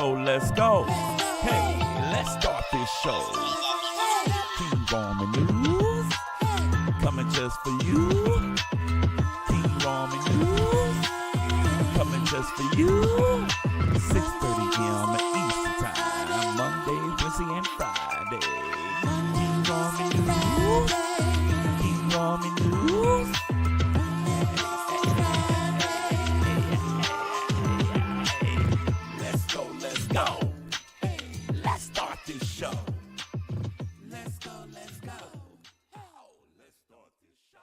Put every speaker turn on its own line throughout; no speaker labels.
let's go. Hey, let's start this show. King Roman News, coming just for you. King Roman News, coming just for you. 6:30 a.m. Eastern Time, Monday, Wednesday, and Friday. King Roman News, King Roman News. Let's go. Hey, let's start this show. Let's go. Oh, let's start this show.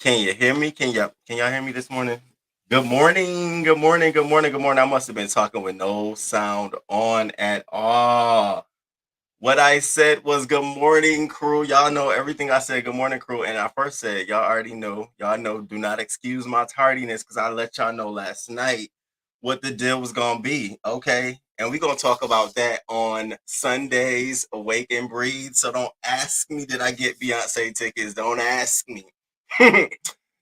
Can you hear me? Can y'all hear me this morning? Good morning. Good morning. Good morning. Good morning. I must have been talking with no sound on at all. What I said was good morning, crew. Y'all know everything I said. Good morning, crew. And I first said, y'all already know. Y'all know, do not excuse my tardiness because I let y'all know last night what the deal was going to be. Okay. And we're going to talk about that on Sundays, Awake and Breathe. So don't ask me, did I get Beyonce tickets? Don't ask me.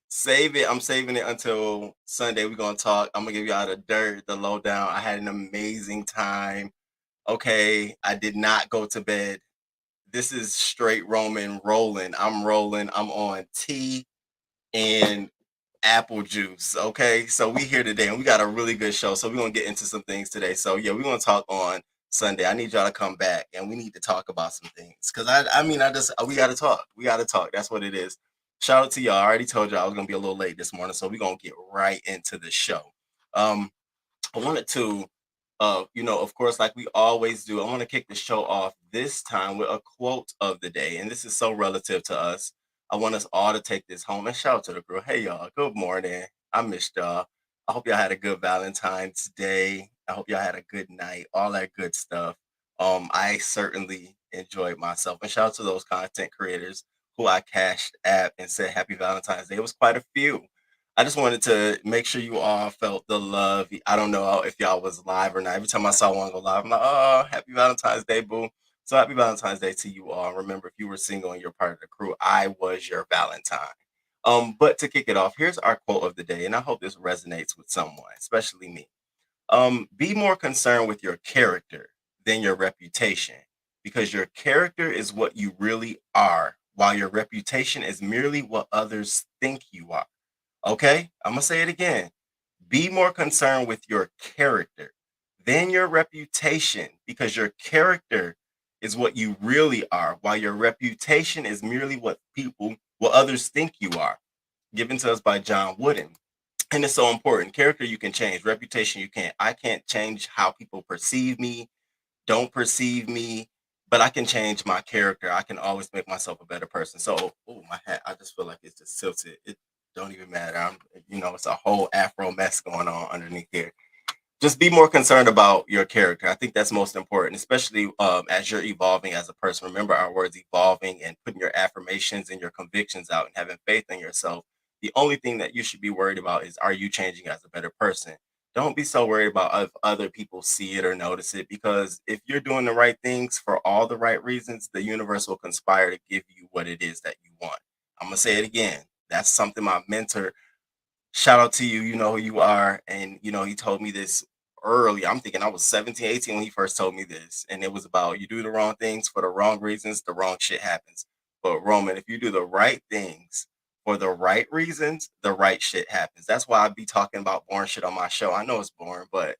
Save it. I'm saving it until Sunday. We're going to talk. I'm going to give y'all the dirt, the lowdown. I had an amazing time. Okay. I did not go to bed. This is straight Roman rolling. I'm rolling. I'm on tea and apple juice. Okay. So we here today and we got a really good show. So we're going to get into some things today. So yeah, we're going to talk on Sunday. I need y'all to come back and we need to talk about some things. Cause we got to talk. We got to talk. That's what it is. Shout out to y'all. I already told y'all I was going to be a little late this morning. So we're going to get right into the show. Um, I wanted to, of course, like we always do, I want to kick the show off this time with a quote of the day. And this is so relative to us. I want us all to take this home and shout out to the girl. Hey, y'all. Good morning. I missed y'all. I hope y'all had a good Valentine's Day. I hope y'all had a good night, all that good stuff. I certainly enjoyed myself. And shout out to those content creators who I cashed app and said Happy Valentine's Day. It was quite a few. I just wanted to make sure you all felt the love. I don't know if y'all was live or not. Every time I saw one go live, I'm like, oh, happy Valentine's Day, boo. So happy Valentine's Day to you all. Remember, if you were single and you're part of the crew, I was your Valentine. But to kick it off, here's our quote of the day, and I hope this resonates with someone, especially me. Be more concerned with your character than your reputation, because your character is what you really are, while your reputation is merely what others think you are. Okay, I'm gonna say it again. Be more concerned with your character then your reputation, because your character is what you really are, while your reputation is merely what others think you are. Given to us by John Wooden. And it's so important. Character you can change, reputation you can't. I can't change how people perceive me, don't perceive me, but I can change my character. I can always make myself a better person. So, oh, my hat, I just feel like it's just tilted. It don't even matter. It's a whole afro mess going on underneath here. Just be more concerned about your character. I think that's most important, especially as you're evolving as a person. Remember our words, evolving and putting your affirmations and your convictions out and having faith in yourself. The only thing that you should be worried about is, are you changing as a better person? Don't be so worried about if other people see it or notice it, because if you're doing the right things for all the right reasons, the universe will conspire to give you what it is that you want. I'm going to say it again. That's something my mentor, shout out to you, you know who you are. And, he told me this early. I'm thinking I was 17, 18 when he first told me this. And it was about, you do the wrong things for the wrong reasons, the wrong shit happens. But Roman, if you do the right things for the right reasons, the right shit happens. That's why I be talking about boring shit on my show. I know it's boring, but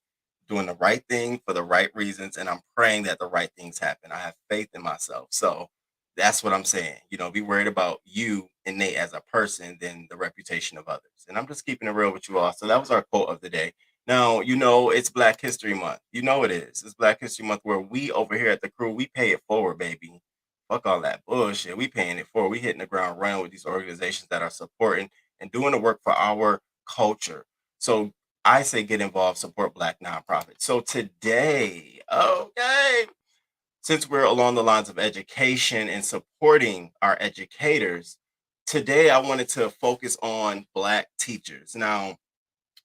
doing the right thing for the right reasons. And I'm praying that the right things happen. I have faith in myself. So that's what I'm saying. Be worried about you innate as a person than the reputation of others. And I'm just keeping it real with you all. So that was our quote of the day. Now, it's Black History Month. You know it is. It's Black History Month, where we over here at the crew, we pay it forward, baby. Fuck all that bullshit. We paying it forward. We hitting the ground running with these organizations that are supporting and doing the work for our culture. So I say get involved, support Black nonprofits. So today, okay, since we're along the lines of education and supporting our educators, today I wanted to focus on Black teachers. Now,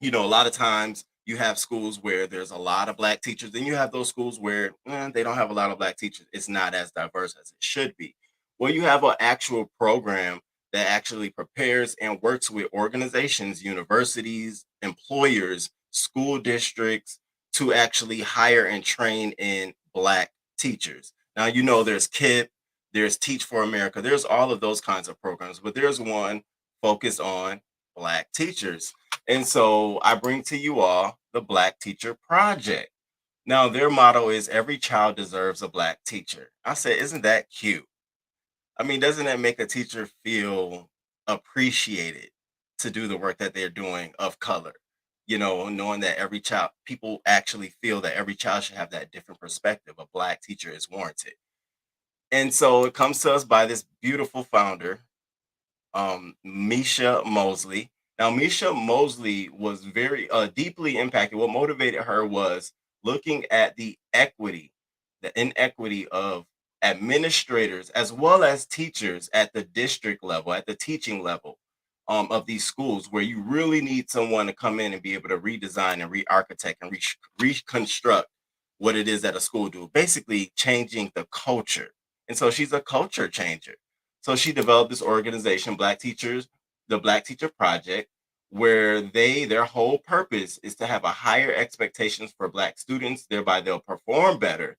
a lot of times you have schools where there's a lot of Black teachers, then you have those schools where they don't have a lot of Black teachers. It's not as diverse as it should be. Well, you have an actual program that actually prepares and works with organizations, universities, employers, school districts to actually hire and train in Black teachers. Now, there's KIP, there's Teach for America, there's all of those kinds of programs, but there's one focused on Black teachers. And so I bring to you all the Black Teacher Project. Now, their motto is every child deserves a Black teacher. I said, isn't that cute? I mean, doesn't that make a teacher feel appreciated to do the work that they're doing of color? Knowing that people actually feel that every child should have that different perspective. A Black teacher is warranted. And so it comes to us by this beautiful founder, Misha Mosley. Now, Misha Mosley was very deeply impacted. What motivated her was looking at the inequity of administrators as well as teachers at the district level, at the teaching level of these schools, where you really need someone to come in and be able to redesign and re-architect and reconstruct what it is that a school do, basically changing the culture. And so she's a culture changer. So she developed this organization, the Black Teacher Project, where their whole purpose is to have a higher expectations for Black students, thereby they'll perform better.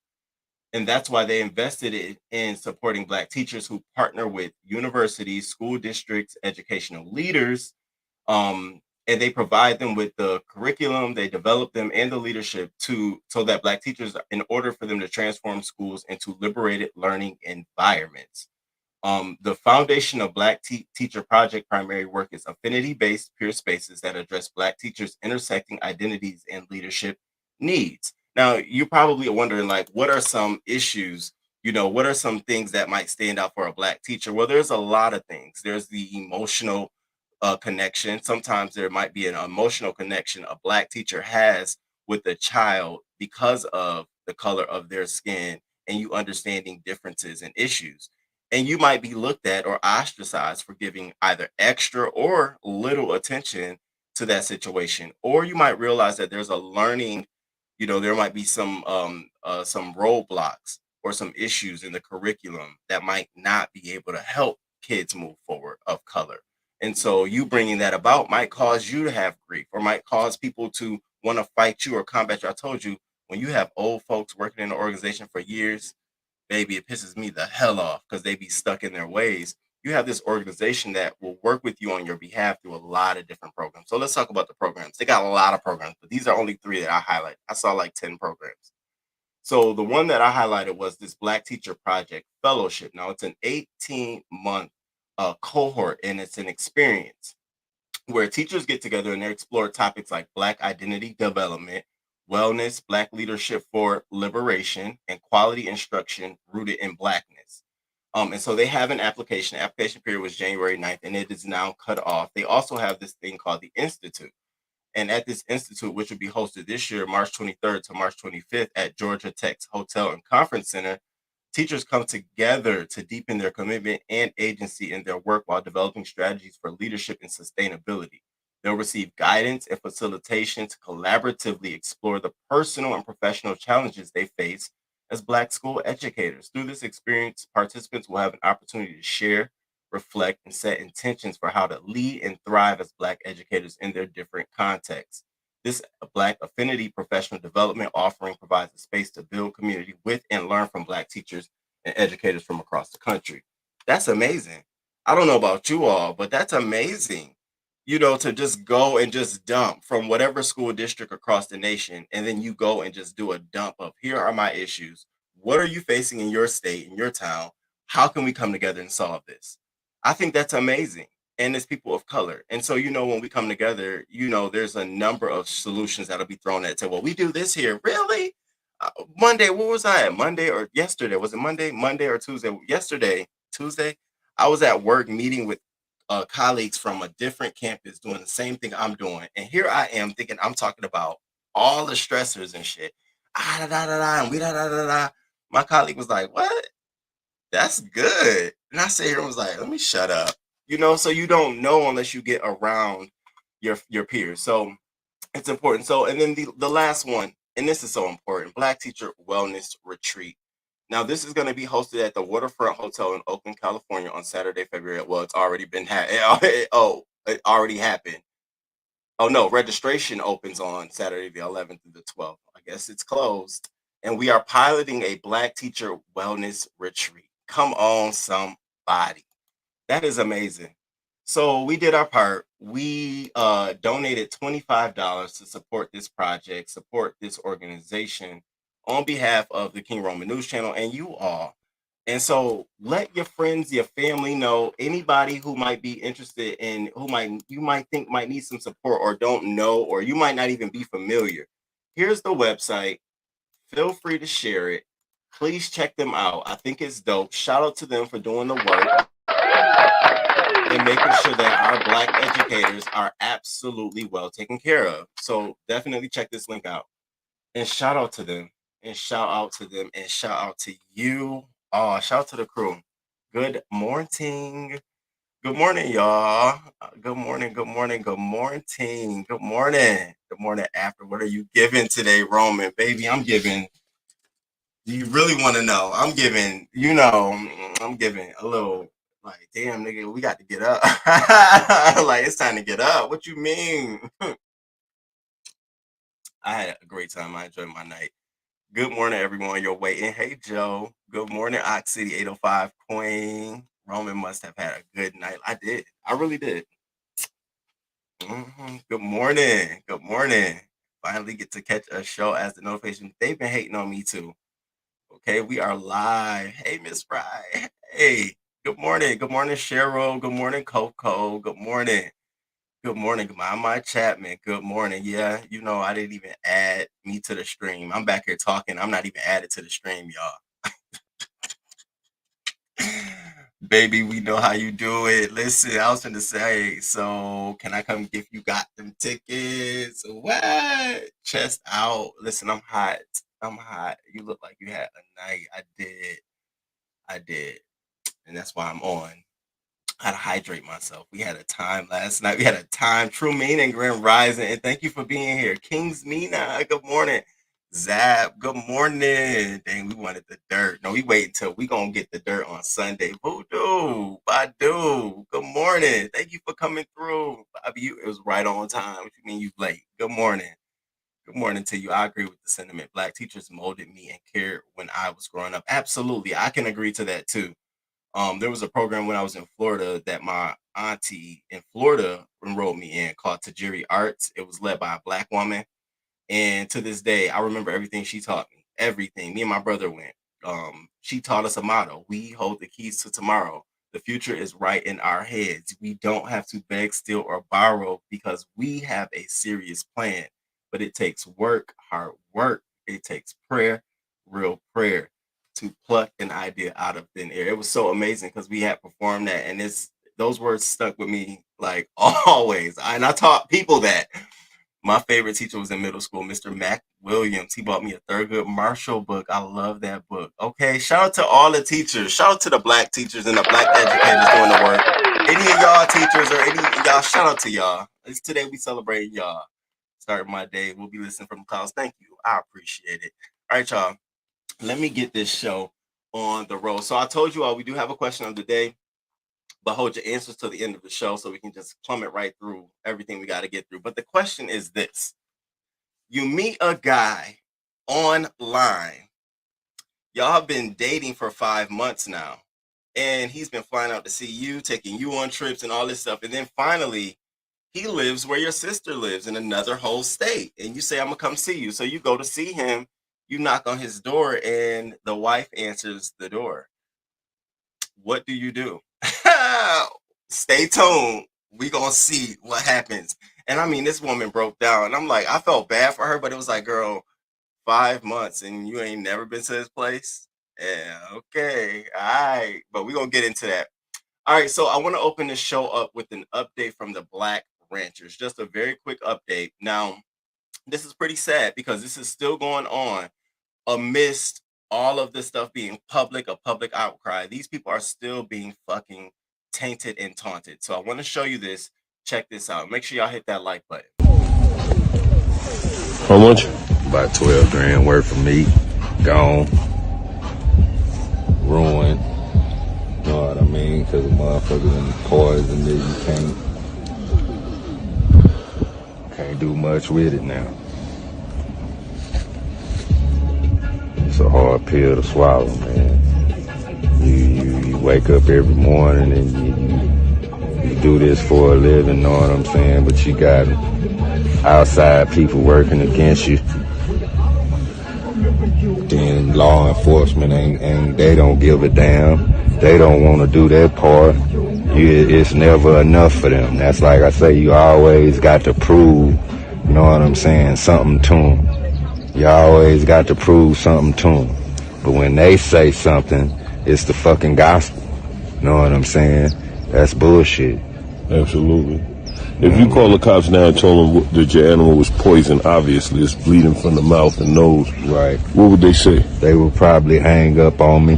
And that's why they invested in supporting Black teachers who partner with universities, school districts, educational leaders, and they provide them with the curriculum, they develop them and the leadership so that Black teachers, in order for them to transform schools into liberated learning environments. The foundation of Black Teacher Project primary work is affinity-based peer spaces that address Black teachers' intersecting identities and leadership needs. Now, you're probably wondering, like, what are some issues? What are some things that might stand out for a Black teacher? Well, there's a lot of things. There's the emotional connection. Sometimes there might be an emotional connection a Black teacher has with a child because of the color of their skin and you understanding differences and issues. And you might be looked at or ostracized for giving either extra or little attention to that situation. Or you might realize that there's a learning, there might be some roadblocks or some issues in the curriculum that might not be able to help kids move forward of color. And so you bringing that about might cause you to have grief or might cause people to want to fight you or combat you. I told you, when you have old folks working in an organization for years, baby, it pisses me the hell off because they be stuck in their ways. you have this organization that will work with you on your behalf through a lot of different programs. So let's talk about the programs. They got a lot of programs, but these are only 3 that I highlight. I saw like 10 programs. So the one that I highlighted was this Black Teacher Project Fellowship. Now it's an 18-month cohort, and it's an experience where teachers get together and they explore topics like Black identity development, wellness, Black leadership for liberation, and quality instruction rooted in Blackness. And so they have an application. The application period was January 9th, and it is now cut off. They also have this thing called the Institute. And at this institute, which will be hosted this year, March 23rd to March 25th at Georgia Tech's Hotel and Conference Center, teachers come together to deepen their commitment and agency in their work while developing strategies for leadership and sustainability. They'll receive guidance and facilitation to collaboratively explore the personal and professional challenges they face as Black school educators. Through this experience, participants will have an opportunity to share, reflect, and set intentions for how to lead and thrive as Black educators in their different contexts. This Black affinity professional development offering provides a space to build community with and learn from Black teachers and educators from across the country. That's amazing. I don't know about you all, but that's amazing. To just go and just dump from whatever school district across the nation, and then you go and just do a dump of here are my issues. What are you facing in your state, in your town? How can we come together and solve this? I think that's amazing. And it's people of color. And so, when we come together, there's a number of solutions that'll be thrown at it. Well, we do this here. Really? Monday, what was I at? Monday or yesterday? Was it Monday? Monday or Tuesday? Yesterday, Tuesday, I was at work meeting with colleagues from a different campus doing the same thing I'm doing. And here I am thinking I'm talking about all the stressors and shit. Da, da, da, da, and we da, da, da, da. My colleague was like, what? That's good. And I sat here and was like, let me shut up. So you don't know unless you get around your peers. So it's important. So, and then the last one, and this is so important, Black Teacher Wellness Retreat. Now, this is going to be hosted at the Waterfront Hotel in Oakland, California on Saturday, February. Well, it's already been it already happened. Oh no, registration opens on Saturday the 11th through the 12th. I guess it's closed. And we are piloting a Black Teacher Wellness Retreat. Come on, somebody. That is amazing. So we did our part. We donated $25 to support this project, support this organization on behalf of the King Roman News Channel and you all. And so let your friends, your family know, anybody who might be interested in, you might think might need some support or don't know, or you might not even be familiar. Here's the website. Feel free to share it. Please check them out. I think it's dope. Shout out to them for doing the work and making sure that our Black educators are absolutely well taken care of. So definitely check this link out. And shout out to them. And shout out to them. And shout out to you. Oh, shout out to the crew. Good morning. Good morning, y'all. Good morning. Good morning. Good morning. Good morning. Good morning after. What are you giving today, Roman? Baby, I'm giving. Do you really want to know? I'm giving, I'm giving a little like, damn, nigga, we got to get up. Like, it's time to get up. What you mean? I had a great time. I enjoyed my night. Good morning, everyone. You're waiting. Hey, Joe. Good morning, Ox City 805 Queen. Roman must have had a good night. I did. I really did. Good morning. Good morning. Finally get to catch a show as the notification. They've been hating on me too. Okay, we are live. Hey, Miss Fry. Hey, good morning. Good morning, Cheryl. Good morning, Coco. Good morning. Good morning, my Chapman. Good morning. Yeah, I didn't even add me to the stream. I'm back here talking. I'm not even added to the stream, y'all. Baby, we know how you do it. Listen, I was going to say, so can I come if you got them tickets? What? Chest out. Listen, I'm hot. I'm hot. You look like you had a night. I did. And that's why I'm on. I had to hydrate myself. We had a time last night. We had a time. True Meaning, Grand Rising. And thank you for being here. King's Mina, good morning. Zap, good morning. Dang, we wanted the dirt. No, we wait until we going to get the dirt on Sunday. Voodoo, Badu, good morning. Thank you for coming through. Bobby, it was right on time. What you mean you late? Good morning. Good morning to you. I agree with the sentiment. Black teachers molded me and cared when I was growing up. Absolutely. I can agree to that too. There was a program when I was in Florida that my auntie in Florida enrolled me in called Tajiri Arts. It was led by a black woman. And to this day, I remember everything she taught me. Everything. Me and my brother went. She taught us a motto: we hold the keys to tomorrow. The future is right in our heads. We don't have to beg, steal, or borrow because we have a serious plan. But it takes work, hard work. It takes prayer, real prayer, to pluck an idea out of thin air. It was so amazing because we had performed that, and those words stuck with me like always. And I taught people that. My favorite teacher was in middle school, Mr. Mac Williams. He bought me a Thurgood Marshall book. I love that book. Okay, shout out to all the teachers. Shout out to the black teachers and the black educators doing the work. Any of y'all teachers or any of y'all, shout out to y'all. It's today we celebrate y'all. Starting my day. We'll be listening from the clouds. Thank you. I appreciate it. All right, y'all. Let me get this show on the road. So I told you all we do have a question of the day, but hold your answers to the end of the show so we can just plummet right through everything we got to get through. But the question is this: you meet a guy online, y'all have been dating for 5 months now, and he's been flying out to see you, taking you on trips and all this stuff, and then finally he lives where your sister lives in another whole state, and you say, I'm gonna come see you. So you go to see him, you knock on his door, and the wife answers the door. What do you do? Stay tuned. We gonna see what happens. And I mean, this woman broke down, and I'm like, I felt bad for her, but it was like, girl, 5 months and you ain't never been to this place. Yeah, okay, all right, but we're gonna get into that. All right, so I want to open this show up with an update from the Black Ranchers. Just a very quick update. Now, this is pretty sad because this is still going on amidst all of this stuff being public, a public outcry. These people are still being fucking tainted and taunted. So I want to show you this. Check this out. Make sure y'all hit that like button.
How much?
About 12 grand worth of meat. Gone. Ruined. You know what I mean? Because the motherfuckers in the poison that you can't do much with it now. It's a hard pill to swallow, man. You wake up every morning and you do this for a living, know what I'm saying? But you got outside people working against you. Then law enforcement ain't they don't give a damn. They don't want to do their part. It's never enough for them. That's like I say, you always got to prove, you know what I'm saying, something to them. You always got to prove something to them. But when they say something, it's the fucking gospel. You know what I'm saying? That's bullshit.
Absolutely. If you call the cops now and told them that your animal was poisoned, obviously it's bleeding from the mouth and nose.
Right.
What would they say?
They would probably hang up on me.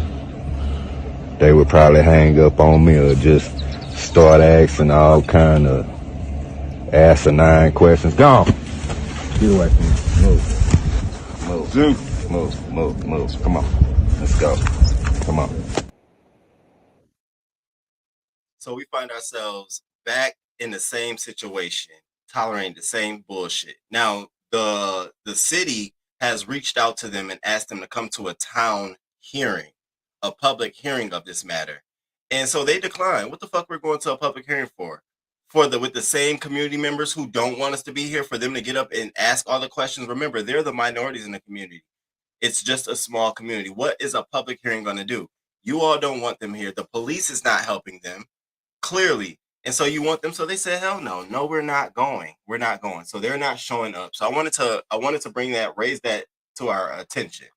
They would probably hang up on me or just start asking all kind of asinine questions. Gone. Get away from me. Move. Come on. Let's go. Come on.
So we find ourselves back in the same situation, tolerating the same bullshit. Now, the city has reached out to them and asked them to come to a town hearing, a public hearing of this matter. And so they declined. What the fuck we're going to a public hearing for? With the same community members who don't want us to be here, for them to get up and ask all the questions. Remember, they're the minorities in the community. It's just a small community. What is a public hearing going to do? You all don't want them here. The police is not helping them, clearly. And so you want them. So they said, hell no, we're not going. We're not going. So they're not showing up. So I wanted to raise that to our attention.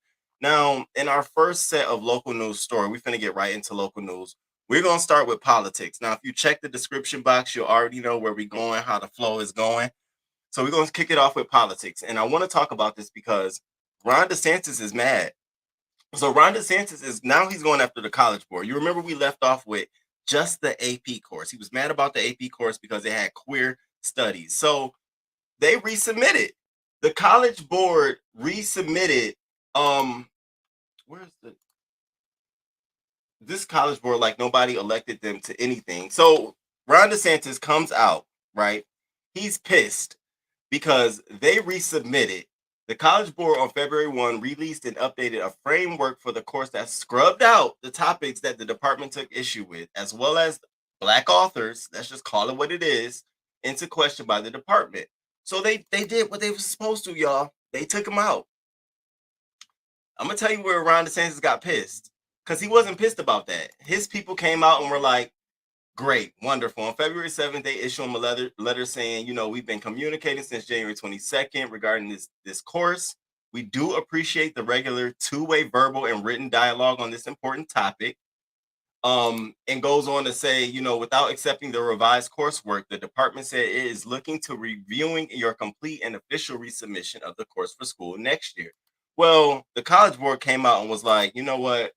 Now, in our first set of local news story, we're finna get right into local news. We're going to start with politics. Now, if you check the description box, you'll already know where we're going, how the flow is going. So we're going to kick it off with politics. And I want to talk about this because Ron DeSantis is mad. So Ron DeSantis he's going after the College Board. You remember we left off with just the AP course. He was mad about the AP course because they had queer studies. So they resubmitted. The College Board resubmitted. This College Board, like, nobody elected them to anything. So Ron DeSantis comes out, right? He's pissed because they resubmitted The College Board on February 1 released and updated a framework for the course that scrubbed out the topics that the department took issue with, as well as Black authors, let's just call it what it is, into question by the department. So they did what they were supposed to, y'all. They took them out. I'm going to tell you where Ron DeSantis got pissed, because he wasn't pissed about that. His people came out and were like, great, wonderful. On February 7th, they issued him a letter saying, you know, we've been communicating since January 22nd regarding this course. We do appreciate the regular two-way verbal and written dialogue on this important topic. And goes on to say, you know, without accepting the revised coursework, the department said it is looking to reviewing your complete and official resubmission of the course for school next year. Well, the College Board came out and was like, you know what?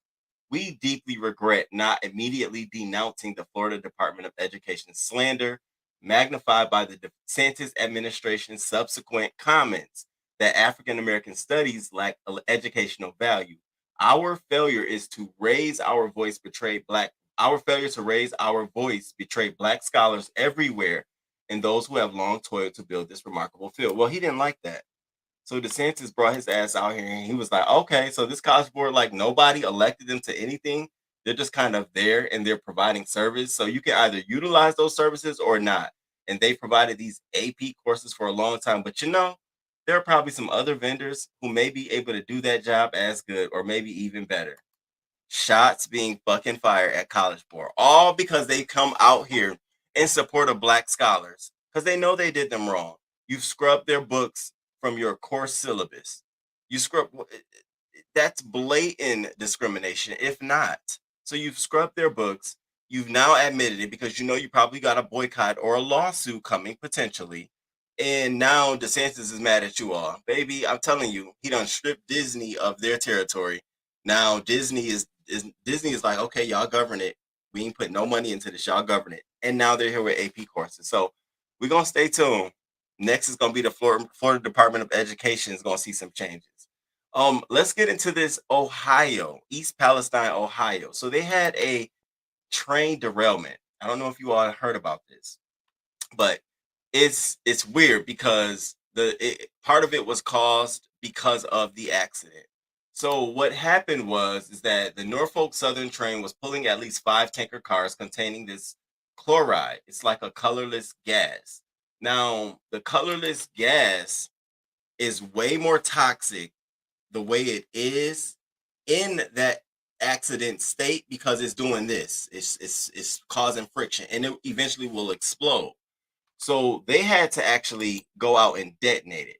We deeply regret not immediately denouncing the Florida Department of Education slander, magnified by the DeSantis administration's subsequent comments that African American studies lack educational value. Our failure to raise our voice betrayed Black scholars everywhere and those who have long toiled to build this remarkable field. Well, he didn't like that. So DeSantis brought his ass out here and he was like, okay, so this College Board, like nobody elected them to anything. They're just kind of there and they're providing service. So you can either utilize those services or not. And they provided these AP courses for a long time. But you know, there are probably some other vendors who may be able to do that job as good or maybe even better. Shots being fucking fired at College Board, all because they come out here in support of Black scholars because they know they did them wrong. You've scrubbed their books from your course syllabus. That's blatant discrimination, if not. So you've scrubbed their books. You've now admitted it because you know you probably got a boycott or a lawsuit coming potentially. And now DeSantis is mad at you all. Baby, I'm telling you, he done stripped Disney of their territory. Now Disney is like, okay, y'all govern it. We ain't put no money into this. Y'all govern it. And now they're here with AP courses. So we're going to stay tuned. Next is going to be the Florida Department of Education is going to see some changes. Let's get into this Ohio, East Palestine, Ohio. So they had a train derailment. I don't know if you all heard about this, but it's weird because part of it was caused because of the accident. So what happened is that the Norfolk Southern train was pulling at least 5 tanker cars containing this chloride. It's like a colorless gas. Now, the colorless gas is way more toxic the way it is in that accident state because it's doing this. It's causing friction and it eventually will explode. So they had to actually go out and detonate it.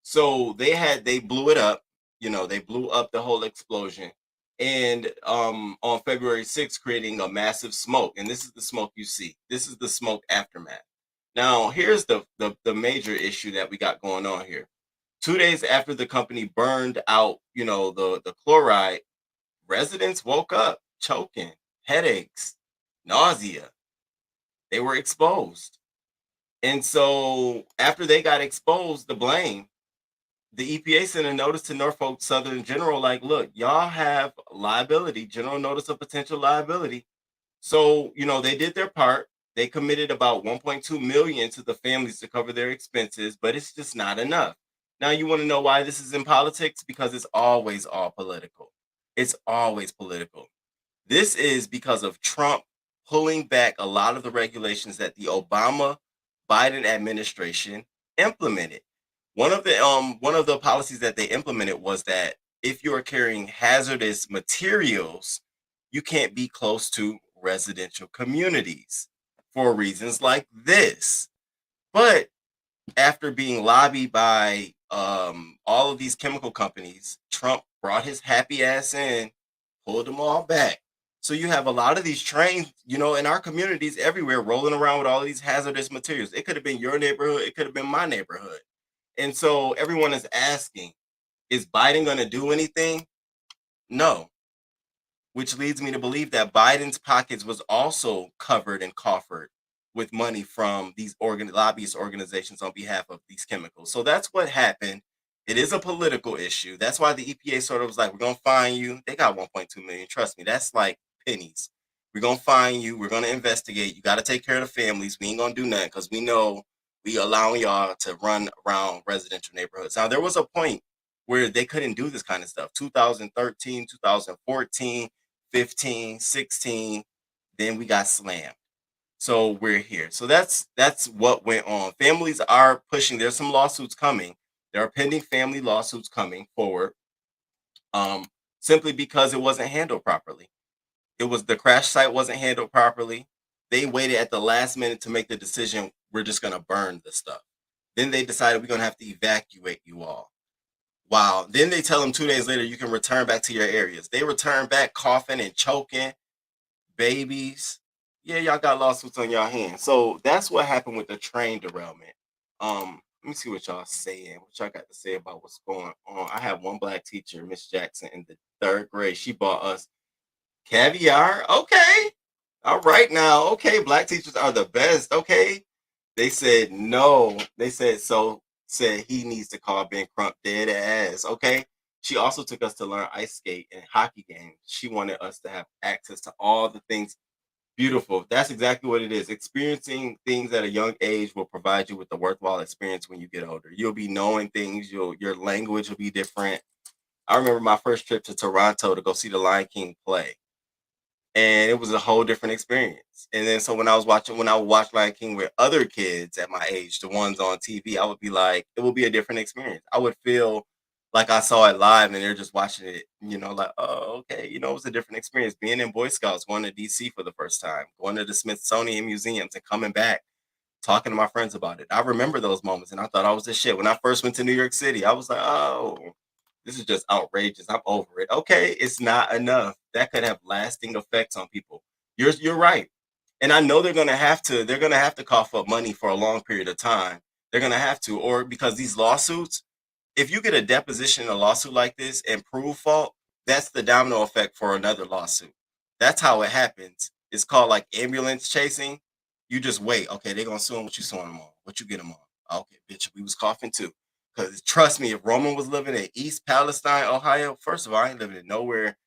So they blew it up. You know, they blew up the whole explosion. And on February 6th, creating a massive smoke. And this is the smoke you see. This is the smoke aftermath. Now, here's the major issue that we got going on here. 2 days after the company burned out, you know, the chloride, residents woke up choking, headaches, nausea. They were exposed. And so after they got exposed, the EPA sent a notice to Norfolk Southern General like, look, y'all have liability, general notice of potential liability. So, you know, they did their part. They committed about $1.2 million to the families to cover their expenses, but it's just not enough. Now, you want to know why this is in politics? Because it's always all political. It's always political. This is because of Trump pulling back a lot of the regulations that the Obama-Biden administration implemented. One of the policies that they implemented was that if you are carrying hazardous materials, you can't be close to residential communities for reasons like this. But after being lobbied by all of these chemical companies, Trump brought his happy ass in, pulled them all back. So you have a lot of these trains, you know, in our communities everywhere rolling around with all of these hazardous materials. It could have been your neighborhood. It could have been my neighborhood. And so everyone is asking, is Biden going to do anything? No. Which leads me to believe that Biden's pockets was also covered and coffered with money from these lobbyist organizations on behalf of these chemicals. So that's what happened. It is a political issue. That's why the EPA sort of was like, we're going to fine you. They got 1.2 million. Trust me, that's like pennies. We're going to fine you. We're going to investigate. You got to take care of the families. We ain't going to do nothing because we know we allowing y'all to run around residential neighborhoods. Now, there was a point where they couldn't do this kind of stuff. 2013, 2014, 15, 16, then we got slammed. So we're here. So that's what went on. Families are pushing. There's some lawsuits coming. There are pending family lawsuits coming forward, simply because it wasn't handled properly. It was the crash site wasn't handled properly. They waited at the last minute to make the decision. We're just gonna burn the stuff. Then they decided we're gonna have to evacuate you all. Wow. Then they tell them 2 days later you can return back to your areas. They return back coughing and choking, babies. Yeah, y'all got lawsuits on y'all hands. So that's what happened with the train derailment. Let me see what y'all saying. What y'all got to say about what's going on. I have one black teacher, Miss Jackson, in the 3rd grade. She bought us caviar. Okay. All right now. Okay, black teachers are the best. Okay. They said no. They said he needs to call Ben Crump dead ass. Okay. She also took us to learn ice skate and hockey games. She wanted us to have access to all the things. Beautiful. That's exactly what it is. Experiencing things at a young age will provide you with the worthwhile experience when you get older. You'll be knowing things. Your language will be different. I remember my first trip to Toronto to go see the Lion King play, and it was a whole different experience. And then so when I would watch Lion King with other kids at my age, the ones on TV, I would be like, it would be a different experience. I would feel like I saw it live and they're just watching it, like, oh, okay. It was a different experience. Being in Boy Scouts, going to DC for the first time, going to the Smithsonian museums and coming back, talking to my friends about it. I remember those moments and I thought I was the shit. When I first went to New York City, I was like, oh, this is just outrageous. I'm over it. Okay, it's not enough. That could have lasting effects on people. You're right. And I know they're gonna have to cough up money for a long period of time. They're gonna have to, or because these lawsuits, if you get a deposition in a lawsuit like this and prove fault, that's the domino effect for another lawsuit. That's how it happens. It's called like ambulance chasing. You just wait. Okay, they're gonna sue him. What you suing them on? What you get them on? Okay, bitch, we was coughing too. Because trust me, if Roman was living in East Palestine, Ohio, first of all, I ain't living in nowhere.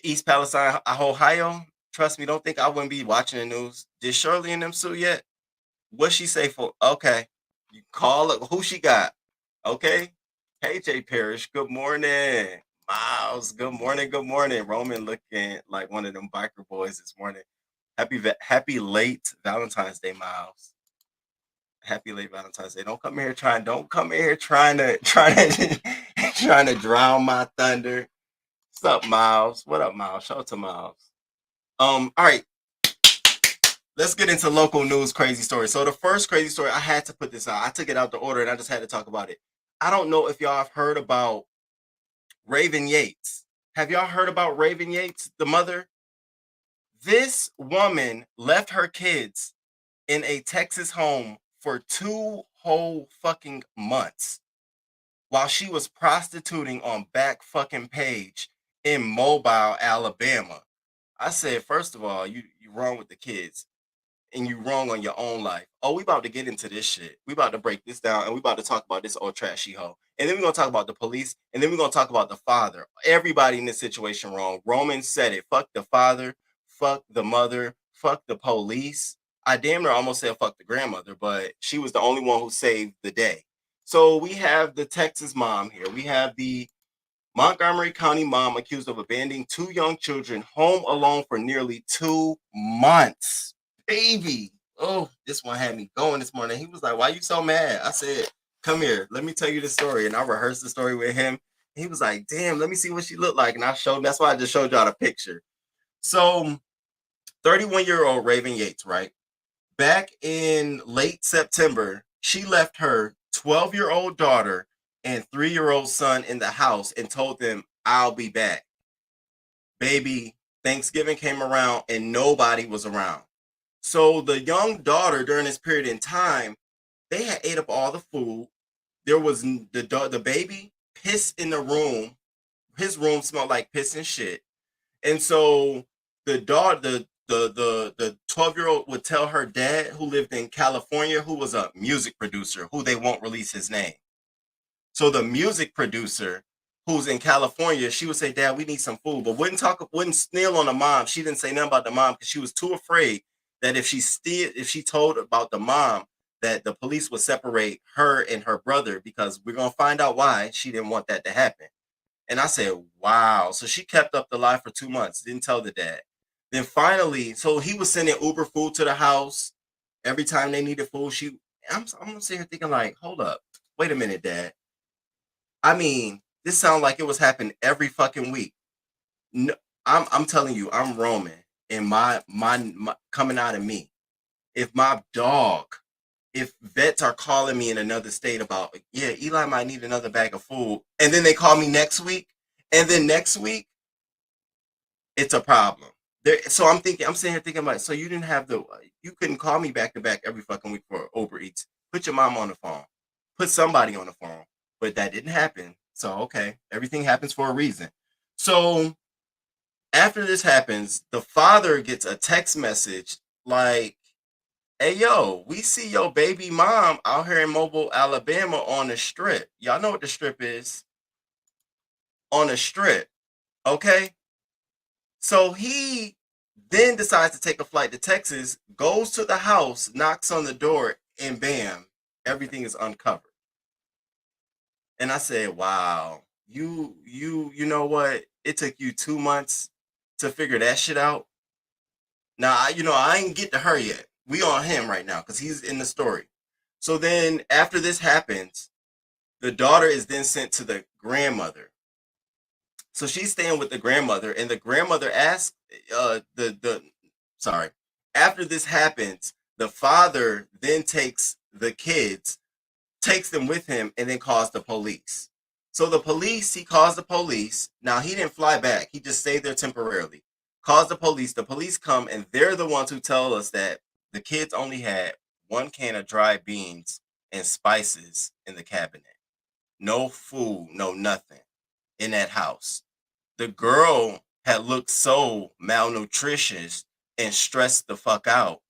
East Palestine, Ohio, trust me, don't think I wouldn't be watching the news. Did Shirley and them sue yet? What she say for? Okay, you call it. Who she got? Okay. Hey, Jay Parrish, good morning. Miles, good morning, good morning. Roman looking like one of them biker boys this morning. Happy late Valentine's Day, Miles. Happy late Valentine's Day. Don't come here trying to trying to drown my thunder. What's up, Miles? What up, Miles? Shout out to Miles. All right. Let's get into local news crazy stories. So the first crazy story, I had to put this out. I took it out the order and I just had to talk about it. I don't know if y'all have heard about Raven Yates. Have y'all heard about Raven Yates, the mother? This woman left her kids in a Texas home for 2 whole fucking months while she was prostituting on Back Fucking Page in Mobile, Alabama. I said, first of all, you wrong with the kids. And you wrong on your own life. Oh, we about to get into this shit. We about to break this down and we about to talk about this old trashy hoe. And then we're going to talk about the police. And then we're going to talk about the father. Everybody in this situation wrong. Roman said it. Fuck the father. Fuck the mother. Fuck the police. I damn near almost said fuck the grandmother, but she was the only one who saved the day. So we have the Texas mom here. We have the Montgomery County mom accused of abandoning 2 young children home alone for nearly 2 months. Baby, oh, this one had me going this morning. He was like, why you so mad? I said, come here, let me tell you the story. And I rehearsed the story with him. He was like, damn, let me see what she looked like. And that's why I just showed y'all the picture. So 31-year-old Raven Yates, right? Back in late September, she left her 12-year-old daughter and 3-year-old son in the house and told them, I'll be back. Baby, Thanksgiving came around and nobody was around. So the young daughter during this period in time, they had ate up all the food. There was the baby pissed in the room. His room smelled like piss and shit. And so the 12-year-old would tell her dad, who lived in California, who was a music producer, who they won't release his name. So the music producer who's in California, she would say, Dad, we need some food, but wouldn't sneal on the mom. She didn't say nothing about the mom because she was too afraid that if she told about the mom, that the police would separate her and her brother because we're going to find out why she didn't want that to happen. And I said, wow. So she kept up the lie for 2 months, didn't tell the dad. Then finally, so he was sending Uber food to the house every time they needed food. I'm sitting here thinking like, hold up, wait a minute, dad. I mean, this sounds like it was happening every fucking week. No, I'm telling you, I'm Roman, and my coming out of me. If my dog, if vets are calling me in another state about, yeah, Eli might need another bag of food, and then they call me next week, and then next week, it's a problem. So I'm sitting here thinking like, so you didn't have you couldn't call me back to back every fucking week for Uber Eats. Put your mom on the phone, put somebody on the phone, but that didn't happen. So okay, everything happens for a reason. So after this happens, the father gets a text message like, hey, yo, we see your baby mom out here in Mobile, Alabama on the strip. Y'all know what the strip is. On the strip. Okay? So he then decides to take a flight to Texas, goes to the house, knocks on the door, and bam, everything is uncovered. And I said, wow, you know what? It took you 2 months to figure that shit out. Now, I ain't get to her yet. We on him right now because he's in the story. So then after this happens, the daughter is then sent to the grandmother. So she's staying with the grandmother, and the grandmother asks after this happens, the father then takes the kids, takes them with him, and then calls the police. So he calls the police. Now he didn't fly back. He just stayed there temporarily. Calls the police come, and they're the ones who tell us that the kids only had 1 can of dried beans and spices in the cabinet. No food, no nothing in that house. The girl had looked so malnutritious and stressed the fuck out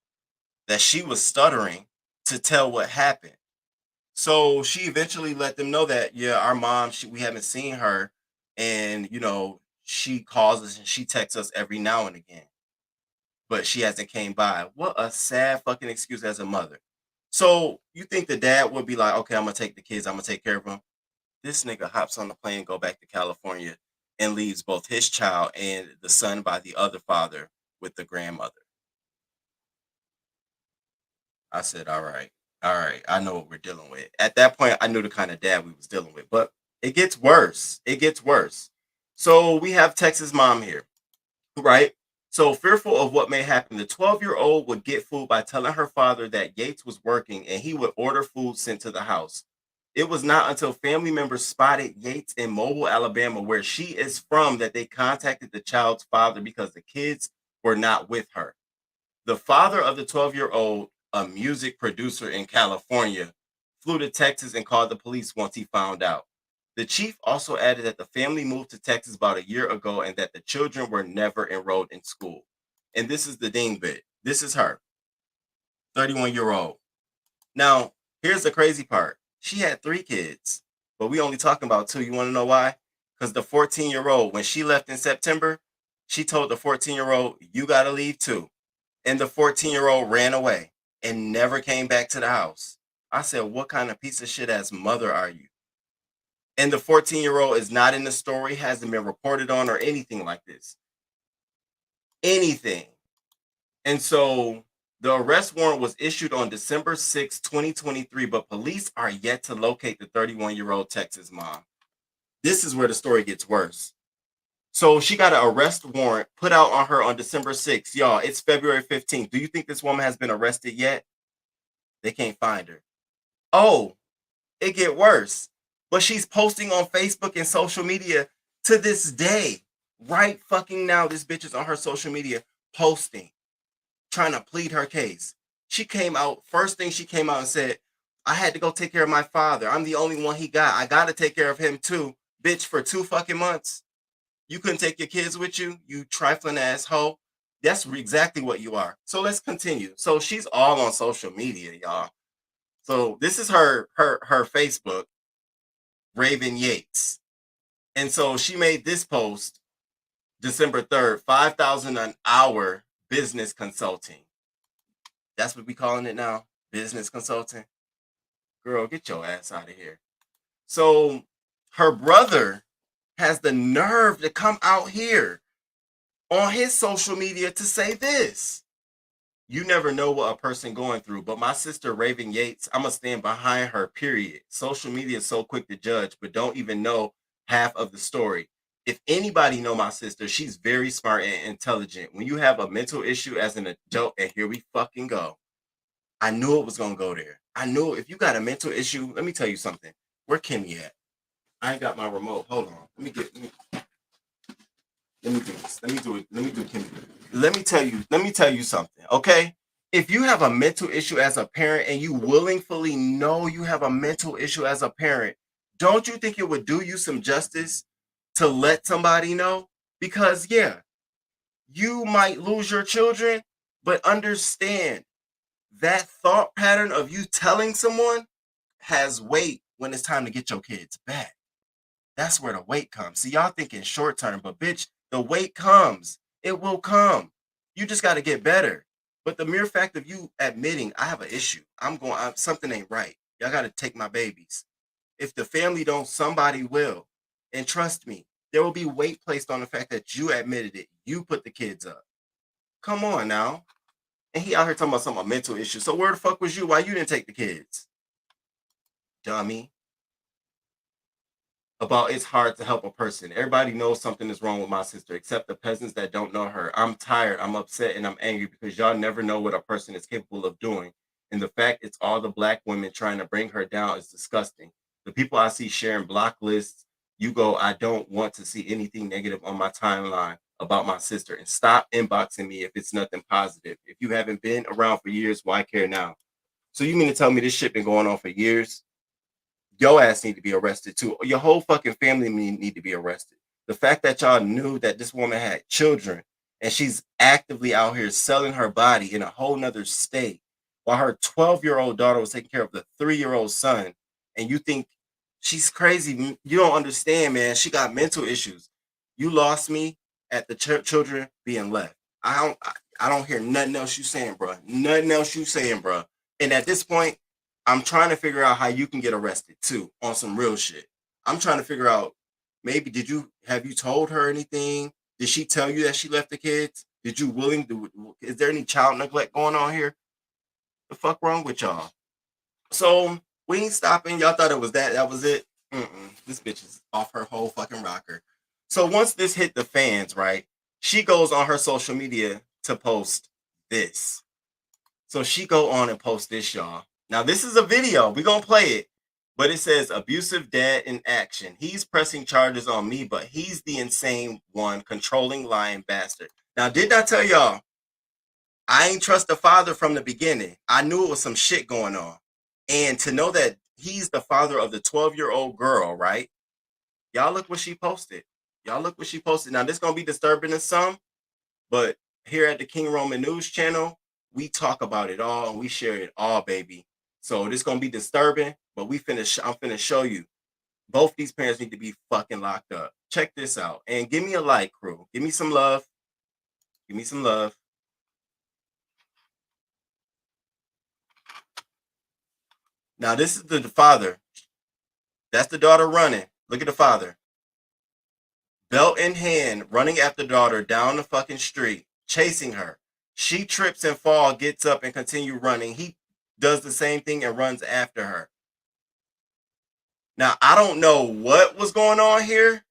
that she was stuttering to tell what happened. So she eventually let them know that, yeah, our mom, we haven't seen her. And, she calls us and she texts us every now and again. But she hasn't came by. What a sad fucking excuse as a mother. So you think the dad would be like, okay, I'm going to take the kids. I'm going to take care of them. This nigga hops on the plane, go back to California, and leaves both his child and the son by the other father with the grandmother. I said, all right, I know what we're dealing with. At that point, I knew the kind of dad we was dealing with, but it gets worse. So we have Texas mom here, right? So fearful of what may happen, the 12-year-old would get food by telling her father that Yates was working and he would order food sent to the house. It was not until family members spotted Yates in Mobile, Alabama, where she is from, that they contacted the child's father because the kids were not with her. The father of the 12-year-old, a music producer in California, flew to Texas and called the police once he found out. The chief also added that the family moved to Texas about a year ago and that the children were never enrolled in school. And this is the ding bit. This is her, 31-year-old. Now, here's the crazy part. She had 3 kids, but we only talking about 2. You want to know why? Because the 14-year-old, when she left in September, she told the 14-year-old, you got to leave too. And the 14-year-old ran away and never came back to the house. I said, what kind of piece of shit ass mother are you? And the 14-year-old is not in the story, hasn't been reported on or anything like this. Anything. And so the arrest warrant was issued on December 6, 2023, but police are yet to locate the 31-year-old Texas mom. This is where the story gets worse. So she got an arrest warrant put out on her on December 6th. Y'all, it's February 15th. Do you think this woman has been arrested yet? They can't find her. Oh, it get worse. But she's posting on Facebook and social media to this day. Right fucking now, this bitch is on her social media posting, trying to plead her case. She came out, first thing she came out and said, I had to go take care of my father. I'm the only one he got. I got to take care of him too. Bitch, for 2 fucking months. You couldn't take your kids with you, you trifling asshole. That's exactly what you are. So let's continue. So she's all on social media, y'all. So this is her Facebook, Raven Yates. And so she made this post December 3rd, $5,000 an hour business consulting. That's what we calling it now. business consultant. Girl, get your ass out of here. So her brother has the nerve to come out here on his social media to say this. You never know what a person going through, but my sister Raven Yates, I'm gonna stand behind her, period. Social media is so quick to judge, but don't even know half of the story. If anybody know my sister, she's very smart and intelligent. When you have a mental issue as an adult, and here we fucking go. I knew it was gonna go there. I knew if you got a mental issue, let me tell you something. Where Kimmy at? I ain't got my remote. Hold on. Let me do this. Let me do it. Let me do Kimmy. Let me tell you something, okay? If you have a mental issue as a parent and you willingly know you have a mental issue as a parent, don't you think it would do you some justice to let somebody know? Because yeah, you might lose your children, but understand that thought pattern of you telling someone has weight when it's time to get your kids back. That's where the weight comes. See, y'all thinking short term, but bitch, the weight comes. It will come. You just got to get better. But the mere fact of you admitting I have an issue, something ain't right. Y'all got to take my babies. If the family don't, somebody will. And trust me, there will be weight placed on the fact that you admitted it. You put the kids up. Come on now. And he out here talking about some mental issue. So where the fuck was you? Why you didn't take the kids? Dummy. About it's hard to help a person. Everybody knows something is wrong with my sister, except the peasants that don't know her. I'm tired, I'm upset, and I'm angry because y'all never know what a person is capable of doing. And the fact it's all the black women trying to bring her down is disgusting. The people I see sharing block lists, you go, I don't want to see anything negative on my timeline about my sister. And stop inboxing me if it's nothing positive. If you haven't been around for years, why care now? So you mean to tell me this shit been going on for years? Your ass need to be arrested too. Your whole fucking family need to be arrested. The fact that y'all knew that this woman had children and she's actively out here selling her body in a whole nother state while her 12-year-old daughter was taking care of the 3-year-old son, and you think she's crazy. You don't understand, man. She got mental issues. You lost me at the children being left. I don't hear nothing else you saying, bro. Nothing else you saying, bro. And at this point, I'm trying to figure out how you can get arrested too on some real shit. I'm trying to figure out, maybe have you told her anything? Did she tell you that she left the kids? Is there any child neglect going on here? The fuck wrong with y'all? So we ain't stopping. Y'all thought it was that was it. This bitch is off her whole fucking rocker. So once this hit the fans, right? She goes on her social media to post this. So she go on and post this, y'all. Now, this is a video. We're going to play it. But it says, abusive dad in action. He's pressing charges on me, but he's the insane one, controlling lying bastard. Now, did I tell y'all, I ain't trust the father from the beginning. I knew it was some shit going on. And to know that he's the father of the 12-year-old girl, right? Y'all look what she posted. Now, this is going to be disturbing to some, but here at the King Roman News channel, we talk about it all and we share it all, baby. So this gonna be disturbing, but I'm finna show you. Both these parents need to be fucking locked up. Check this out. And give me a like, crew. Give me some love. Now, this is the father. That's the daughter running. Look at the father. Belt in hand, running after daughter down the fucking street, chasing her. She trips and falls, gets up and continue running. He does the same thing and runs after her. Now, I don't know what was going on here,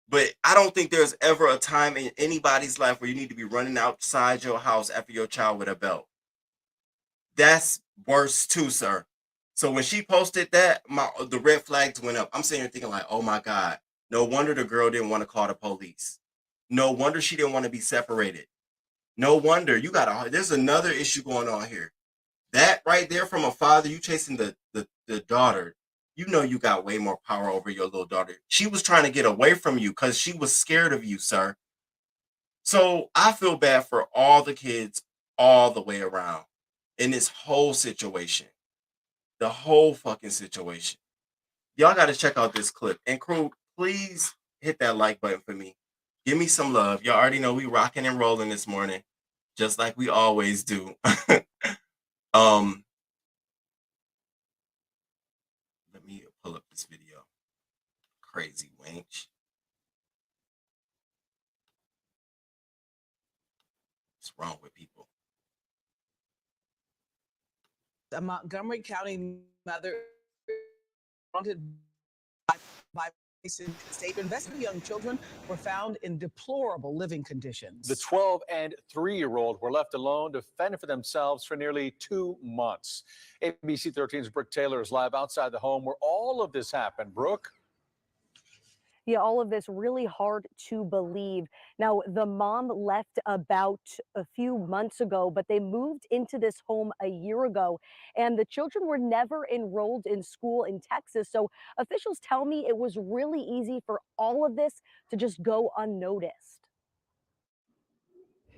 but I don't think there's ever a time in anybody's life where you need to be running outside your house after your child with a belt. That's worse too, sir. So when she posted that, the red flags went up. I'm sitting here thinking like, oh my God, no wonder the girl didn't want to call the police. No wonder she didn't want to be separated. No wonder there's another issue going on here. That right there from a father, you chasing the daughter, you know you got way more power over your little daughter. She was trying to get away from you because she was scared of you, sir. So I feel bad for all the kids all the way around in this whole situation. The whole fucking situation. Y'all got to check out this clip. And crew, please hit that like button for me. Give me some love. Y'all already know we rocking and rolling this morning, just like we always do. this video. Crazy wench. What's wrong with people?
A Montgomery County mother wanted by state investigating young children were found in deplorable living conditions.
The 12 and 3-year-old were left alone to fend for themselves for nearly 2 months. ABC 13's Brooke Taylor is live outside the home where all of this happened. Brooke?
Yeah, all of this really hard to believe. Now, the mom left about a few months ago, but they moved into this home a year ago, and the children were never enrolled in school in Texas. So officials tell me it was really easy for all of this to just go unnoticed.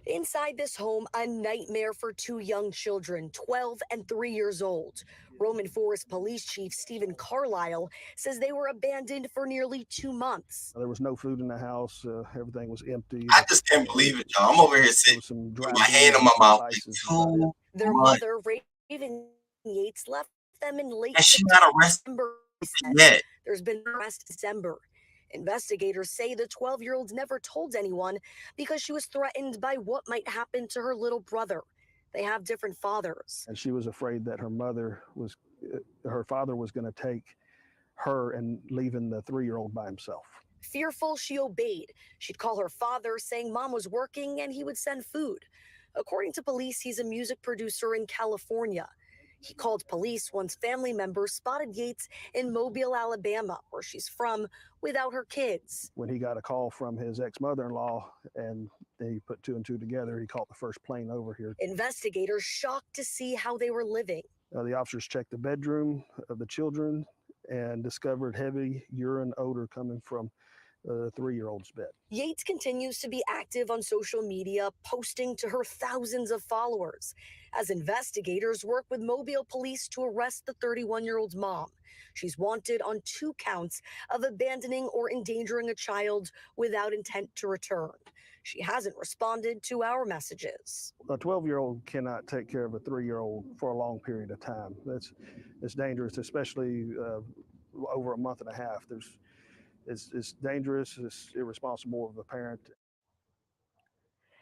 Inside this home, a nightmare for 2 young children, 12 and 3 years old. Roman Forest Police Chief Stephen Carlisle says they were abandoned for nearly 2 months.
There was no food in the house. Everything was empty.
I just can't believe it, y'all. I'm over here sitting with my hand in my mouth.
Their mother, Raven Yates, left them in late
And she's not arrested yet.
There's been an arrest in December. Investigators say the 12-year-old never told anyone because she was threatened by what might happen to her little brother. They have different fathers.
And she was afraid that her father was going to take her and leaving the 3-year-old by himself.
Fearful, she obeyed. She'd call her father, saying mom was working and he would send food. According to police, he's a music producer in California. He called police once family members spotted Yates in Mobile, Alabama, where she's from, without her kids.
When he got a call from his ex-mother-in-law and they put 2 and 2 together, he caught the first plane over here.
Investigators shocked to see how they were living.
The officers checked the bedroom of the children and discovered heavy urine odor coming from the 3-year-old's bed.
Yates continues to be active on social media, posting to her thousands of followers as investigators work with Mobile police to arrest the 31-year-old's mom. She's wanted on 2 counts of abandoning or endangering a child without intent to return. She hasn't responded to our messages.
A 12-year-old cannot take care of a 3-year-old for a long period of time. It's dangerous, especially over a month and a half. It's dangerous, it's irresponsible of the parent.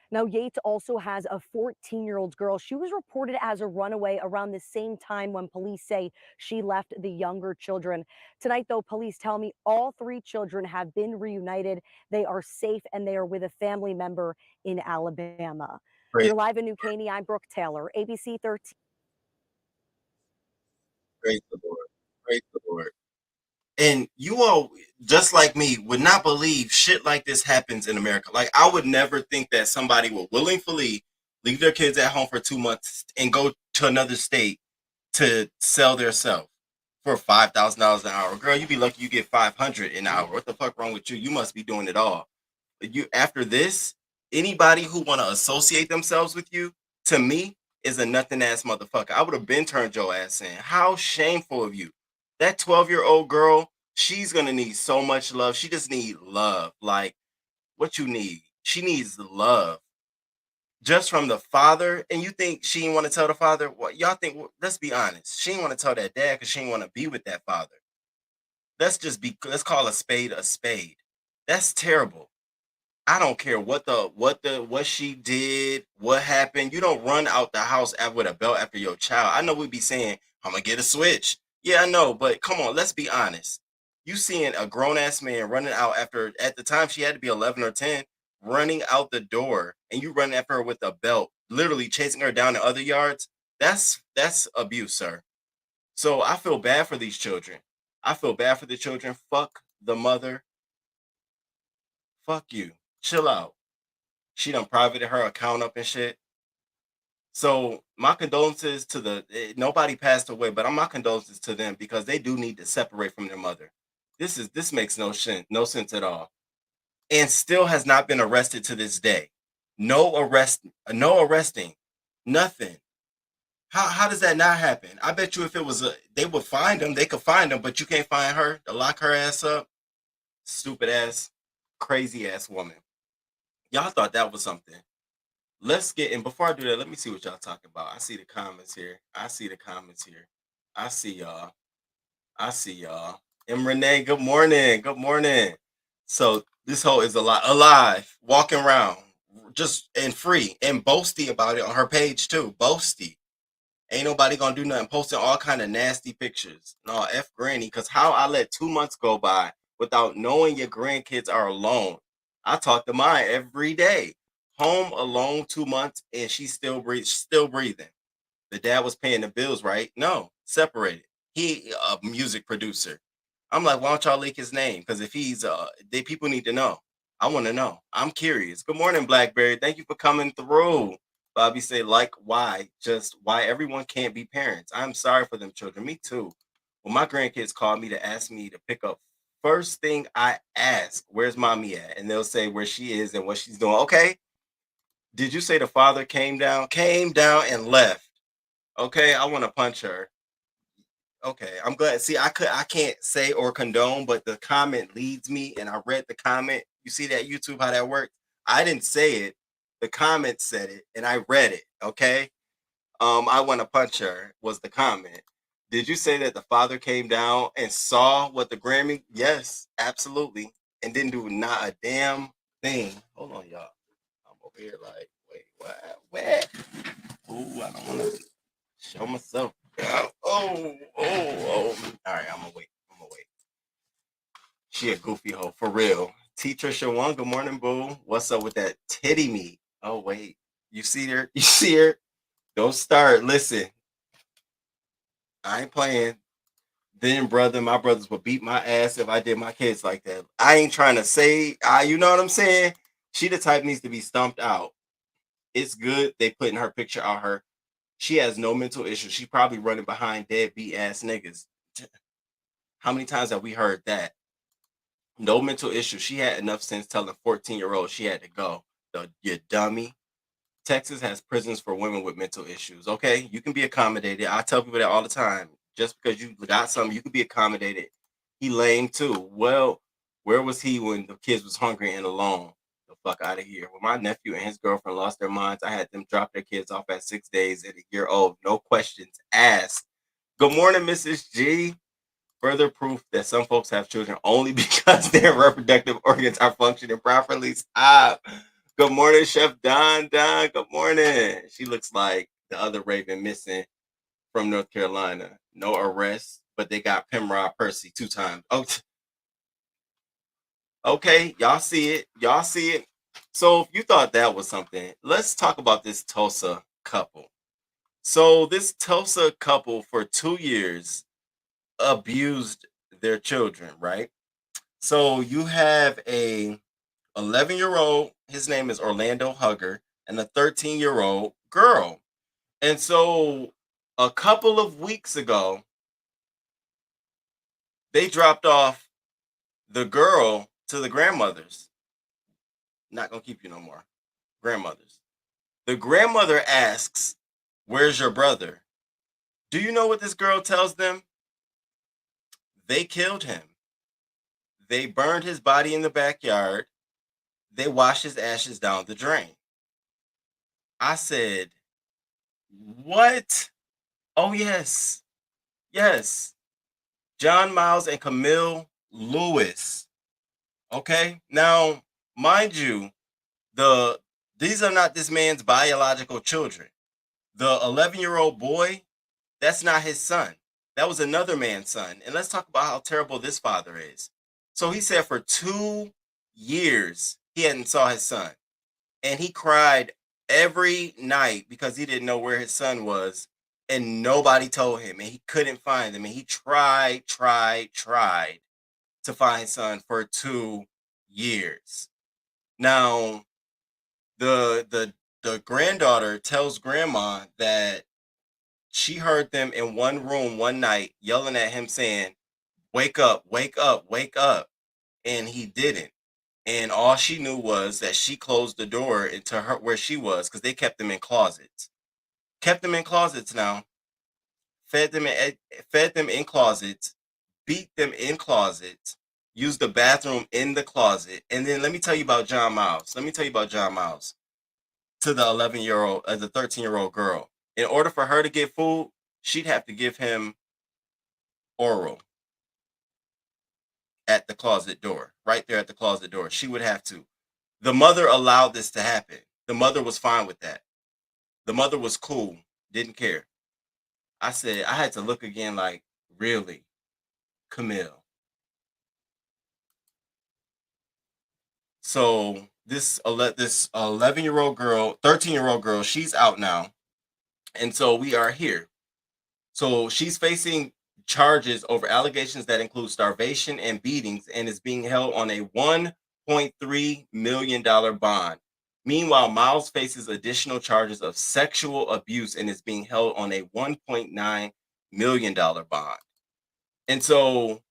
Now, Yates also has a 14-year-old girl. She was reported as a runaway around the same time when police say she left the younger children. Tonight, though, police tell me all 3 children have been reunited. They are safe and they are with a family member in Alabama.
Great.
You're live in New Caney. I'm Brooke Taylor, ABC 13.
Praise the Lord. Praise the Lord. And you all, just like me, would not believe shit like this happens in America. Like, I would never think that somebody would willingly leave their kids at home for 2 months and go to another state to sell their self for $5,000 an hour. Girl, you be lucky you get $500 an hour. What the fuck wrong with you? You must be doing it all. After this, anybody who want to associate themselves with you, to me, is a nothing ass motherfucker. I would have been turned your ass in. How shameful of you. That 12-year-old girl, she's going to need so much love. She just needs love. Like, what you need? She needs love. Just from the father. And you think she didn't want to tell the father? What y'all think? Let's be honest. She didn't want to tell that dad because she didn't want to be with that father. Let's call a spade a spade. That's terrible. I don't care what she did, what happened. You don't run out the house with a belt after your child. I know we'd be saying, I'm going to get a switch. Yeah, I know, but come on, let's be honest. You seeing a grown-ass man running out after, at the time she had to be 11 or 10, running out the door, and you running after her with a belt, literally chasing her down the other yards, that's abuse, sir. So I feel bad for these children. I feel bad for the children. Fuck the mother. Fuck you. Chill out. She done privated her account up and shit. So my condolences to nobody passed away, but my condolences to them because they do need to separate from their mother. This makes no sense at all. And still has not been arrested to this day. No arresting, nothing. How does that not happen? I bet you if it was they would find them, they could find them, but you can't find her to lock her ass up. Stupid ass, crazy ass woman. Y'all thought that was something. Let's get, and before I do that, let me see what y'all talking about. I see the comments here. I see y'all. And Renee, good morning. Good morning. So this hoe is alive, walking around, just and free and boasty about it on her page too. Boasty. Ain't nobody gonna do nothing. Posting all kind of nasty pictures. No, F granny. Cause how I let 2 months go by without knowing your grandkids are alone. I talk to mine every day. Home alone 2 months and she's still breathing. The dad was paying the bills, right? No, separated. He a music producer. I'm like, why don't y'all leak his name? Because if he's they people need to know. I want to know. I'm curious. Good morning, Blackberry. Thank you for coming through. Bobby say, like, why? Just why everyone can't be parents. I'm sorry for them children. Me too. When my grandkids call me to ask me to pick up, first thing I ask, where's mommy at? And they'll say where she is and what she's doing. Okay. Did you say the father came down? Came down and left. Okay, I want to punch her. Okay, I'm glad. See, I can't say or condone, but the comment leads me, and I read the comment. You see that YouTube how that works? I didn't say it. The comment said it, and I read it. Okay. I want to punch her was the comment. Did you say that the father came down and saw what the Grammy? Yes, absolutely, and didn't do not a damn thing. Hold on, y'all. I'm over here like, wait, what? Where? Ooh, I don't want to show myself. Oh. All right, I'm gonna wait. She a goofy hoe for real. Teacher Shawan, good morning, boo. What's up with that titty meat? Oh wait, you see her? You see her? Don't start. Listen, I ain't playing. Then, brother, my brothers would beat my ass if I did my kids like that. I ain't trying to say, you know what I'm saying? She the type needs to be stumped out. It's good they putting her picture out her. She has no mental issues. She probably running behind deadbeat ass niggas. How many times have we heard that? No mental issues. She had enough sense telling 14-year-old she had to go. You dummy. Texas has prisons for women with mental issues. Okay, you can be accommodated. I tell people that all the time. Just because you got something, you can be accommodated. He lame too. Well, where was he when the kids was hungry and alone? The fuck out of here. When my nephew and his girlfriend lost their minds, I had them drop their kids off at 6 days and a year old. No questions asked. Good morning, Mrs. G. Further proof that some folks have children only because their reproductive organs are functioning properly. Stop. Good morning, Chef Don. Don, good morning. She looks like the other Raven missing from North Carolina. No arrest, but they got Pemrod Percy 2 times. Oh, okay. Y'all see it. Y'all see it. So if you thought that was something, let's talk about this Tulsa couple. So this Tulsa couple for 2 years abused their children, right? So you have a 11-year-old, his name is Orlando Hugger, and a 13-year-old girl. And so a couple of weeks ago, they dropped off the girl to the grandmothers. Not gonna keep you no more. Grandmothers. The grandmother asks, "Where's your brother?" Do you know what this girl tells them? They killed him. They burned his body in the backyard. They washed his ashes down the drain. I said, what? Oh, yes. Yes. John Miles and Camille Lewis. Okay. Now, mind you, these are not this man's biological children. The 11-year-old boy, that's not his son. That was another man's son. And let's talk about how terrible this father is. So he said for 2 years he hadn't saw his son. And he cried every night because he didn't know where his son was, and nobody told him, and he couldn't find him. And he tried to find his son for 2 years. Now, the granddaughter tells grandma that she heard them in one room one night yelling at him saying, "Wake up, wake up, wake up." And he didn't. And all she knew was that she closed the door into her where she was because they kept them in closets. Kept them in closets now. Fed them in closets, beat them in closets, used the bathroom in the closet. And then let me tell you about John Miles. Let me tell you about John Miles to the 11-year-old, the 13-year-old girl. In order for her to get food, she'd have to give him oral. at the closet door, right there at the closet door. She would have to. The mother allowed this to happen. The mother was fine with that. The mother was cool, didn't care. I said, I had to look again like, really, Camille? So this 11-year-old girl, 13-year-old girl, she's out now. And so we are here. So she's facing charges over allegations that include starvation and beatings and is being held on a $1.3 million bond. Meanwhile, Miles faces additional charges of sexual abuse and is being held on a $1.9 million bond. And so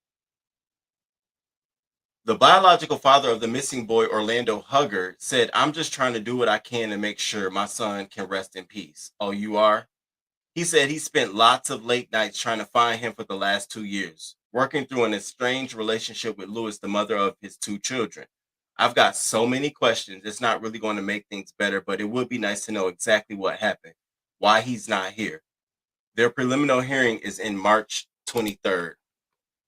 the biological father of the missing boy, Orlando Huggard, said, I'm just trying to do what I can to make sure my son can rest in peace. Oh, you are? He said he spent lots of late nights trying to find him for the last 2 years, working through an estranged relationship with Lewis, the mother of his 2 children. I've got so many questions. It's not really going to make things better, but it would be nice to know exactly what happened, why he's not here. Their preliminary hearing is in March 23rd.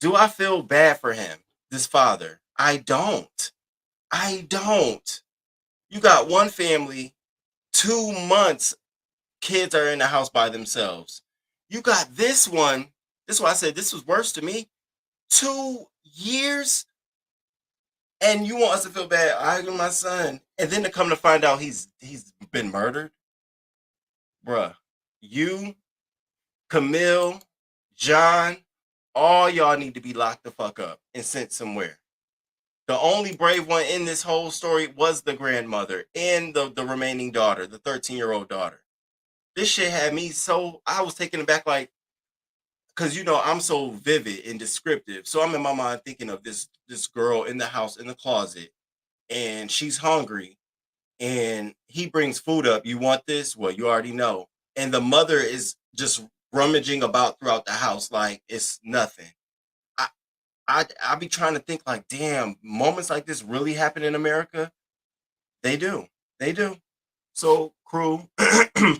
Do I feel bad for him, this father? I don't. You got one family, 2 months, kids are in the house by themselves. You got this one. This is why I said this was worse to me. 2 years. And you want us to feel bad? I got my son. And then to come to find out he's been murdered. Bruh, you, Camille, John, all y'all need to be locked the fuck up and sent somewhere. The only brave one in this whole story was the grandmother and the remaining daughter, the 13-year-old daughter. This shit had me so, I was taken aback, like, because, you know, I'm so vivid and descriptive. So I'm in my mind thinking of this girl in the house, in the closet, and she's hungry, and he brings food up. You want this? Well, you already know. And the mother is just rummaging about throughout the house like it's nothing. I be trying to think like, damn, moments like this really happen in America? They do. So, crew,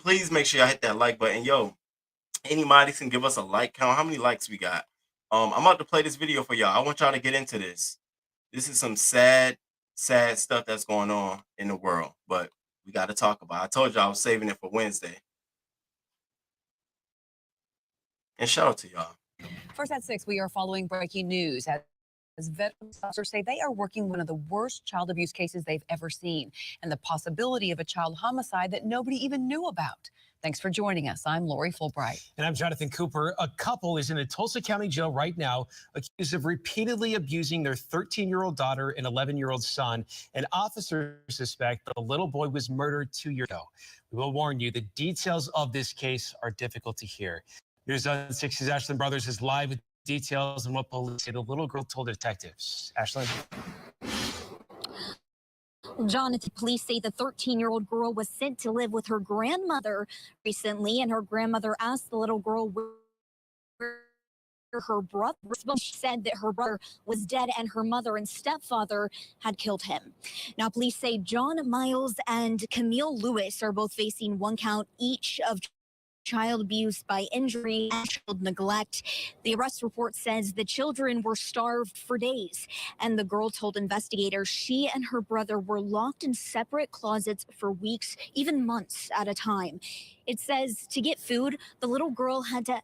please make sure y'all hit that like button. Yo, anybody can give us a like count. How many likes we got? I'm about to play this video for y'all. I want y'all to get into this. This is some sad stuff that's going on in the world, but we got to talk about it. I told y'all I was saving it for Wednesday. And shout out to y'all.
First at 6, we are following breaking news as veteran officers say they are working one of the worst child abuse cases they've ever seen, and the possibility of a child homicide that nobody even knew about. Thanks for joining us. I'm Lori Fulbright.
And I'm Jonathan Cooper. A couple is in a Tulsa County jail right now, accused of repeatedly abusing their 13-year-old daughter and 11-year-old son. And officers suspect the little boy was murdered 2 years ago. We will warn you, the details of this case are difficult to hear. News on 6's Ashlyn Brothers is live with details on what police say the little girl told detectives. Ashlyn?
Jonathan, police say the 13-year-old girl was sent to live with her grandmother recently, and her grandmother asked the little girl where her brother was. She said that her brother was dead and her mother and stepfather had killed him. Now, police say John Miles and Camille Lewis are both facing 1 count each of child abuse by injury and child neglect. The arrest report says the children were starved for days, and the girl told investigators she and her brother were locked in separate closets for weeks, even months at a time. It says to get food, the little girl had to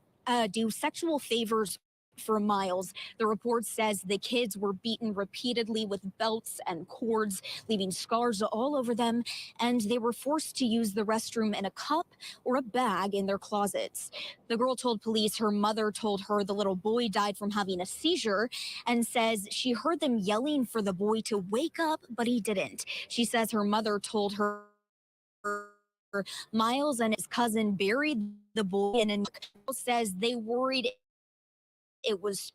do sexual favors for Miles. The report says the kids were beaten repeatedly with belts and cords, leaving scars all over them, and they were forced to use the restroom in a cup or a bag in their closets. The girl told police her mother told her the little boy died from having a seizure, and says she heard them yelling for the boy to wake up, but he didn't. She says her mother told her Miles and his cousin buried the boy, and says they worried it was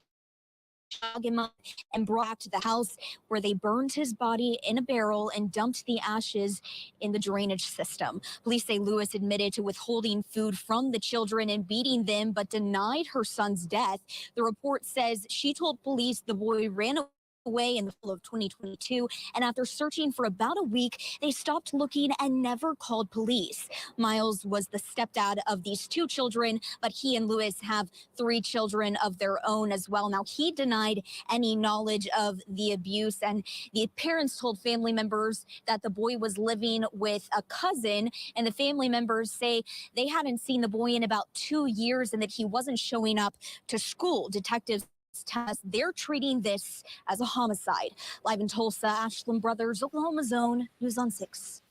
dug him up and brought to the house, where they burned his body in a barrel and dumped the ashes in the drainage system. Police say Lewis admitted to withholding food from the children and beating them, but denied her son's death. The report says she told police the boy ran away in the fall of 2022, and after searching for about a week, they stopped looking and never called police. Miles was the stepdad of these two children, but he and Lewis have 3 children of their own as well. Now, he denied any knowledge of the abuse, and the parents told family members that the boy was living with a cousin, and the family members say they hadn't seen the boy in about 2 years and that he wasn't showing up to school. Detectives tell us they're treating this as a homicide. Live in Tulsa, Ashland Brothers, Oklahoma Zone, News on 6.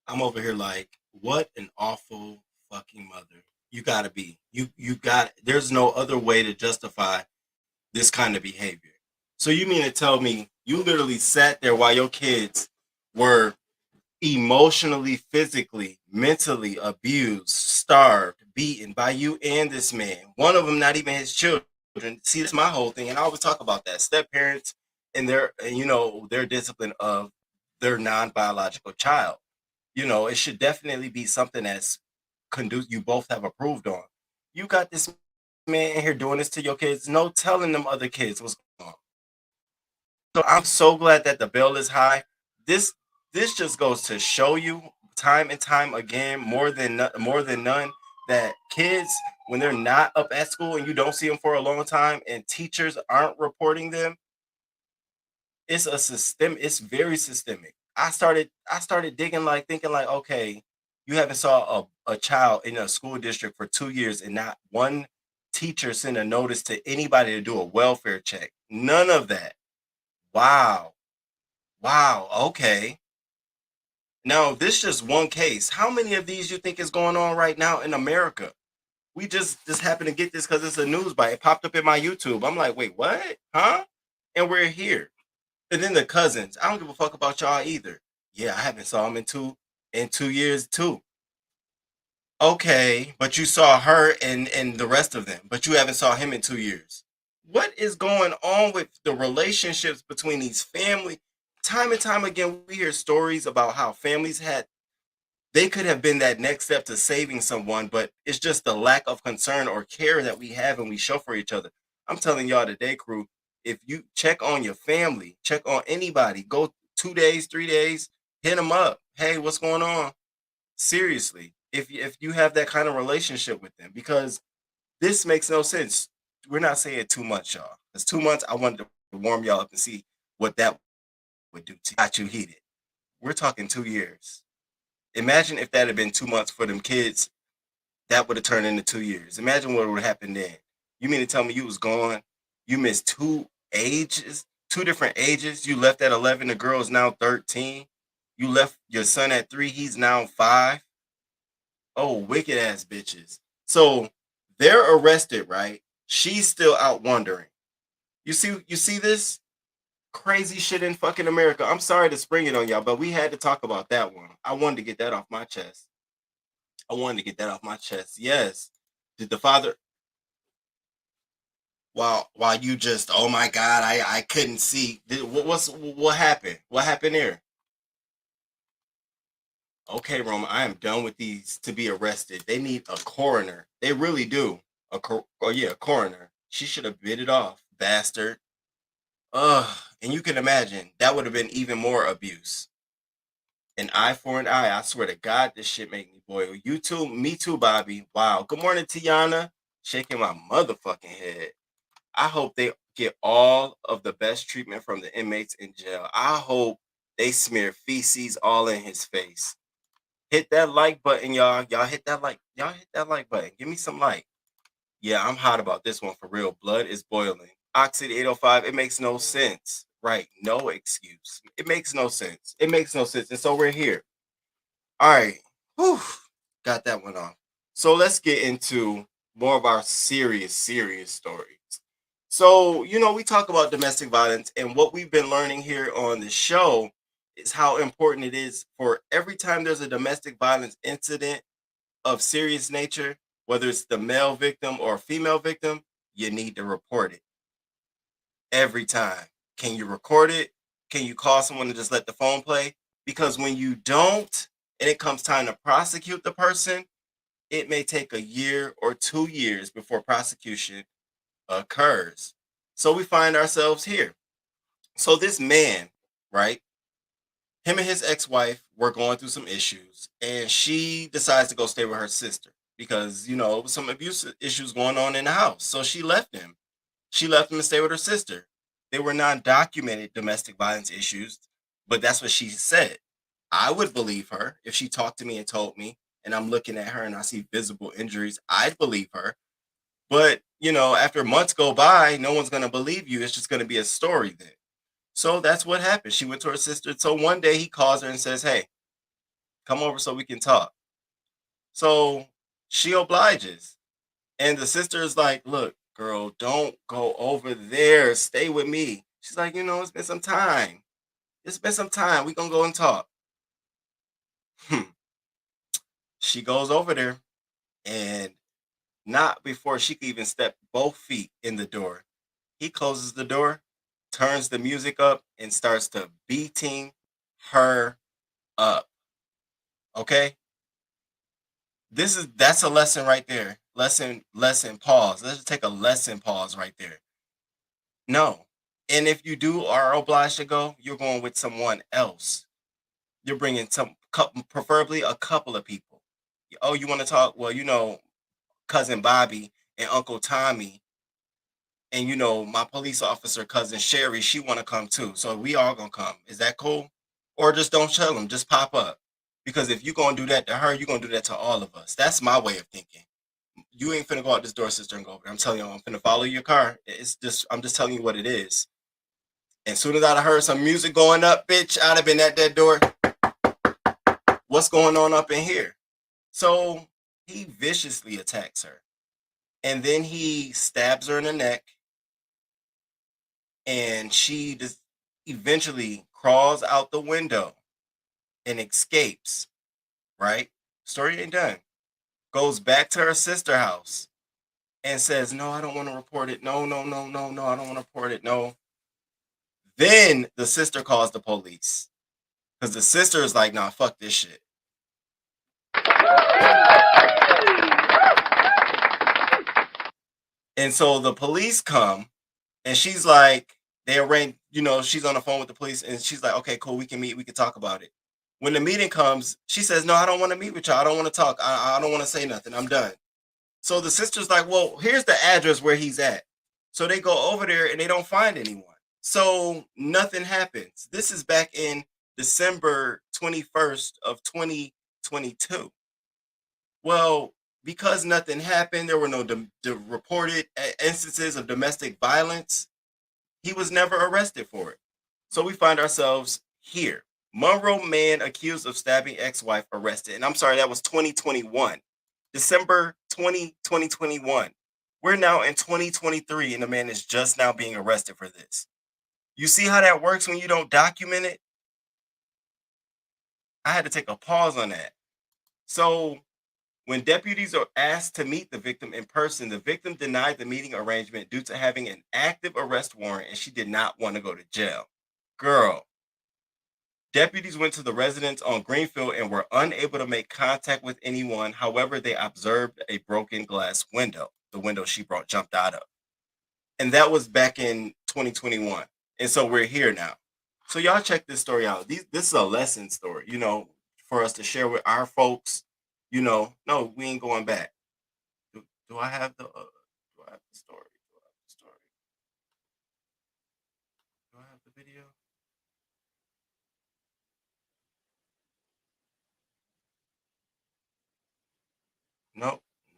I'm over here like, what an awful fucking mother. You gotta be. You got, there's no other way to justify this kind of behavior. So you mean to tell me you literally sat there while your kids were emotionally, physically, mentally abused, starved, beaten by you and this man? One of them not even his children. See, that's my whole thing, and I always talk about that. Step parents and their discipline of their non-biological child. It should definitely be something that's you both have approved on. You got this man in here doing this to your kids, no telling them other kids what's going on. So I'm so glad that the bill is high. This just goes to show you time and time again, more than none, that kids, when they're not up at school and you don't see them for a long time and teachers aren't reporting them, it's very systemic. I started digging, like thinking like, okay, you haven't saw a child in a school district for 2 years and not one teacher sent a notice to anybody to do a welfare check. None of that. Wow. Okay. Now, this is just one case. How many of these you think is going on right now in America? We just happen to get this because it's a news bite. It popped up in my YouTube. I'm like, wait, what? Huh? And we're here. And then the cousins. I don't give a fuck about y'all either. Yeah, I haven't saw them in 2 years too. Okay, but you saw her and the rest of them, but you haven't saw him in 2 years. What is going on with the relationships between these families? Time and time again, we hear stories about how families they could have been that next step to saving someone, but it's just the lack of concern or care that we have and we show for each other. I'm telling y'all today, crew, if you check on your family, check on anybody, go 2 days, 3 days, hit them up. Hey, what's going on? Seriously, if you have that kind of relationship with them, because this makes no sense. We're not saying 2 months, y'all. It's 2 months. I wanted to warm y'all up and see what that would do to you. Got you heated. We're talking 2 years. Imagine if that had been 2 months for them kids, that would have turned into 2 years. Imagine what would happen then. You mean to tell me you was gone? You missed 2 different ages. You left at 11. The girl is now 13. You left your son at 3. He's now 5. Oh, wicked ass bitches. So they're arrested, right? She's still out wandering. You see this crazy shit in fucking America. I'm sorry to spring it on y'all, but we had to talk about that one. I wanted to get that off my chest. Yes. Did the father, while you just, oh my God, I couldn't see. What happened? What happened there? Okay, Roma, I am done with these to be arrested. They need a coroner. They really do. A coroner. She should have bit it off, bastard. And you can imagine that would have been even more abuse. An eye for an eye. I swear to God, this shit make me boil. You too, me too, Bobby. Wow. Good morning, Tiana. Shaking my motherfucking head. I hope they get all of the best treatment from the inmates in jail. I hope they smear feces all in his face. Hit that like button, y'all. Y'all hit that like button. Give me some like. Yeah, I'm hot about this one for real. Blood is boiling. Oxid 805, it makes no sense. Right, no excuse. It makes no sense. And so we're here. All right. Whew. Got that one off. So let's get into more of our serious stories. So, we talk about domestic violence, and what we've been learning here on the show is how important it is for every time there's a domestic violence incident of serious nature, whether it's the male victim or female victim, you need to report it. Every time. Can you record it? Can you call someone and just let the phone play? Because when you don't, and it comes time to prosecute the person, it may take a year or 2 years before prosecution occurs. So we find ourselves here. So this man, right? Him and his ex-wife were going through some issues, and she decides to go stay with her sister because some abuse issues going on in the house. So she left him. She left him to stay with her sister. They were non-documented domestic violence issues, but that's what she said. I would believe her if she talked to me and told me, and I'm looking at her and I see visible injuries. I'd believe her. But, after months go by, no one's going to believe you. It's just going to be a story then. So that's what happened. She went to her sister. So one day he calls her and says, hey, come over so we can talk. So she obliges. And the sister is like, look, girl, don't go over there. Stay with me. She's like, it's been some time. It's been some time. We're going to go and talk. She goes over there, and not before she could even step both feet in the door, he closes the door, turns the music up, and starts to beating her up. Okay? That's a lesson right there. Lesson, pause. Let's just take a lesson pause right there. No. And if you are obliged to go, you're going with someone else. You're bringing preferably a couple of people. Oh, you want to talk? Well, cousin Bobby and Uncle Tommy and my police officer cousin Sherry, she want to come too. So we all gonna come. Is that cool? Or just don't tell them, just pop up. Because if you're gonna do that to her, you're gonna do that to all of us. That's my way of thinking. You ain't finna go out this door, sister, and go over there. I'm telling you, I'm finna follow your car. I'm just telling you what it is. And soon as I'd have heard some music going up, bitch, I'd have been at that door. What's going on up in here? So he viciously attacks her. And then he stabs her in the neck. And she just eventually crawls out the window and escapes, right? Story ain't done. Goes back to her sister's house and says, no, I don't want to report it. No, I don't want to report it. No. Then the sister calls the police because the sister is like, nah, fuck this shit. And so the police come and she's like, they arrange, she's on the phone with the police and she's like, okay, cool, we can meet, we can talk about it. When the meeting comes, she says, no, I don't want to meet with y'all. I don't want to talk. I don't want to say nothing. I'm done. So the sister's like, well, here's the address where he's at. So they go over there and they don't find anyone. So nothing happens. This is back in December 21st of 2022. Well, because nothing happened, there were no reported instances of domestic violence. He was never arrested for it. So we find ourselves here. Monroe man accused of stabbing ex-wife arrested. And I'm sorry, that was 2021. December 2021. We're now in 2023 and the man is just now being arrested for this. You see how that works when you don't document it? I had to take a pause on that. So when deputies are asked to meet the victim in person, the victim denied the meeting arrangement due to having an active arrest warrant and she did not want to go to jail. Girl. Deputies went to the residence on Greenfield and were unable to make contact with anyone. However, they observed a broken glass window, the window she jumped out of. And that was back in 2021. And so we're here now. So y'all check this story out. This is a lesson story, for us to share with our folks. No, we ain't going back. Do I have the story? Do I have the story? Do I have the video?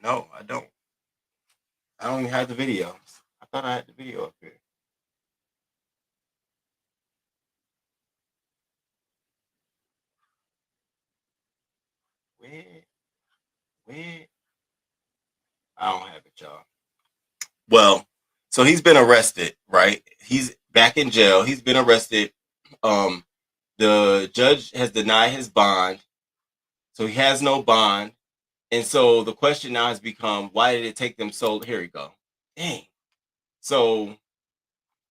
No, I don't. I don't even have the video. I thought I had the video up here. Where? I don't have it, y'all. Well, so he's been arrested, right? He's back in jail. He's been arrested. The judge has denied his bond. So he has no bond. And so the question now has become, why did it take them so? Here we go. Dang. So,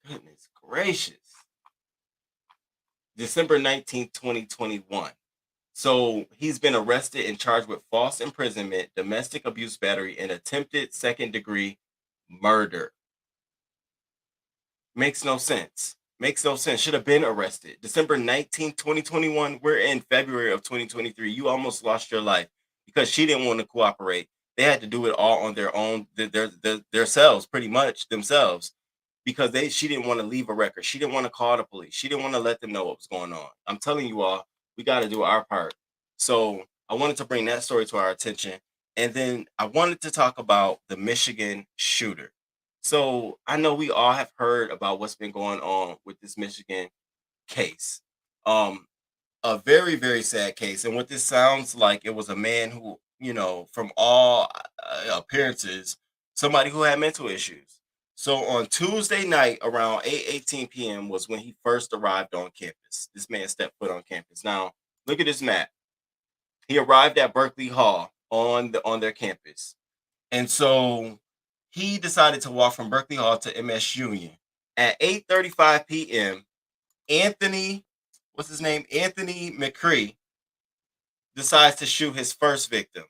goodness gracious. December 19th, 2021. So he's been arrested and charged with false imprisonment, domestic abuse battery, and attempted second-degree murder. Makes no sense. Makes no sense. Should have been arrested. December 19th, 2021. We're in February of 2023. You almost lost your life because she didn't want to cooperate. They had to do it all on their own, themselves, pretty much themselves, because she didn't want to leave a record. She didn't want to call the police. She didn't want to let them know what was going on. I'm telling you all, we got to do our part. So I wanted to bring that story to our attention. And then I wanted to talk about the Michigan shooter. So I know we all have heard about what's been going on with this Michigan case. A very, very sad case. And what this sounds like, it was a man who, from all appearances, somebody who had mental issues. So on Tuesday night around 8:18 p.m. was when he first arrived on campus. This man stepped foot on campus. Now, look at this map. He arrived at Berkeley Hall on their campus. And so he decided to walk from Berkeley Hall to MS Union. At 8:35 p.m., Anthony McCree decides to shoot his first victim.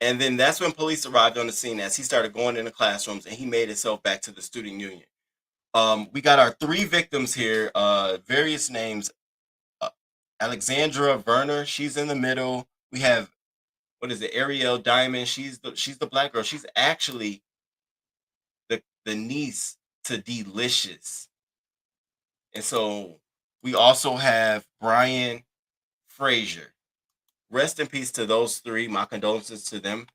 And then that's when police arrived on the scene as he started going into classrooms and he made himself back to the student union. We got our three victims here, various names. Alexandra Verner, she's in the middle. We have, Ariel Diamond. She's the black girl. She's actually the niece to Delicious. And so we also have Brian Frazier. Rest in peace to those three. My condolences to them.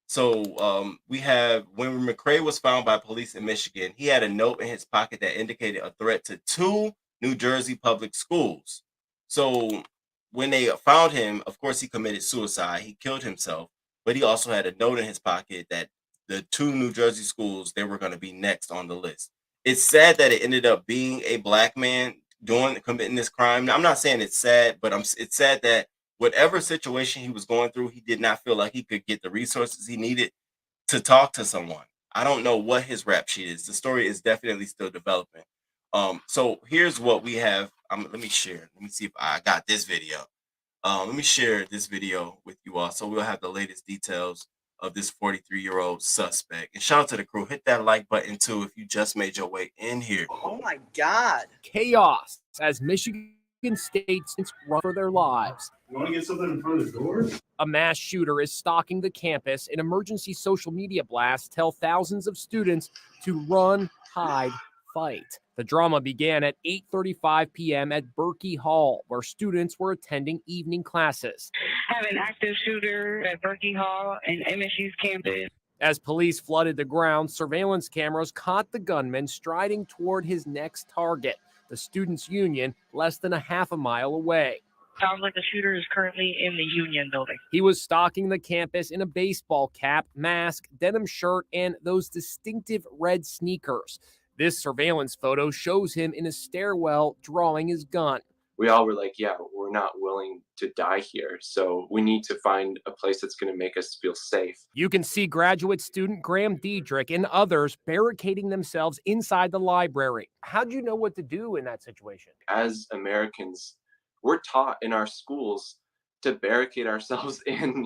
So we have, when McCrae was found by police in Michigan, he had a note in his pocket that indicated a threat to 2 New Jersey public schools. So when they found him, of course, he committed suicide. He killed himself, but he also had a note in his pocket that the 2 New Jersey schools, they were going to be next on the list. It's sad that it ended up being a black man committing this crime. Now, I'm not saying it's sad, but it's sad that whatever situation he was going through, he did not feel like he could get the resources he needed to talk to someone. I don't know what his rap sheet is. The story is definitely still developing. So here's what we have. Let me share. Let me see if I got this video. Let me share this video with you all so we'll have the latest details of this 43-year-old suspect. And shout out to the crew. Hit that like button too if you just made your way in here.
Oh my God.
Chaos as Michigan State students run for their lives.
You want to get something in front of the door?
A mass shooter is stalking the campus. An emergency social media blast tell thousands of students to run, hide, fight. The drama began at 8:35 p.m. at Berkey Hall, where students were attending evening classes.
Have an active shooter at Berkey Hall and MSU's campus.
As police flooded the ground, surveillance cameras caught the gunman striding toward his next target, the Students' Union, less than a half a mile away.
Sounds like the shooter is currently in the Union building.
He was stalking the campus in a baseball cap, mask, denim shirt, and those distinctive red sneakers. This surveillance photo shows him in a stairwell drawing his gun.
We all were like, yeah, we're not willing to die here. So we need to find a place that's going to make us feel safe.
You can see graduate student Graham Diedrich and others barricading themselves inside the library. How'd you know what to do in that situation?
As Americans, we're taught in our schools to barricade ourselves in,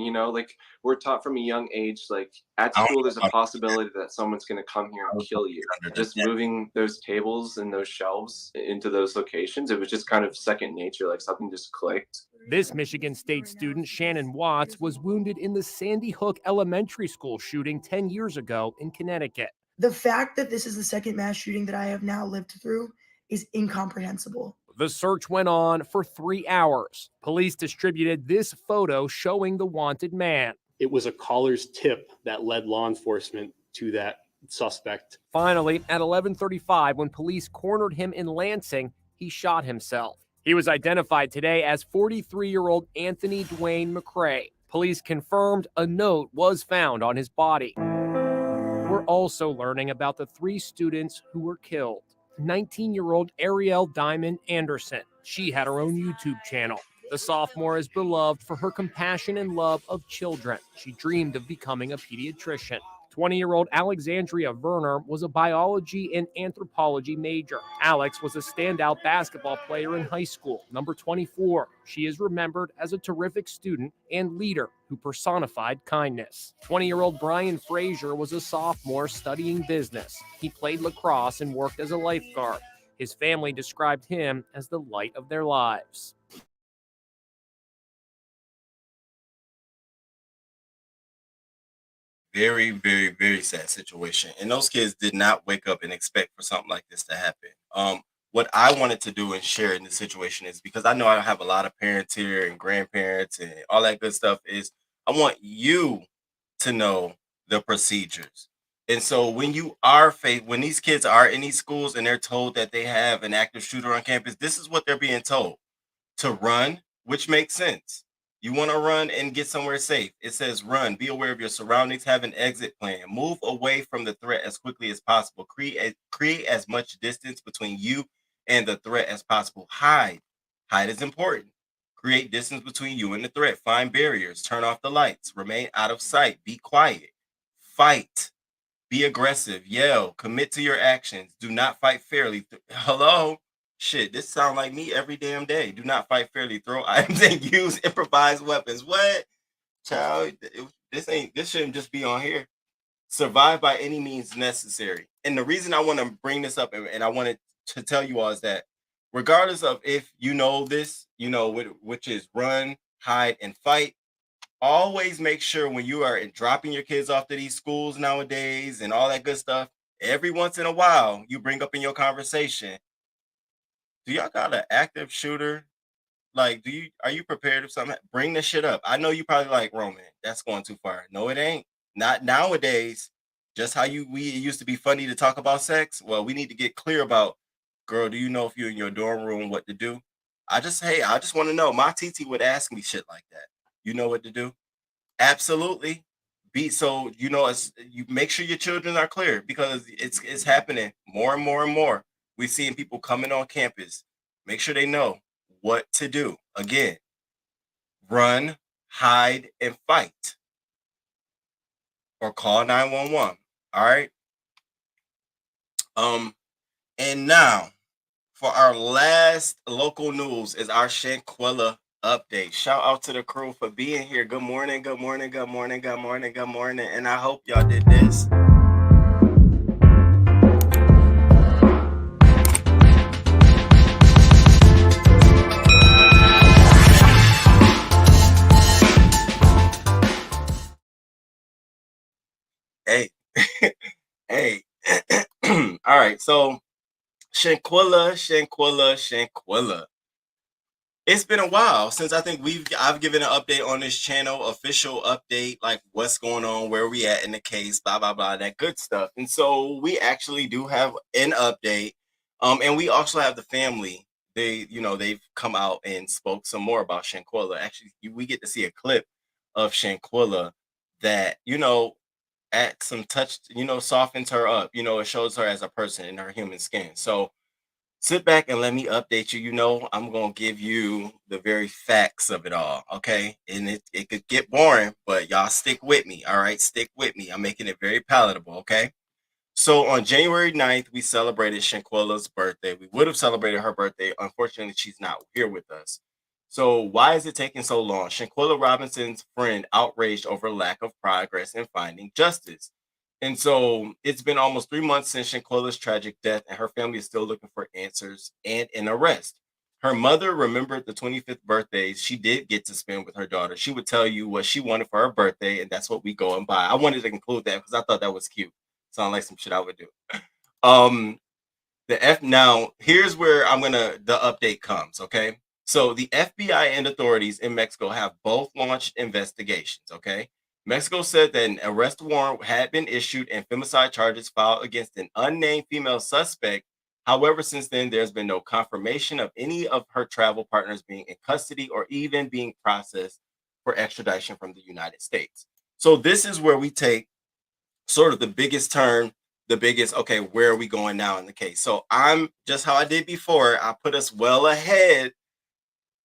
we're taught from a young age, like at school, there's a possibility that someone's going to come here and kill you. Just moving those tables and those shelves into those locations, it was just kind of second nature, like something just clicked.
This Michigan State student, Shannon Watts, was wounded in the Sandy Hook Elementary School shooting 10 years ago in Connecticut.
The fact that this is the second mass shooting that I have now lived through is incomprehensible.
The search went on for 3 hours. Police distributed this photo showing the wanted man.
It was a caller's tip that led law enforcement to that suspect.
Finally, at 11:35, when police cornered him in Lansing, he shot himself. He was identified today as 43-year-old Anthony Dwayne McCrae. Police confirmed a note was found on his body. We're also learning about the 3 students who were killed. 19-year-old Ariel Diamond Anderson. She had her own YouTube channel. The sophomore is beloved for her compassion and love of children. She dreamed of becoming a pediatrician. 20-year-old Alexandria Verner was a biology and anthropology major. Alex was a standout basketball player in high school, number 24. She is remembered as a terrific student and leader who personified kindness. 20-year-old Brian Frazier was a sophomore studying business. He played lacrosse and worked as a lifeguard. His family described him as the light of their lives.
Very, very, very sad situation. And those kids did not wake up and expect for something like this to happen. What I wanted to do and share in this situation is, because I know I have a lot of parents here and grandparents and all that good stuff, is I want you to know the procedures. And so when when these kids are in these schools and they're told that they have an active shooter on campus, this is what they're being told: to run, which makes sense. You want to run and get somewhere safe. It says run, be aware of your surroundings, have an exit plan, move away from the threat as quickly as possible, create as much distance between you and the threat as possible. Hide is important. Create distance between you and the threat. Find barriers, turn off the lights, remain out of sight, be quiet, fight, be aggressive, yell, commit to your actions, do not fight fairly. Hello? Shit, this sound like me every damn day. Do not fight fairly, throw items and use improvised weapons. What? Child, this shouldn't just be on here. Survive by any means necessary. And the reason I want to bring this up and I wanted to tell you all is that regardless of if you know this, which is run, hide, and fight, always make sure when you are dropping your kids off to these schools nowadays and all that good stuff, every once in a while, you bring up in your conversation, do y'all got an active shooter? Like, are you prepared if something? Bring the shit up. I know you probably like, Roman, that's going too far. No, it ain't. Not nowadays. Just how it used to be funny to talk about sex. Well, we need to get clear about, girl, do you know if you're in your dorm room what to do? I just want to know. My TT would ask me shit like that. You know what to do? Absolutely. You make sure your children are clear, because it's happening more and more and more. We're seeing people coming on campus. Make sure they know what to do. Again, run, hide, and fight. Or call 911. All right. And now for our last local news is our Shanquella update. Shout out to the crew for being here. Good morning, good morning, good morning, good morning, good morning. And I hope y'all did this. Hey, hey. All right, so Shanquella. It's been a while since I think I've given an update on this channel, official update, like what's going on, where we at in the case, blah blah blah, that good stuff. And so we actually do have an update, and we also have the family. They've come out and spoke some more about Shanquella. Actually, we get to see a clip of Shanquella that at some touch, softens her up. It shows her as a person in her human skin. So sit back and let me update you. I'm going to give you the very facts of it all. Okay. And it could get boring, but y'all stick with me. All right. Stick with me. I'm making it very palatable. Okay. So on January 9th, we celebrated Shanquella's birthday. We would have celebrated her birthday. Unfortunately, she's not here with us. So why is it taking so long? Shanquella Robinson's friend outraged over lack of progress in finding justice. And so it's been almost 3 months since Shanquella's tragic death, and her family is still looking for answers and an arrest. Her mother remembered the 25th birthday she did get to spend with her daughter. She would tell you what she wanted for her birthday, and that's what we go and buy. I wanted to include that because I thought that was cute. Sound like some shit I would do. Now, here's where the update comes, okay? So the FBI and authorities in Mexico have both launched investigations, okay? Mexico said that an arrest warrant had been issued and femicide charges filed against an unnamed female suspect. However, since then, there's been no confirmation of any of her travel partners being in custody or even being processed for extradition from the United States. So this is where we take sort of the biggest turn, okay, where are we going now in the case? So I'm just how I did before. I put us well ahead,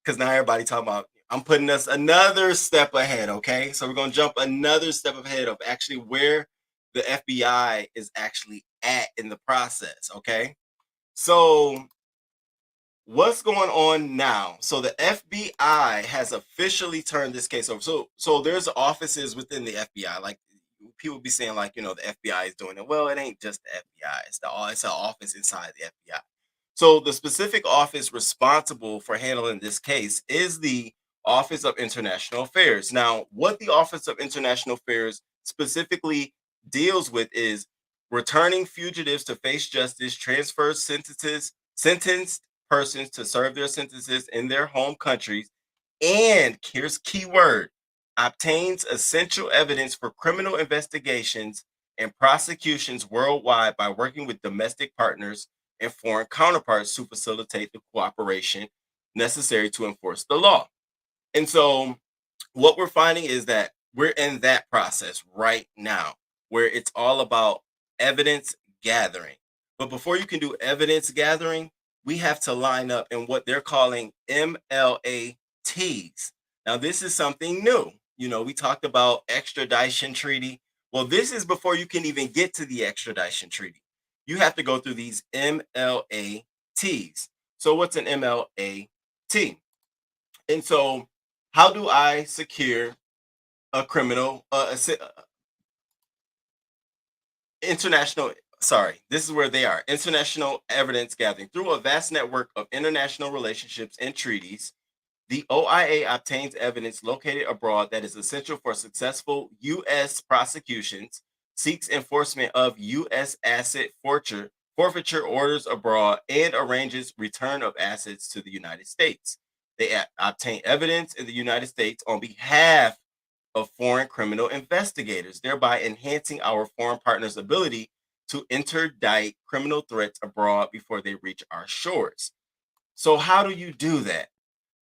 because now everybody talking about, I'm putting us another step ahead, okay? So we're going to jump another step ahead of actually where the FBI is actually at in the process. Okay. So what's going on now? So the FBI has officially turned this case over. So there's offices within the FBI. Like people be saying, like, you know, the FBI is doing it. Well, it ain't just the FBI. It's an office inside the FBI. So the specific office responsible for handling this case is the Office of International Affairs. Now, what the Office of International Affairs specifically deals with is returning fugitives to face justice, transfer sentenced persons to serve their sentences in their home countries, and here's key word, obtains essential evidence for criminal investigations and prosecutions worldwide by working with domestic partners and foreign counterparts to facilitate the cooperation necessary to enforce the law. And so what we're finding is that we're in that process right now where it's all about evidence gathering. But before you can do evidence gathering, we have to line up in what they're calling MLATs. Now, this is something new. You know, we talked about extradition treaty. Well, this is before you can even get to the extradition treaty. You have to go through these MLATs. So what's an MLAT? And so how do I secure a criminal, international, sorry, this is where they are, international evidence gathering. Through a vast network of international relationships and treaties, the OIA obtains evidence located abroad that is essential for successful U.S. prosecutions, seeks enforcement of U.S. asset forfeiture orders abroad, and arranges return of assets to the United States. They obtain evidence in the United States on behalf of foreign criminal investigators, thereby enhancing our foreign partners' ability to interdict criminal threats abroad before they reach our shores. So how do you do that?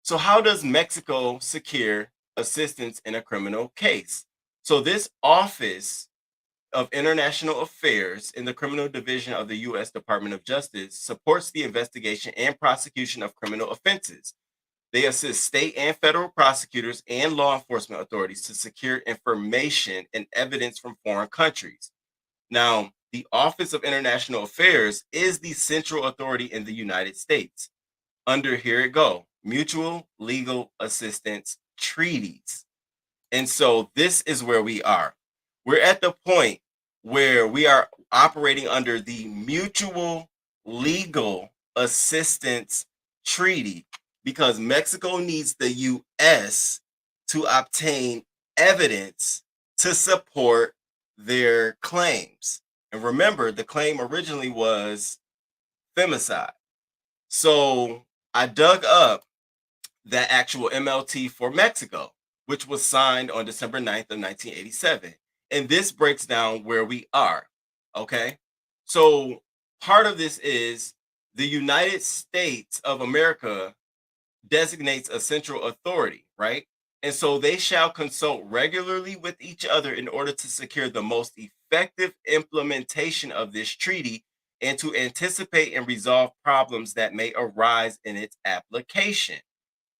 So how does Mexico secure assistance in a criminal case? So this Office of International Affairs in the Criminal Division of the U.S. Department of Justice supports the investigation and prosecution of criminal offenses. They assist state and federal prosecutors and law enforcement authorities to secure information and evidence from foreign countries. Now, the Office of International Affairs is the central authority in the United States. Under, here it go, mutual legal assistance treaties. And so this is where we are. We're at the point where we are operating under the mutual legal assistance treaty because Mexico needs the U.S. to obtain evidence to support their claims. And remember, the claim originally was femicide. So I dug up that actual MLT for Mexico, which was signed on December 9th of 1987. And this breaks down where we are, okay? So part of this is the United States of America designates a central authority, right? And so they shall consult regularly with each other in order to secure the most effective implementation of this treaty and to anticipate and resolve problems that may arise in its application.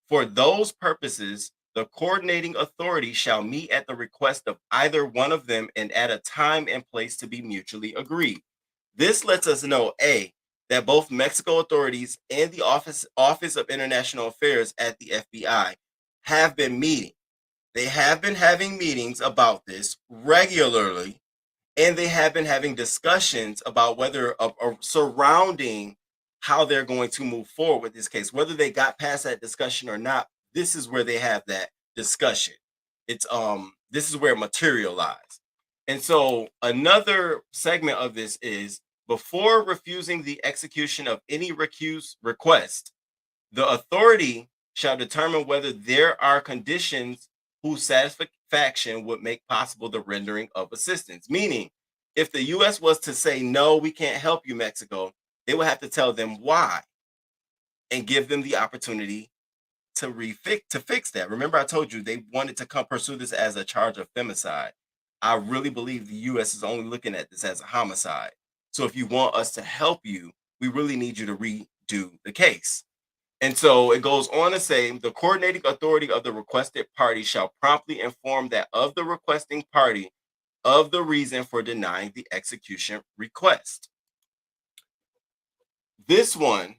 For those purposes, the coordinating authority shall meet at the request of either one of them and at a time and place to be mutually agreed. This lets us know, A, that both Mexico authorities and the Office of International Affairs at the FBI have been meeting. They have been having meetings about this regularly, and they have been having discussions about whether surrounding how they're going to move forward with this case. Whether they got past that discussion or not, this is where they have that discussion. It's this is where it materialized. And so another segment of this is before refusing the execution of any request, the authority shall determine whether there are conditions whose satisfaction would make possible the rendering of assistance. Meaning, if the U.S. was to say, no, we can't help you, Mexico, they would have to tell them why and give them the opportunity to fix that. Remember, I told you they wanted to come pursue this as a charge of femicide. I really believe the U.S. is only looking at this as a homicide. So if you want us to help you, we really need you to redo the case. And so it goes on to say the coordinating authority of the requested party shall promptly inform that of the requesting party of the reason for denying the execution request. This one,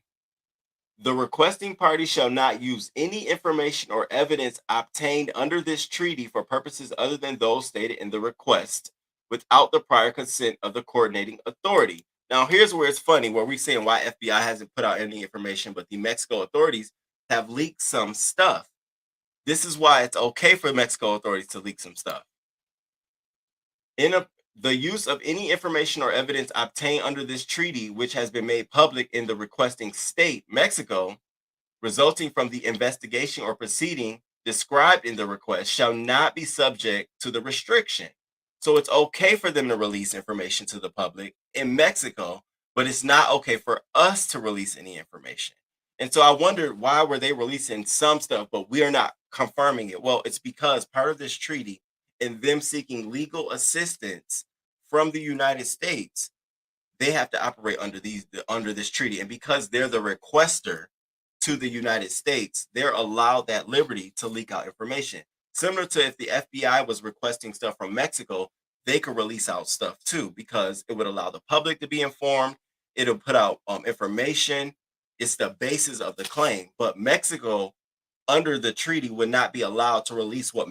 the requesting party shall not use any information or evidence obtained under this treaty for purposes other than those stated in the request without the prior consent of the coordinating authority. Now, here's where it's funny, where we're saying why FBI hasn't put out any information, but the Mexico authorities have leaked some stuff. This is why it's okay for Mexico authorities to leak some stuff. The use of any information or evidence obtained under this treaty, which has been made public in the requesting state, Mexico, resulting from the investigation or proceeding described in the request, shall not be subject to the restriction. So it's okay for them to release information to the public in Mexico, but it's not okay for us to release any information. And so I wondered, why were they releasing some stuff, but we are not confirming it? Well, it's because part of this treaty and them seeking legal assistance from the United States, they have to operate under this treaty. And because they're the requester to the United States, they're allowed that liberty to leak out information. Similar to if the FBI was requesting stuff from Mexico, they could release out stuff too, because it would allow the public to be informed. It'll put out information. It's the basis of the claim. But Mexico, under the treaty, would not be allowed to release what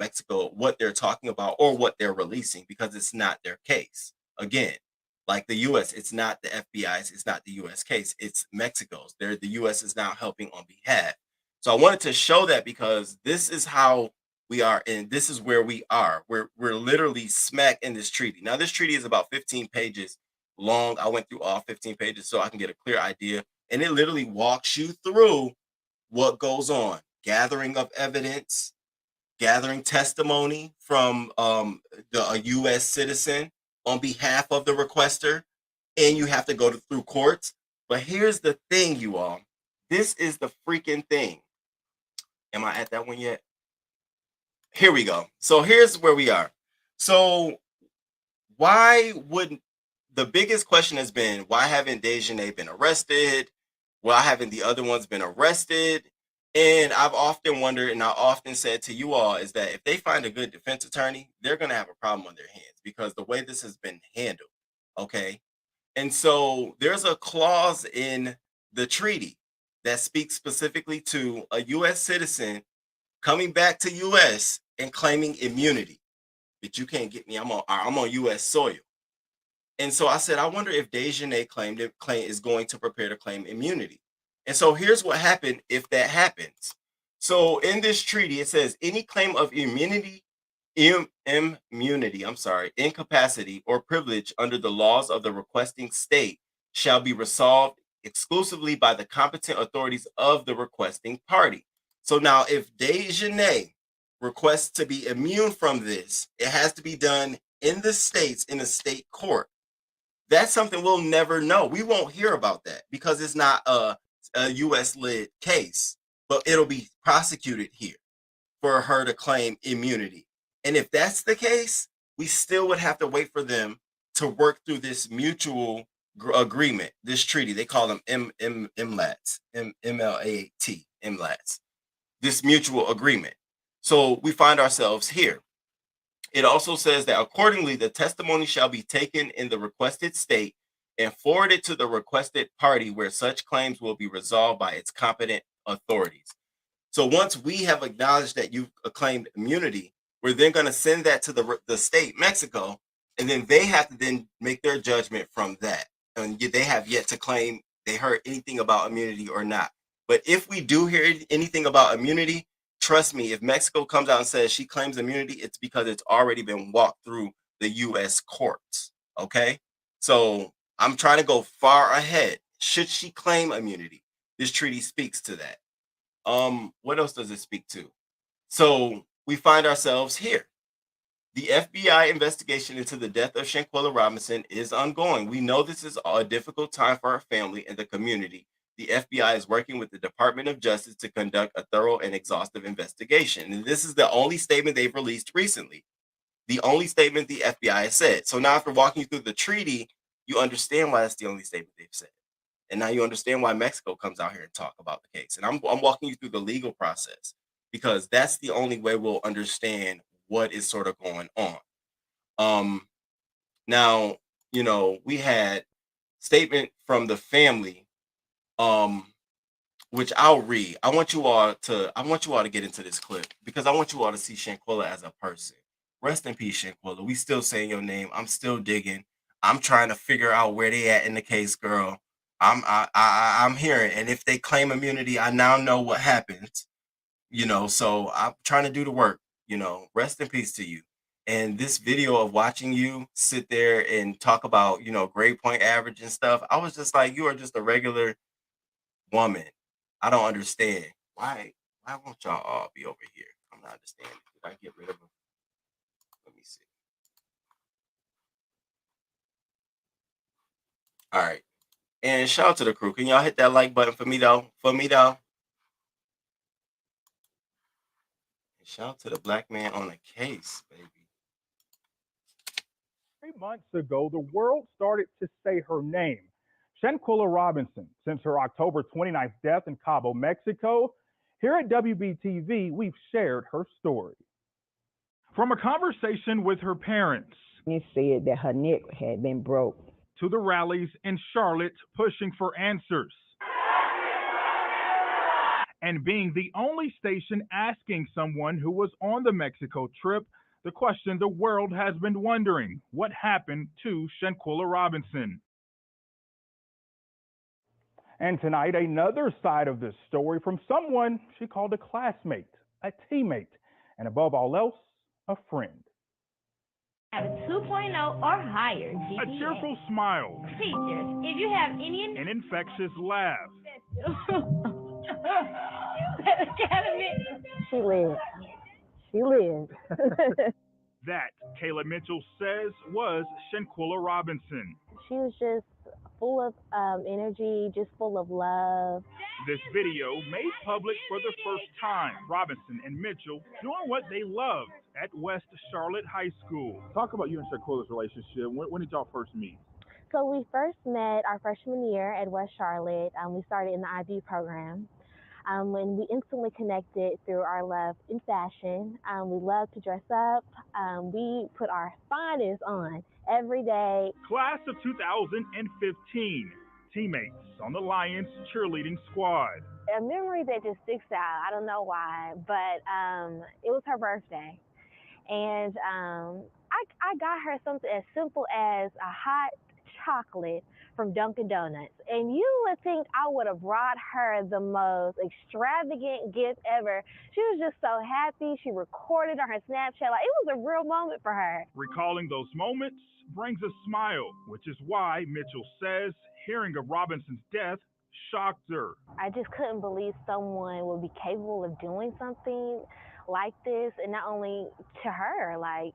they're talking about or what they're releasing, because it's not their case. Again, like the U.S., it's not the FBI's, it's not the U.S. case, it's Mexico's. The U.S. is now helping on behalf. So I wanted to show that, because this is how we are, and this is where we are. We're literally smack in this treaty. Now, this treaty is about 15 pages long. I went through all 15 pages so I can get a clear idea, and it literally walks you through what goes on. Gathering of evidence, gathering testimony from a U.S. citizen on behalf of the requester, and you have to go through courts. But here's the thing, you all. This is the freaking thing. Am I at that one yet? Here we go. So here's where we are. So why wouldn't, the biggest question has been, why haven't Dejanay been arrested? Why haven't the other ones been arrested? And I've often wondered, and I often said to you all, is that if they find a good defense attorney, they're going to have a problem on their hands, because the way this has been handled, okay? And so there's a clause in the treaty that speaks specifically to a U.S. citizen coming back to U.S. and claiming immunity. But you can't get me, I'm on U.S. soil. And so I said, I wonder if Dejanay is going to prepare to claim immunity. And so here's what happened if that happens. So in this treaty, it says any claim of incapacity or privilege under the laws of the requesting state shall be resolved exclusively by the competent authorities of the requesting party. So now if Dejanay requests to be immune from this, it has to be done in the states, in a state court. That's something we'll never know. We won't hear about that because it's not a U.S.-led case, but it'll be prosecuted here for her to claim immunity. And if that's the case, we still would have to wait for them to work through this mutual agreement, this treaty. They call them MLATs, M-L-A-T, MLATs, this mutual agreement. So we find ourselves here. It also says that accordingly, the testimony shall be taken in the requested state and forwarded to the requested party, where such claims will be resolved by its competent authorities. So once we have acknowledged that you've claimed immunity, we're then going to send that to the state, Mexico, and then they have to then make their judgment from that. And they have yet to claim they heard anything about immunity or not. But if we do hear anything about immunity, trust me, if Mexico comes out and says she claims immunity, it's because it's already been walked through the U.S. courts. Okay? So I'm trying to go far ahead. Should she claim immunity? This treaty speaks to that. What else does it speak to? So we find ourselves here. The FBI investigation into the death of Shanquella Robinson is ongoing. We know this is a difficult time for our family and the community. The FBI is working with the Department of Justice to conduct a thorough and exhaustive investigation. And this is the only statement they've released recently. The only statement the FBI has said. So now after walking you through the treaty, you understand why that's the only statement they've said. And now you understand why Mexico comes out here and talk about the case. And I'm walking you through the legal process, because that's the only way we'll understand what is sort of going on. Now, you know, we had statement from the family, which I'll read. I want you all to get into this clip because I want you all to see Shanquella as a person. Rest in peace, Shanquella. We still saying your name. I'm still digging. I'm trying to figure out where they at in the case, girl. I'm hearing, and if they claim immunity, I now know what happens. You know, so I'm trying to do the work. You know, rest in peace to you. And this video of watching you sit there and talk about, you know, grade point average and stuff, I was just like, you are just a regular woman. I don't understand. Why won't y'all all be over here? I'm not understanding. Did I get rid of them? Let me see. All right. And shout out to the crew. Can y'all hit that like button for me though? And shout out to the black man on the case, baby.
3 months ago, the world started to say her name, Shanquella Robinson. Since her October 29th death in Cabo, Mexico, here at WBTV, we've shared her story. From a conversation with her parents,
it said that her neck had been broke,
to the rallies in Charlotte pushing for answers, and being the only station asking someone who was on the Mexico trip the question the world has been wondering: what happened to Shanquella Robinson? And tonight, another side of this story from someone she called a classmate, a teammate, and above all else, a friend.
Have a 2.0 or higher GPA.
A cheerful smile.
Teachers, if you have any...
An infectious laugh.
She lived. She lived.
That, Kayla Mitchell says, was Shanquella Robinson.
She was just full of energy, just full of love.
This video made public for the first time. Robinson and Mitchell doing what they loved at West Charlotte High School. Talk about you and Shanquella's relationship. When did y'all first meet?
So we first met our freshman year at West Charlotte. We started in the IB program. And we instantly connected through our love in fashion. We love to dress up. We put our finest on every day.
Class of 2015, teammates on the Lions cheerleading squad.
A memory that just sticks out, I don't know why, but it was her birthday. And I got her something as simple as a hot chocolate from Dunkin' Donuts. And you would think I would have brought her the most extravagant gift ever. She was just so happy. She recorded on her Snapchat. Like, it was a real moment for her.
Recalling those moments brings a smile, which is why Mitchell says hearing of Robinson's death shocked her.
I just couldn't believe someone would be capable of doing something like this, and not only to her, like,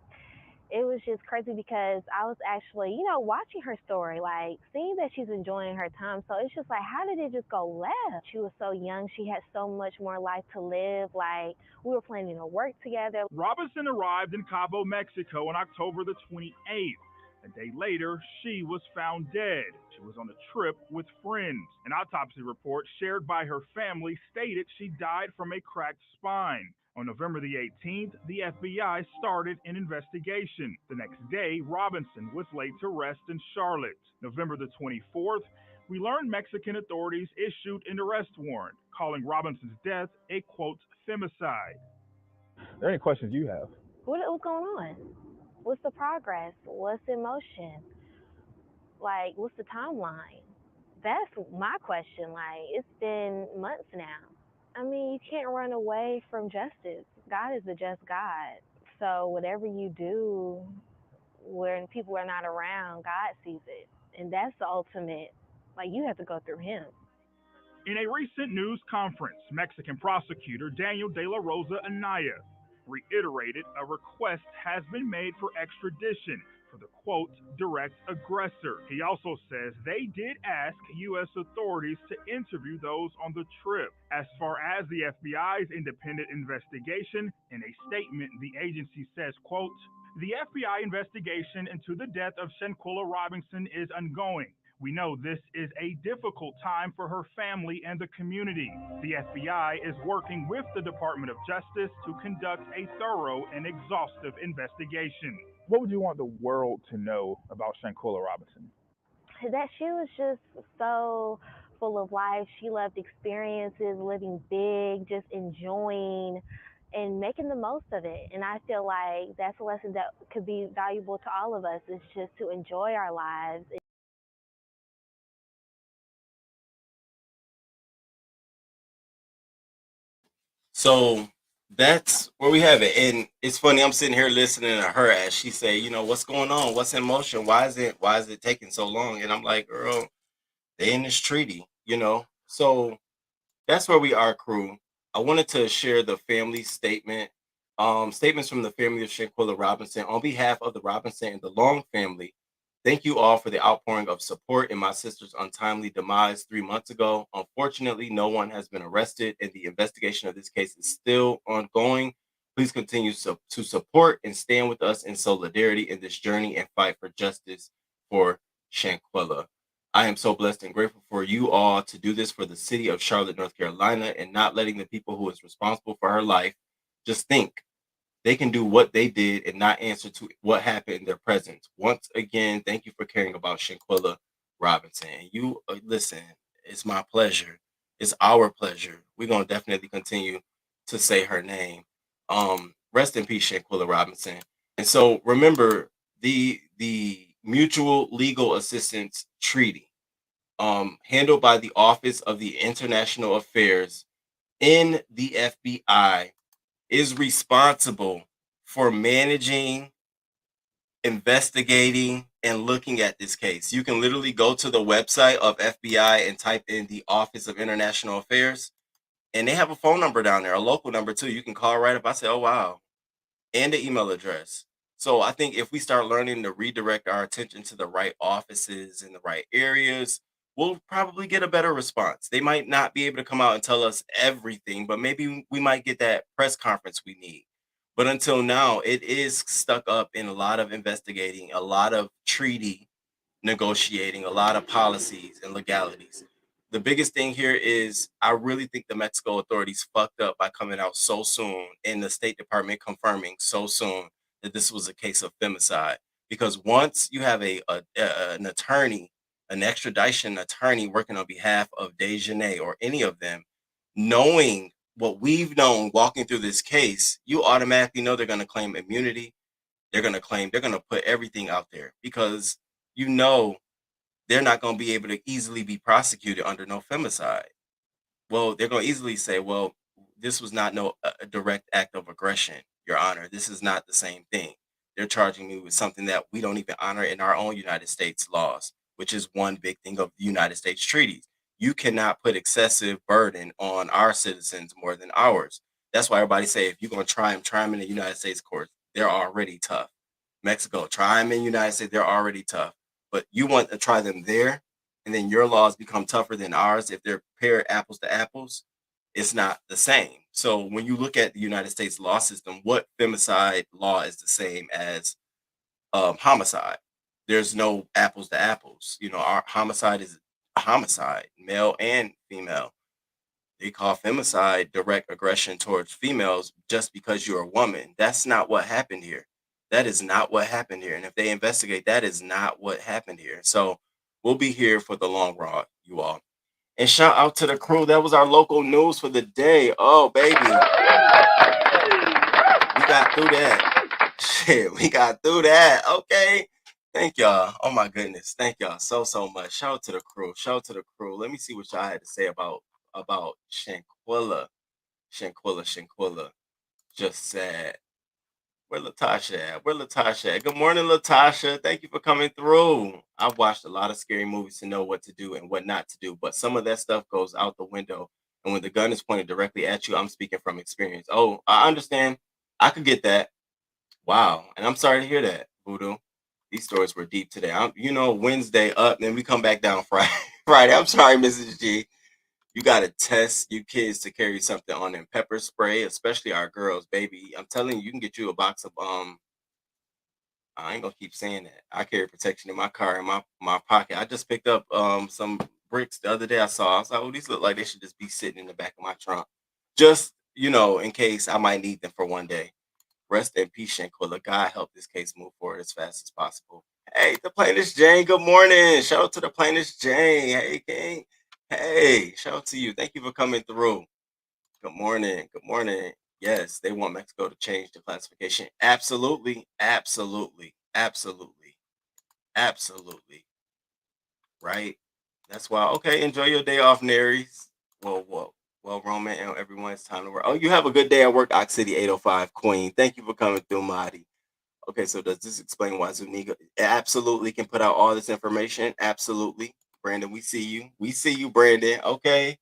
it was just crazy because I was actually, you know, watching her story, like seeing that she's enjoying her time. So it's just like, how did it just go left? She was so young. She had so much more life to live. Like, we were planning to work together.
Robinson arrived in Cabo, Mexico on October the 28th. A day later, she was found dead. She was on a trip with friends. An autopsy report shared by her family stated she died from a cracked spine. On November the 18th, the FBI started an investigation. The next day, Robinson was laid to rest in Charlotte. November the 24th, we learned Mexican authorities issued an arrest warrant, calling Robinson's death a, quote, femicide. Are there any questions you have?
What's going on? What's the progress? What's in motion? Like, what's the timeline? That's my question. Like, it's been months now. I mean, you can't run away from justice. God is a just God. So whatever you do when people are not around, God sees it. And that's the ultimate. Like, you have to go through him.
In a recent news conference, Mexican prosecutor Daniel de la Rosa Anaya reiterated a request has been made for extradition for the, quote, direct aggressor. He also says they did ask U.S. authorities to interview those on the trip. As far as the FBI's independent investigation, in a statement, the agency says, quote, the FBI investigation into the death of Shanquella Robinson is ongoing. We know this is a difficult time for her family and the community. The FBI is working with the Department of Justice to conduct a thorough and exhaustive investigation. What would you want the world to know about Shanquella Robinson?
That she was just so full of life. She loved experiences, living big, just enjoying and making the most of it. And I feel like that's a lesson that could be valuable to all of us, is just to enjoy our lives.
So that's where we have it. And it's funny, I'm sitting here listening to her as she say, what's going on? What's in motion? Why is it taking so long? And I'm like, girl, they in this treaty. So that's where we are, crew. I wanted to share the family statement. Statements from the family of Shanquilla Robinson on behalf of the Robinson and the Long family. Thank you all for the outpouring of support in my sister's untimely demise 3 months ago. Unfortunately, no one has been arrested, and the investigation of this case is still ongoing. Please continue to support and stand with us in solidarity in this journey and fight for justice for Shanquilla. I am so blessed and grateful for you all to do this for the city of Charlotte, North Carolina, and not letting the people who is responsible for her life just think they can do what they did and not answer to what happened in their presence. Once again, thank you for caring about Shanquilla Robinson. And you listen, it's my pleasure. It's our pleasure. We're gonna definitely continue to say her name. Rest in peace, Shanquilla Robinson. And so remember the Mutual Legal Assistance Treaty, handled by the Office of the International Affairs in the FBI, is responsible for managing, investigating, and looking at this case. You can literally go to the website of FBI and type in the Office of International Affairs, and they have a phone number down there, a local number too. You can call right up. I say, oh, wow. And the email address. So I think if we start learning to redirect our attention to the right offices in the right areas, we'll probably get a better response. They might not be able to come out and tell us everything, but maybe we might get that press conference we need. But until now, it is stuck up in a lot of investigating, a lot of treaty negotiating, a lot of policies and legalities. The biggest thing here is I really think the Mexico authorities fucked up by coming out so soon, and the State Department confirming so soon that this was a case of femicide. Because once you have an attorney, an extradition attorney working on behalf of Dejanay or any of them, knowing what we've known walking through this case, you automatically know they're going to claim immunity. They're going to put everything out there because they're not going to be able to easily be prosecuted under no femicide. Well, they're going to easily say, well, this was not a direct act of aggression, Your Honor. This is not the same thing. They're charging me with something that we don't even honor in our own United States laws, which is one big thing of the United States treaties. You cannot put excessive burden on our citizens more than ours. That's why everybody say, if you're going to try them in the United States courts, they're already tough. Mexico, try them in the United States, they're already tough. But you want to try them there, and then your laws become tougher than ours. If they're paired apples to apples, it's not the same. So when you look at the United States law system, what femicide law is the same as homicide? There's no apples to apples. Our homicide is homicide, male and female. They call femicide direct aggression towards females just because you're a woman. That's not what happened here. That is not what happened here. And if they investigate, that is not what happened here. So we'll be here for the long run, you all. And shout out to the crew. That was our local news for the day. Oh, baby. We got through that. Shit, we got through that. Okay. Thank y'all. Oh, my goodness. Thank y'all so much. Shout out to the crew. Shout out to the crew. Let me see what y'all had to say about Shanquilla. Shanquilla. Just sad. Where Latasha at? Good morning, Latasha. Thank you for coming through. I've watched a lot of scary movies to know what to do and what not to do, but some of that stuff goes out the window. And when the gun is pointed directly at you, I'm speaking from experience. Oh, I understand. I could get that. Wow. And I'm sorry to hear that, Voodoo. These stories were deep today. Wednesday up, then we come back down Friday. Friday. I'm sorry, Mrs. G. You got to test you kids to carry something on them. Pepper spray, especially our girls, baby. I'm telling you, you can get you a box of I ain't gonna keep saying that. I carry protection in my car in my pocket. I just picked up some bricks the other day. I was like, oh, these look like they should just be sitting in the back of my trunk. Just, in case I might need them for one day. Rest in peace, Shanquilla. God help this case move forward as fast as possible. Hey, the plaintiff Jane, good morning. Shout out to the plaintiff Jane. Hey, King. Hey, shout out to you. Thank you for coming through. Good morning. Good morning. Yes, they want Mexico to change the classification. Absolutely. Absolutely. Absolutely. Absolutely. Right? That's why. Okay, enjoy your day off, Naries. Well, Roman and everyone, it's time to work. Oh, you have a good day at work, Ox City 805 Queen. Thank you for coming through, Marty. Okay, so does this explain why Zuniga absolutely can put out all this information? Absolutely. Brandon, we see you. We see you, Brandon. Okay.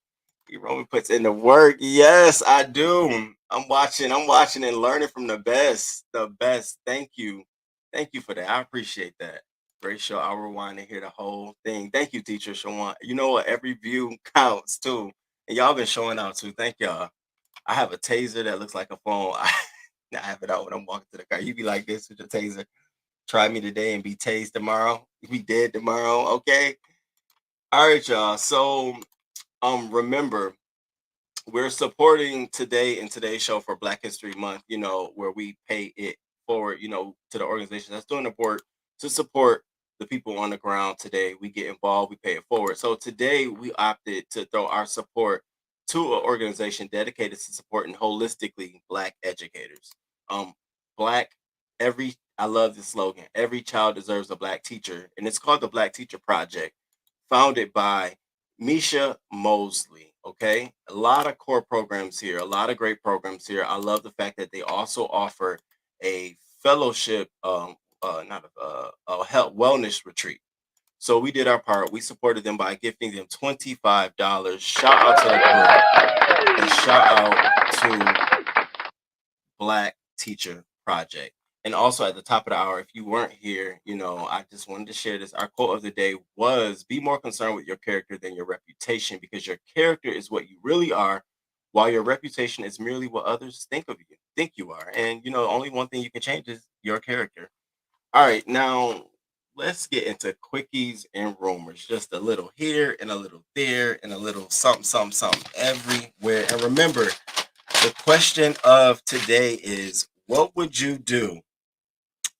Roman puts in the work. Yes, I do. I'm watching and learning from the best. The best. Thank you. Thank you for that. I appreciate that. Great show. I'll rewind and hear the whole thing. Thank you, teacher Shawan. You know what? Every view counts too. And y'all been showing out too. Thank y'all. I have a taser that looks like a phone. I have it out when I'm walking to the car. You be like this with your taser. Try me today and be tased tomorrow. You be dead tomorrow. Okay. All right, y'all. So remember, we're supporting today in today's show for Black History Month, you know, where we pay it forward, you know, to the organization that's doing the work to support the people on the ground today. We get involved, we pay it forward. So today we opted to throw our support to an organization dedicated to supporting holistically Black educators. I love this slogan, every child deserves a Black teacher. And it's called the Black Teacher Project, founded by Misha Mosley. Okay, a lot of core programs here, a lot of great programs here. I love the fact that they also offer a fellowship, a health wellness retreat. So we did our part. We supported them by gifting them $25. Shout out to the group and shout out to Black Teacher Project. And also at the top of the hour, if you weren't here, you know, I just wanted to share this. Our quote of the day was, be more concerned with your character than your reputation, because your character is what you really are, while your reputation is merely what others think you are. And, you know, only one thing you can change is your character. All right, now let's get into quickies and rumors. Just a little here and a little there and a little something everywhere. And remember, the question of today is, what would you do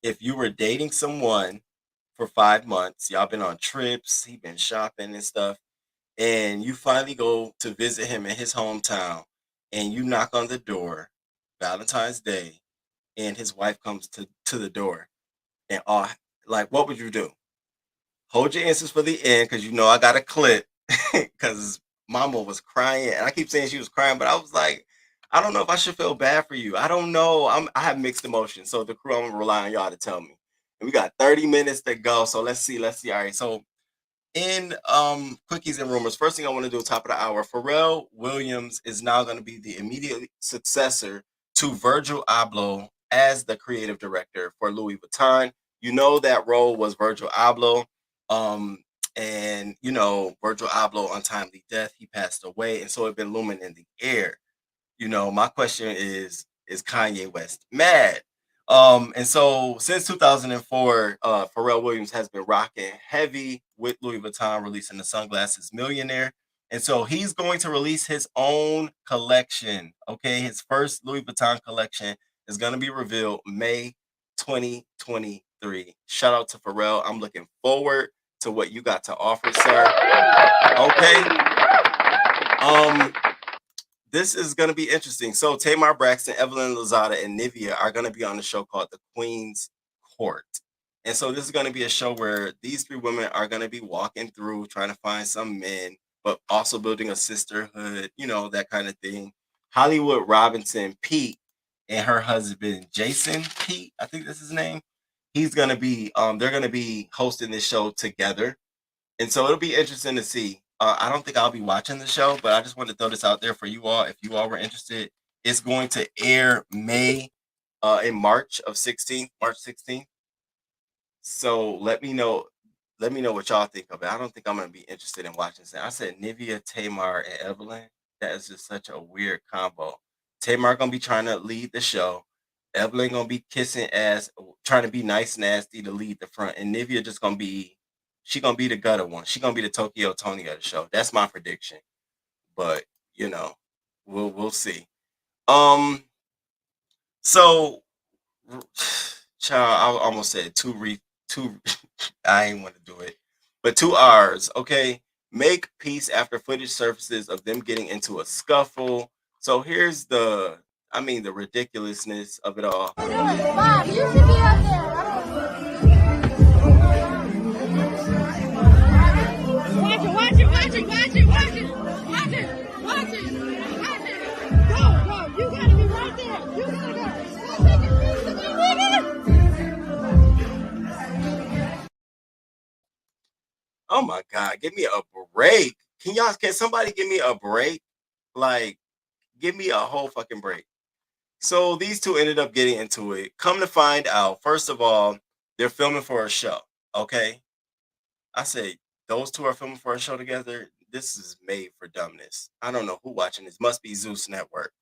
if you were dating someone for 5 months? Y'all been on trips, he been shopping and stuff, and you finally go to visit him in his hometown, and you knock on the door, Valentine's Day, and his wife comes to the door, and like, what would you do? Hold your answers for the end, because you know I got a clip, because Mama was crying, and I keep saying she was crying, but I was like, I don't know if I should feel bad for you. I don't know. I have mixed emotions. So the crew, I'm gonna rely on y'all to tell me. And we got 30 minutes to go. So let's see. All right. So in quickies and rumors, first thing I want to do, top of the hour, Pharrell Williams is now going to be the immediate successor to Virgil Abloh as the creative director for Louis Vuitton. You know, that role was Virgil Abloh. And you know, Virgil Abloh, untimely death, he passed away. And so it's been looming in the air. You know, my question is Kanye West mad? And so since 2004, Pharrell Williams has been rocking heavy with Louis Vuitton, releasing the Sunglasses Millionaire. And so he's going to release his own collection. Okay, his first Louis Vuitton collection is going to be revealed May 2023. Shout out to Pharrell. I'm looking forward to what you got to offer, sir. Okay. This is going to be interesting. So Tamar Braxton, Evelyn Lozada, and Nivea are going to be on the show called The Queen's Court. And so this is going to be a show where these three women are going to be walking through, trying to find some men, but also building a sisterhood, you know, that kind of thing. Hollywood Robinson, Pete, and her husband, Jason Pete, I think that's his name. He's going to be, they're going to be hosting this show together. And so it'll be interesting to see. I don't think I'll be watching the show, but I just wanted to throw this out there for you all. If you all were interested, it's going to air in March 16th. So let me know what y'all think of it. I don't think I'm going to be interested in watching this. I said Nivea, Tamar, and Evelyn. That is just such a weird combo. Tamar going to be trying to lead the show. Evelyn going to be kissing ass, trying to be nice, nasty to lead the front. And Nivea just going to be, she gonna be the gutter one. She gonna be the Tokyo Tony of the show. That's my prediction. But you know, we'll see. So Child, I almost said two. I ain't want to do it, but 2 R's. Okay, make peace after footage surfaces of them getting into a scuffle. So here's the ridiculousness of it all.
Bob, you should be up there. Watch it. Go. You gotta be right there. You gotta go. Stop taking pictures of me, nigga.
Oh my God, give me a break. Can somebody give me a break? Like, give me a whole fucking break. So these two ended up getting into it. Come to find out, first of all, they're filming for a show. Okay. I say those two are filming for a show together. This is made for dumbness. I don't know who watching this. Must be Zeus Network.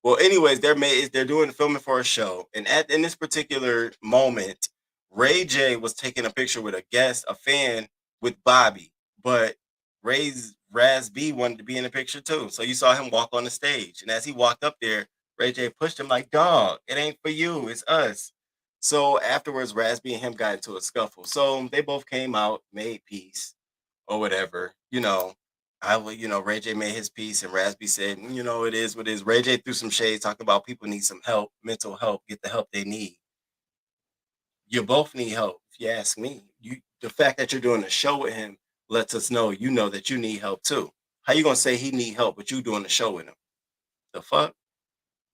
Well, anyways, they're doing filming for a show, and in this particular moment, Ray J was taking a picture with a guest, a fan, with Bobby, but Raz B wanted to be in the picture too. So you saw him walk on the stage, and as he walked up there, Ray J pushed him like, "Dog, it ain't for you, it's us." So afterwards, Raz B and him got into a scuffle. So they both came out, made peace or whatever. Ray J made his piece and Raspy said, it is what it is. Ray J threw some shade talking about people need some help, mental help, get the help they need. You both need help, if you ask me. The fact that you're doing a show with him lets us know that you need help too. How you gonna say he need help, but you doing a show with him? The fuck?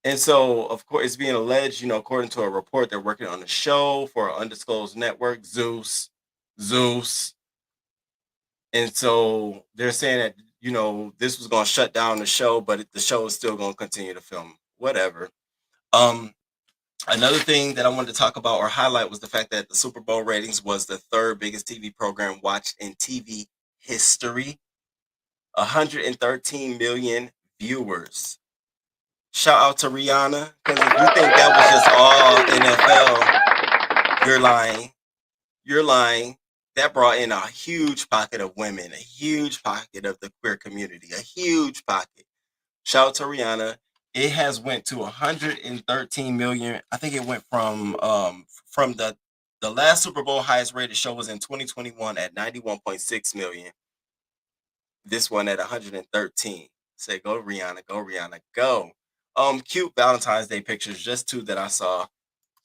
And so, of course, it's being alleged, according to a report, they're working on a show for an undisclosed network, Zeus. And so they're saying that, this was going to shut down the show, but the show is still going to continue to film. Whatever. Another thing that I wanted to talk about or highlight was the fact that the Super Bowl ratings was the third biggest TV program watched in TV history. 113 million viewers. Shout out to Rihanna, because if you think that was just all NFL, you're lying. You're lying. That brought in a huge pocket of women, a huge pocket of the queer community, a huge pocket. Shout out to Rihanna. It has went to 113 million. I think it went from the last Super Bowl highest rated show was in 2021 at 91.6 million. This one at 113. Say go Rihanna, go. Cute Valentine's Day pictures, just two that I saw.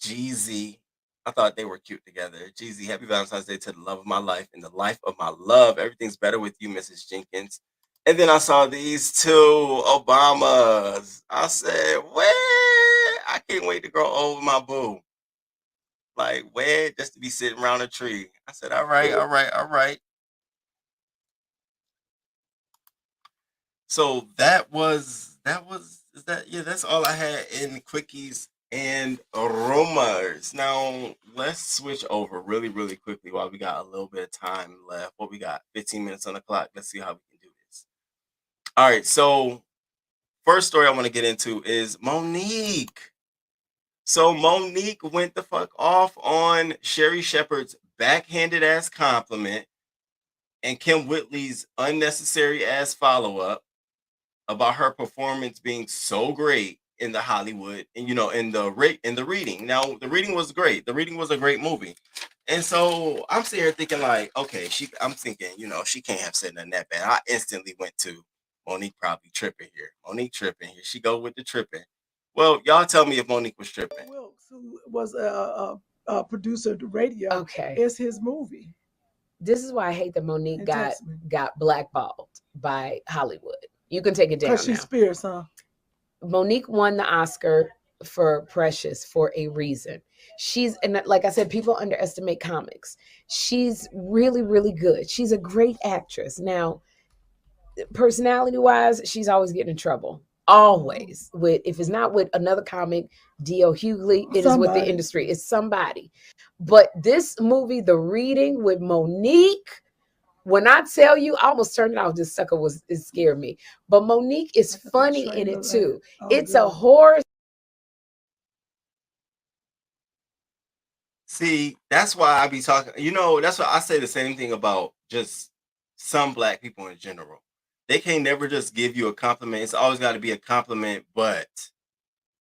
Jeezy. I thought they were cute together. Jeezy, happy Valentine's Day to the love of my life and the life of my love. Everything's better with you, Mrs. Jenkins. And then I saw these two Obamas. I said, where? I can't wait to grow old with my boo. Like, where? Just to be sitting around a tree. I said, all right. So that's all I had in quickies and rumors. Now let's switch over really, really quickly while we got a little bit of time left. What we got? 15 minutes on the clock. Let's see how we can do this. All right. So first story I want to get into is MoNique. So MoNique went the fuck off on Sherry Shepherd's backhanded ass compliment and Kim Whitley's unnecessary ass follow-up about her performance being so great in the Hollywood and in the reading. Now the reading was great. The reading was a great movie. And so I'm sitting here thinking like, okay, I'm thinking, she can't have said nothing that bad. I instantly went to MoNique probably tripping here. MoNique tripping here. She go with the tripping. Well, y'all tell me if MoNique was tripping.
Wilkes, who was a producer of the radio,
okay,
it's his movie.
This is why I hate that MoNique got blackballed by Hollywood. You can take it down.
Because she's fierce, huh?
MoNique won the Oscar for Precious for a reason. And like I said, people underestimate comics. She's really, really good. She's a great actress. Now, personality-wise, she's always getting in trouble. Always. If it's not with another comic, D.L. Hughley, it is with the industry. It's somebody. But this movie, The Reading with MoNique, when I tell you, I almost turned it off. This sucker it scared me. But MoNique is funny in it too. It's a horror.
See, that's why I be talking. That's why I say the same thing about just some black people in general. They can't never just give you a compliment. It's always got to be a compliment, but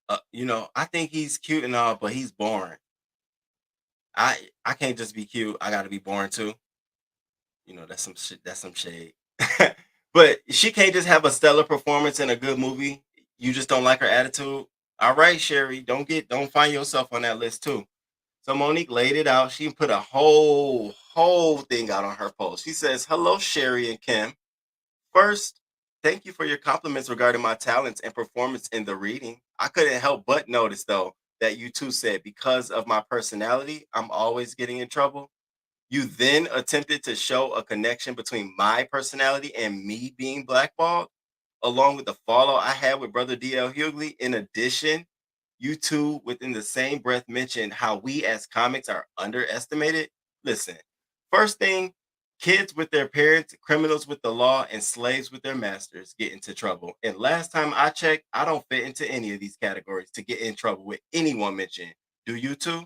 I think he's cute and all, but he's boring. I can't just be cute. I got to be boring too. That's some shit. That's some shade. But she can't just have a stellar performance in a good movie. You just don't like her attitude. All right, Sherry, don't find yourself on that list too. So MoNique laid it out. She put a whole thing out on her post. She says, "Hello, Sherry and Kim. First, thank you for your compliments regarding my talents and performance in the reading. I couldn't help but notice though that you two said because of my personality, I'm always getting in trouble. You then attempted to show a connection between my personality and me being blackballed, along with the fallout I had with brother DL Hughley. In addition, you two within the same breath mentioned how we as comics are underestimated. Listen, first thing, kids with their parents, criminals with the law, and slaves with their masters get into trouble. And last time I checked, I don't fit into any of these categories to get in trouble with anyone mentioned. Do you two?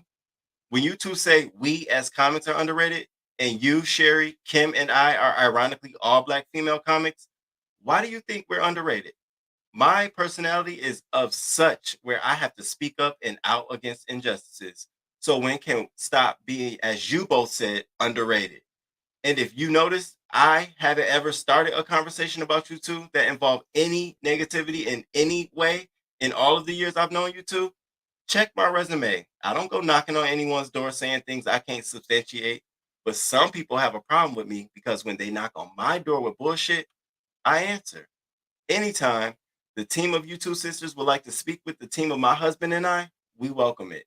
When you two say we as comics are underrated, and you, Sherry, Kim, and I are ironically all black female comics, why do you think we're underrated? My personality is of such where I have to speak up and out against injustices. So when can stop being, as you both said, underrated? And if you notice, I haven't ever started a conversation about you two that involved any negativity in any way in all of the years I've known you two. Check my resume. I don't go knocking on anyone's door saying things I can't substantiate. But some people have a problem with me because when they knock on my door with bullshit, I answer. Anytime the team of you two sisters would like to speak with the team of my husband and I, we welcome it.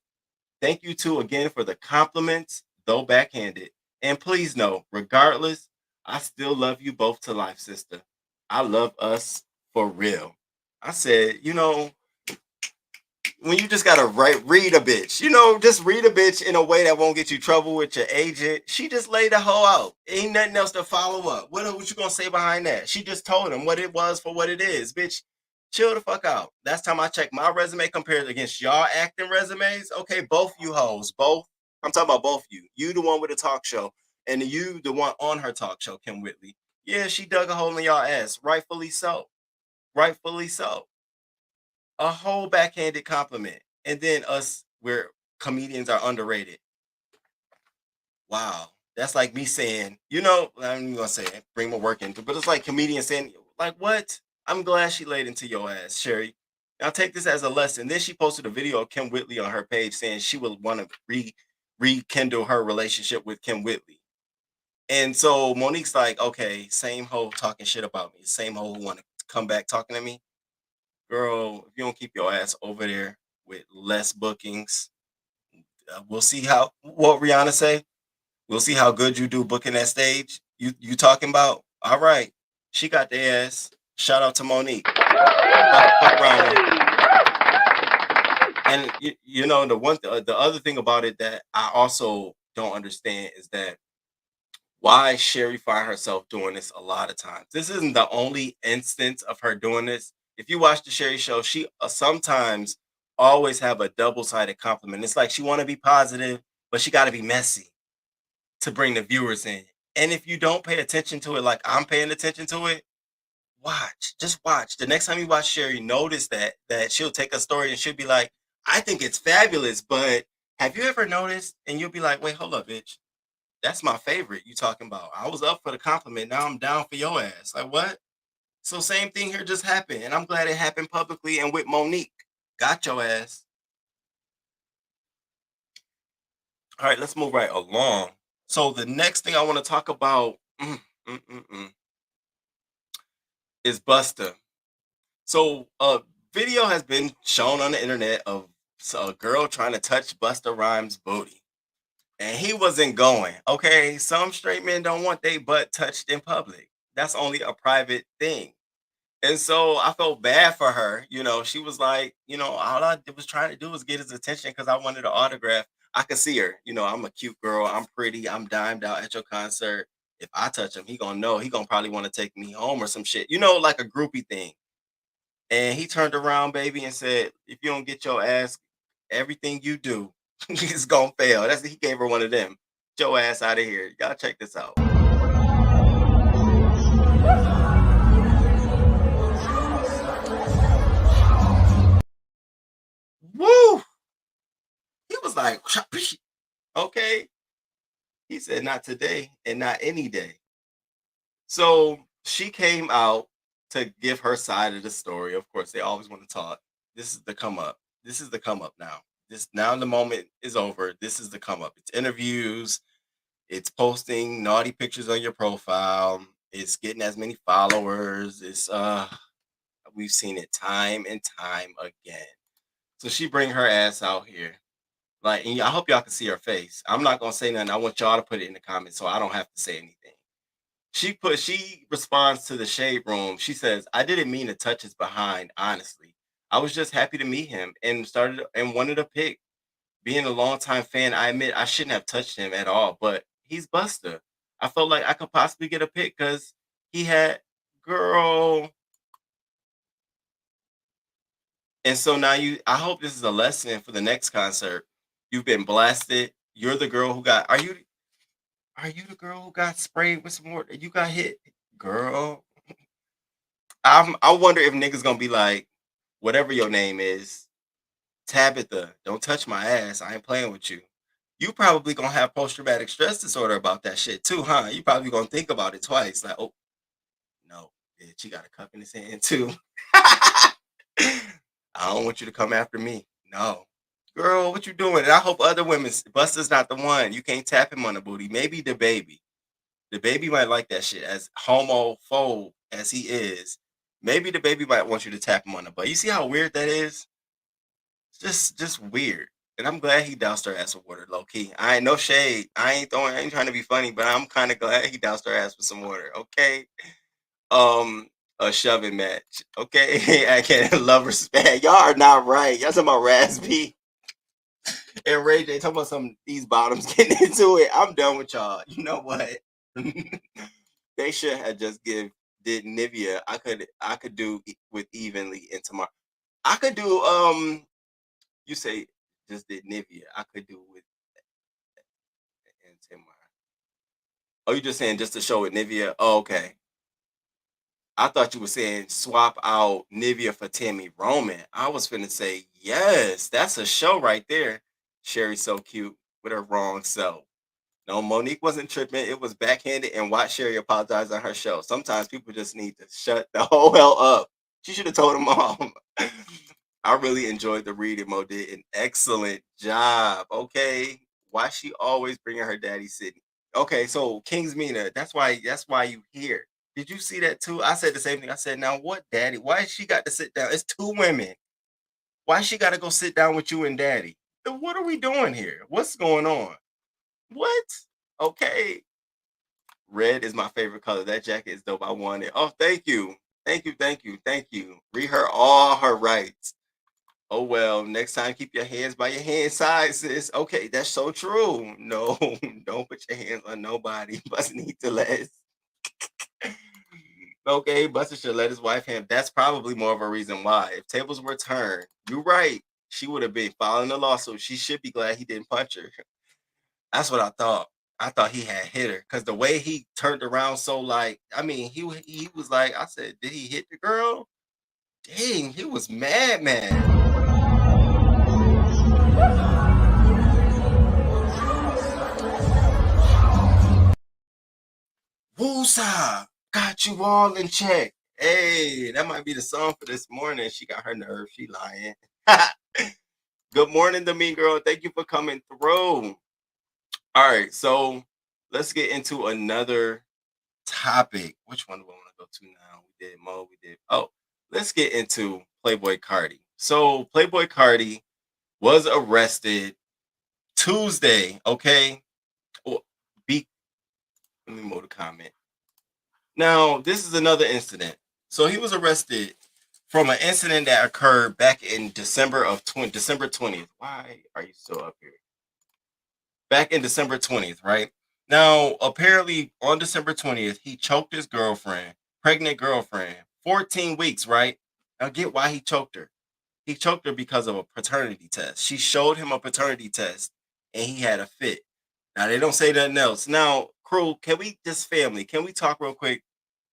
Thank you two again for the compliments, though backhanded. And please know, regardless, I still love you both to life, sister. I love us for real. I said, when you just gotta read a bitch, just read a bitch in a way that won't get you trouble with your agent. She just laid the hoe out. Ain't nothing else to follow up. What you gonna say behind that? She just told him what it was for what it is. Bitch, chill the fuck out. Last time I checked my resume compared against y'all acting resumes. Okay, both you hoes. Both. I'm talking about both you. You the one with the talk show, and you the one on her talk show, Kim Whitley. Yeah, she dug a hole in y'all ass. Rightfully so. Rightfully so. A whole backhanded compliment. And then us, where comedians are underrated. Wow. That's like me saying, I'm even gonna say it, bring my work into, but it's like comedians saying, like, what? I'm glad she laid into your ass, Sherry. Now take this as a lesson. Then she posted a video of Kim Whitley on her page saying she would want to rekindle her relationship with Kim Whitley. And so MoNique's like, okay, same hoe talking shit about me, same hoe who want to come back talking to me. Girl, if you don't keep your ass over there with less bookings, we'll see what Rihanna say. We'll see how good you do booking that stage. You talking about? All right, she got the ass. Shout out to MoNique. And the other thing about it that I also don't understand is that why Sherry find herself doing this a lot of times. This isn't the only instance of her doing this. If you watch the Sherry show, she sometimes always have a double-sided compliment. It's like she want to be positive, but she got to be messy to bring the viewers in. And if you don't pay attention to it like I'm paying attention to it, just watch. The next time you watch Sherry, notice that she'll take a story and she'll be like, I think it's fabulous, but have you ever noticed? And you'll be like, wait, hold up, bitch. That's my favorite you talking about. I was up for the compliment. Now I'm down for your ass. Like, what? So same thing here just happened. And I'm glad it happened publicly and with MoNique. Got your ass. All right, let's move right along. So the next thing I want to talk about is Busta. So a video has been shown on the internet of a girl trying to touch Busta Rhymes' booty. And he wasn't going. Okay, some straight men don't want their butt touched in public. That's only a private thing. And so I felt bad for her. She was like, all I was trying to do was get his attention because I wanted an autograph. I could see her. I'm a cute girl. I'm pretty. I'm dimed out at your concert. If I touch him, he gonna know. He gonna probably want to take me home or some shit. Like a groupie thing. And he turned around, baby, and said, if you don't get your ass, everything you do is gonna fail. He gave her one of them. Get your ass out of here. Y'all check this out. like, okay. He said, not today and not any day. So she came out to give her side of the story. Of course, they always want to talk. This is the come up. This is the come up now. This now the moment is over. This is the come up. It's interviews. It's posting naughty pictures on your profile. It's getting as many followers. It's we've seen it time and time again. So she bring her ass out here. Like, and I hope y'all can see her face. I'm not gonna say nothing. I want y'all to put it in the comments so I don't have to say anything. She responds to the shade room. She says, I didn't mean to touch his behind, honestly. I was just happy to meet him and wanted a pic. Being a longtime fan, I admit I shouldn't have touched him at all, but he's Busta. I felt like I could possibly get a pic because he had girl. And so now I hope this is a lesson for the next concert. You've been blasted. You're the girl who got, are you the girl who got sprayed with some water? You got hit, girl. I wonder if niggas gonna be like, whatever your name is, Tabitha, don't touch my ass. I ain't playing with you. You probably gonna have post-traumatic stress disorder about that shit too, huh? You probably gonna think about it twice. Like, oh no, bitch, he got a cup in his hand too. I don't want you to come after me. No. Girl, what you doing? And I hope other women, Busta's not the one. You can't tap him on the booty. Maybe the baby. The baby might like that shit. As homophobe as he is, maybe the baby might want you to tap him on the butt. You see how weird that is? It's just weird. And I'm glad he doused her ass with water, low key. I ain't no shade. I ain't trying to be funny, but I'm kind of glad he doused her ass with some water. Okay. A shoving match. Okay. I can't love respect. Y'all are not right. Y'all talking about Raspy and Ray J talking about these bottoms getting into it. I'm done with y'all. You know what? They should have just did Nivea. I could do with evenly and tomorrow. I could do you say just did Nivea. I could do with and tomorrow. Oh, you just saying just to show it Nivea? Oh, okay. I thought you were saying swap out Nivea for Tammy Roman. I was finna say, yes, that's a show right there. Sherry's so cute with her wrong self. No, MoNique wasn't tripping. It was backhanded and watch Sherry apologize on her show. Sometimes people just need to shut the whole hell up. She should have told them all. I really enjoyed the reading. Mo did an excellent job. Okay. Why she always bringing her daddy Sydney? Okay, so King's Mina, that's why you here. Did you see that too? I said the same thing. I said, now what daddy? Why she got to sit down? It's two women. Why she got to go sit down with you and daddy? What are we doing here? What's going on? What? Okay. Red is my favorite color. That jacket is dope. I want it. Oh, thank you. Thank you. Thank you. Thank you. Read her all her rights. Oh, well, next time, keep your hands by your hand side, sis. Okay, that's so true. No, don't put your hands on nobody. Busta need to let. Okay, Busta should let his wife have. That's probably more of a reason why. If tables were turned, you're right. She would have been filing the lawsuit. She should be glad he didn't punch her. That's what I thought. I thought he had hit her because the way he turned around, so like, I mean, he was like, I said, did he hit the girl? Dang, he was mad. Woosah, got you all in check. Hey, that might be the song for this morning. She got her nerve. She lying. Good morning to me, girl. Thank you for coming through. All right, so let's get into another topic. Which one do I want to go to now? We did Mo. We did. Oh, let's get into Playboy Carti. So Playboy Carti was arrested Tuesday. Okay. Let me move the comment. Now, this is another incident. So he was arrested from an incident that occurred back in December 20th. Why are you still up here? Back in December 20th, right? Now, apparently on December 20th, he choked his girlfriend, pregnant girlfriend, 14 weeks, right? Now get why he choked her. He choked her because of a paternity test. She showed him a paternity test and he had a fit. Now, they don't say nothing else. Now, crew, can we talk real quick?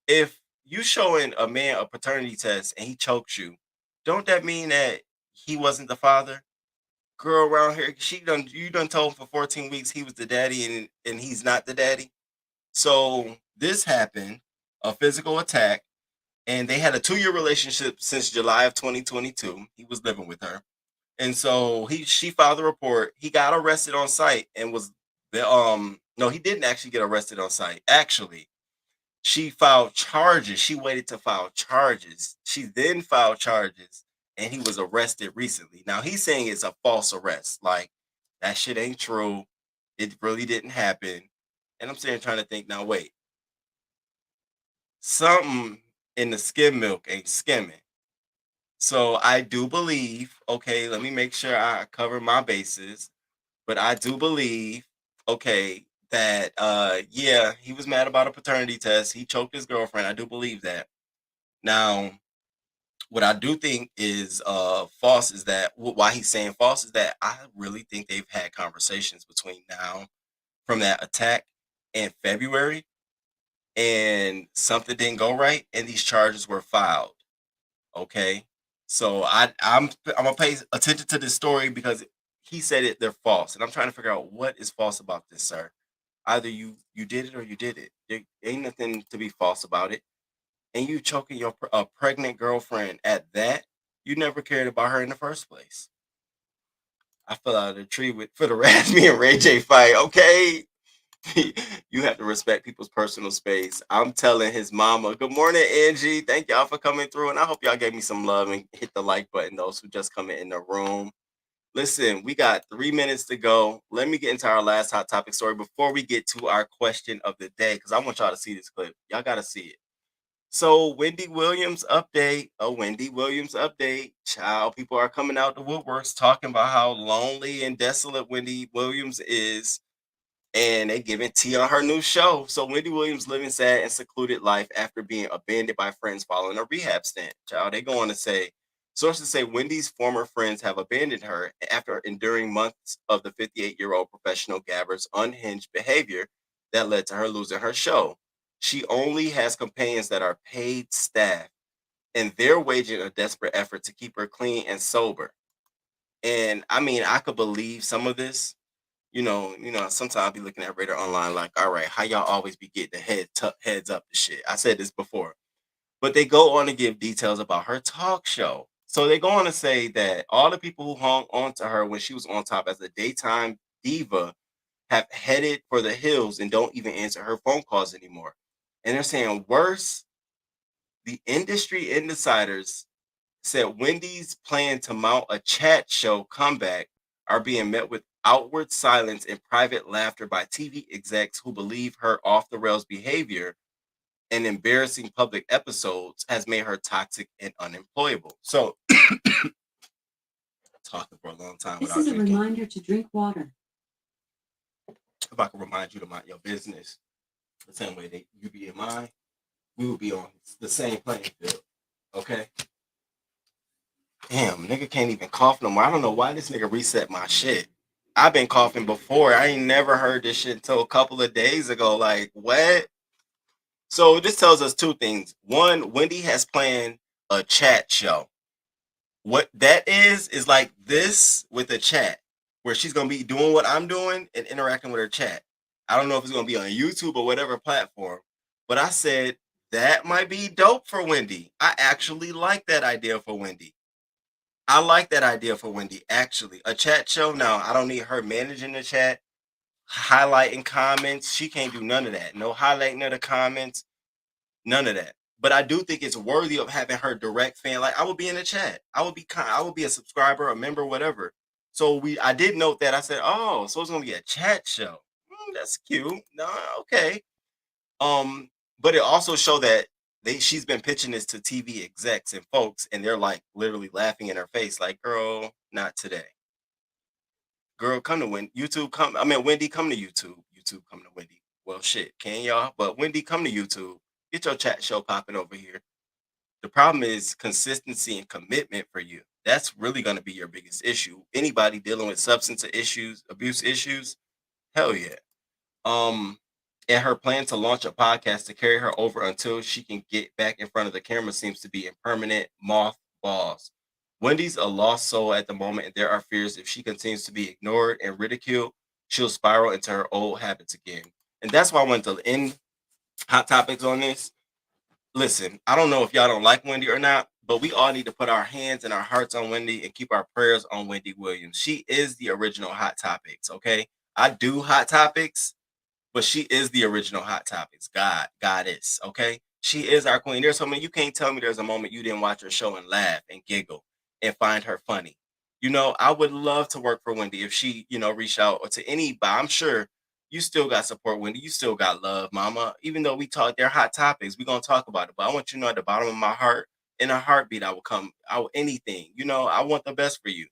If you showing a man a paternity test and he chokes you, don't that mean that he wasn't the father? girl around here, you done told him for 14 weeks he was the daddy and he's not the daddy. So this happened, a physical attack, and they had a 2-year relationship since July of 2022. He was living with her. And so she filed the report. He got arrested on site and was no, he didn't actually get arrested on site. Actually, she filed charges. She waited to file charges. She then filed charges and he was arrested recently. Now he's saying it's a false arrest. Like that shit ain't true. It really didn't happen. And I'm sitting trying to think, now wait. Something in the skim milk ain't skimming. So I do believe, okay, let me make sure I cover my bases, but I do believe, okay, that yeah, he was mad about a paternity test. He choked his girlfriend. I do believe that. Now, what I do think is false is that why he's saying false is that I really think they've had conversations between now from that attack in February and something didn't go right and these charges were filed. Okay. So I'm gonna pay attention to this story because he said they're false. And I'm trying to figure out what is false about this, sir. Either you did it or you did it. There ain't nothing to be false about it. And you choking your pregnant girlfriend at that, you never cared about her in the first place. I fell out of the tree for the Raspy and Ray J fight. Okay. You have to respect people's personal space. I'm telling his mama, good morning, Angie. Thank y'all for coming through. And I hope y'all gave me some love and hit the like button, those who just come in the room. Listen, we got 3 minutes to go. Let me get into our last hot topic story before we get to our question of the day, because I want y'all to see this clip. Y'all got to see it. So Wendy Williams update, a Wendy Williams update. Child, people are coming out the woodworks talking about how lonely and desolate Wendy Williams is. And they giving tea on her new show. So Wendy Williams living sad and secluded life after being abandoned by friends following a rehab stint. Child, they go on to say, sources say Wendy's former friends have abandoned her after enduring months of the 58-year-old professional gabber's unhinged behavior that led to her losing her show. She only has companions that are paid staff, and they're waging a desperate effort to keep her clean and sober. And I mean, I could believe some of this. Sometimes I'll be looking at Radar Online like, all right, how y'all always be getting the heads up to shit. I said this before. But they go on to give details about her talk show. So they go on to say that all the people who hung on to her when she was on top as a daytime diva have headed for the hills and don't even answer her phone calls anymore. And they're saying worse, the industry insiders said Wendy's plan to mount a chat show comeback are being met with outward silence and private laughter by TV execs who believe her off the rails behavior and embarrassing public episodes has made her toxic and unemployable. So, talking for a long time.
This is a reminder to drink water.
If I can remind you to mind your business, the same way that you be in mine, we will be on the same playing field. Okay. Damn, nigga can't even cough no more. I don't know why this nigga reset my shit. I've been coughing before. I ain't never heard this shit until a couple of days ago. Like, what? So this tells us two things. One, Wendy has planned a chat show. What that is like this with a chat, where she's going to be doing what I'm doing and interacting with her chat. I don't know if it's going to be on YouTube or whatever platform, but I said that might be dope for Wendy. I actually like that idea for Wendy. I like that idea for Wendy, actually. A chat show? No, I don't need her managing the chat, highlighting comments. She can't do none of that. No highlighting of the comments, none of that. But I do think it's worthy of having her direct fan. Like, I would be in the chat. I would be a subscriber, a member, whatever. So I did note that. I said, oh, so it's going to be a chat show. That's cute. No, okay. But it also showed that she's been pitching this to TV execs and folks, and they're like literally laughing in her face, like, girl, not today. Girl, come to Wendy. Wendy, come to YouTube. YouTube, come to Wendy. Well, shit, can y'all? But Wendy, come to YouTube. Get your chat show popping over here. The problem is consistency and commitment for you. That's really going to be your biggest issue. Anybody dealing with substance abuse issues, hell yeah. And her plan to launch a podcast to carry her over until she can get back in front of the camera seems to be in permanent mothballs. Wendy's a lost soul at the moment, and there are fears if she continues to be ignored and ridiculed, she'll spiral into her old habits again. And that's why I wanted to end hot topics on this. Listen, I don't know if y'all don't like Wendy or not, but we all need to put our hands and our hearts on Wendy and keep our prayers on Wendy Williams. She is the original hot topics, okay? I do hot topics, but she is the original hot topics. Goddess, okay? She is our queen. There's something you can't tell me there's a moment you didn't watch her show and laugh and giggle and find her funny. You know, I would love to work for Wendy if she, reached out or to anybody. I'm sure you still got support, Wendy. You still got love, mama. Even though we talk, they're hot topics. We're gonna talk about it. But I want you to know at the bottom of my heart, in a heartbeat, I will come out anything. I want the best for you.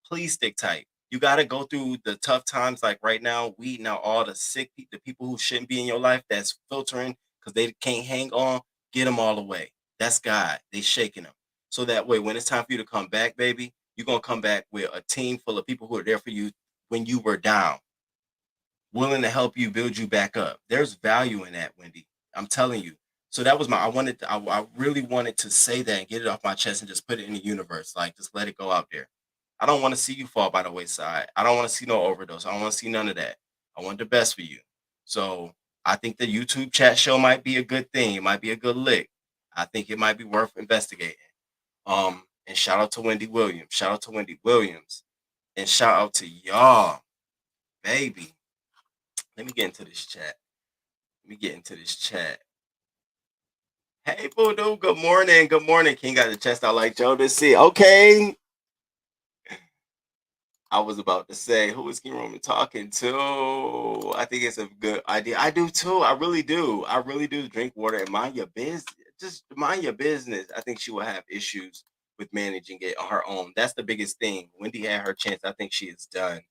Please stick tight. You got to go through the tough times like right now, weeding out all the sick the people who shouldn't be in your life that's filtering because they can't hang on. Get them all away. That's God. They shaking them. So that way, when it's time for you to come back, baby, you're going to come back with a team full of people who are there for you when you were down, willing to help you build you back up. There's value in that, Wendy. I'm telling you. So that was I really wanted to say that and get it off my chest and just put it in the universe. Like, just let it go out there. I don't want to see you fall by the wayside. I don't want to see no overdose. I don't want to see none of that. I want the best for you. So I think the YouTube chat show might be a good thing. It might be a good lick. I think it might be worth investigating. And shout out to Wendy Williams. Shout out to Wendy Williams. And shout out to y'all, baby. Let me get into this chat. Hey, Voodoo. Good morning. Good morning. King got the chest out like Joe to see. Okay. I was about to say, who is King Roman talking to? I think it's a good idea. I do too. I really do. I really do. Drink water and mind your business. Just mind your business. I think she will have issues with managing it on her own. That's the biggest thing. Wendy had her chance. I think she is done.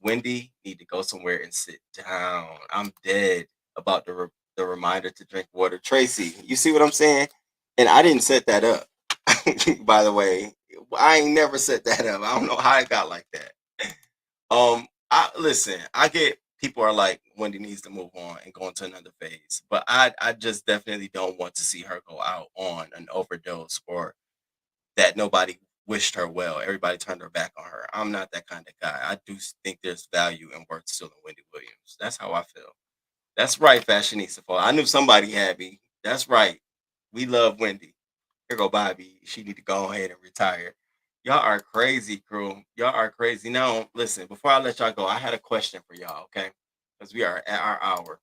Wendy need to go somewhere and sit down. I'm dead about the reminder to drink water. Tracy, you see what I'm saying? And I didn't set that up. By the way, I ain't never set that up. I don't know how it got like that. I get people are like, Wendy needs to move on and go into another phase, but I just definitely don't want to see her go out on an overdose or that nobody wished her well. Everybody turned her back on her. I'm not that kind of guy. I do think there's value and worth still in Wendy Williams. That's how I feel. That's right, Fashionista. I knew somebody had me. That's right. We love Wendy. Here go Bobby. She need to go ahead and retire. Y'all are crazy, crew. Y'all are crazy. Now, listen, before I let y'all go, I had a question for y'all, okay? Because we are at our hour.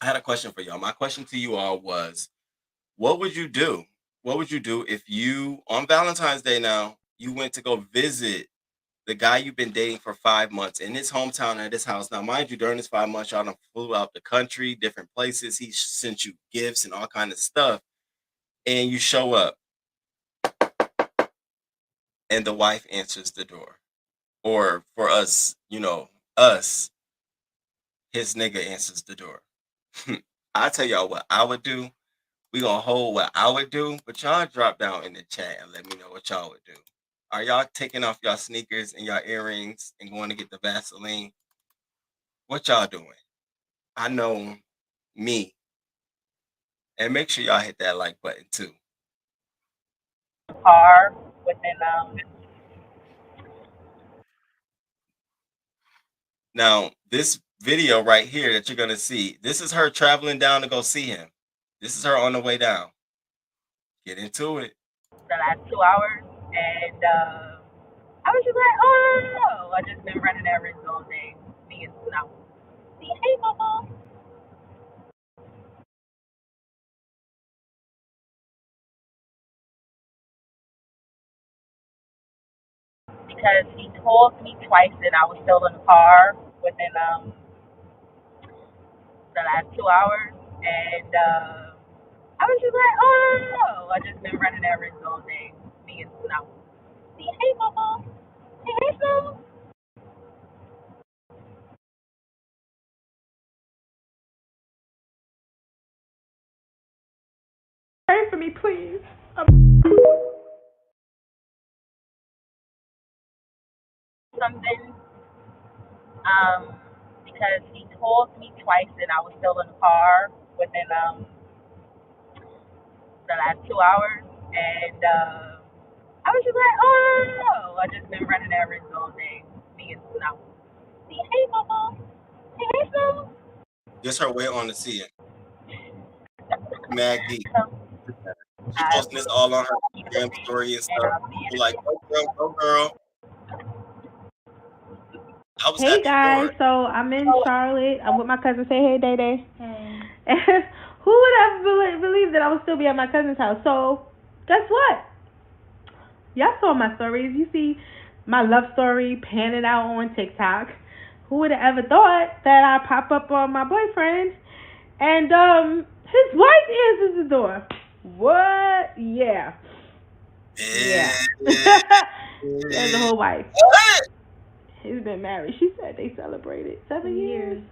I had a question for y'all. My question to you all was, what would you do? What would you do if you, on Valentine's Day now, you went to go visit the guy you've been dating for 5 months in his hometown at his house? Now, mind you, during this 5 months, y'all done flew out the country, different places. He sent you gifts and all kind of stuff. And you show up. And the wife answers the door. Or for us, us, his nigga answers the door. I'll tell y'all what I would do. We gonna hold what I would do, but y'all drop down in the chat and let me know what y'all would do. Are y'all taking off y'all sneakers and y'all earrings and going to get the Vaseline? What y'all doing? I know me. And make sure y'all hit that like button too.
Car within
Now, this video right here that you're going to see, this is her traveling down to go see him. This is her on the way down. Get into it.
the last 2 hours, and I was just like, oh, I just been running errands all day, being snow. See, hey, mama. Because he told me twice and I was still in the car within the last 2 hours, and I was just like, oh, I just been running errands all day, being snow. See, hey, mama. Hey, snow.
Pray for me, please.
Something, because he told me twice and I was still in the car within the last 2 hours, and I was just like, oh, I just been running errands all day. Me and Snow. See, hey, Mama. Hey, Snow.
Just her way on to see it. Mad geek. She posting this all on her Instagram story and stuff. People like, go girl, go girl. I was
Hey
happy
guys,
for her.
so I'm in Charlotte. I'm with my cousin. Say hey, Day Day. Hey. Who would have believed that I would still be at my cousin's house? So, guess what? Y'all saw my stories. You see my love story panning out on TikTok. Who would have ever thought that I'd pop up on my boyfriend and his wife answers the door? What? Yeah. Yeah. There's a whole wife. He's been married. She said they celebrated 7 years.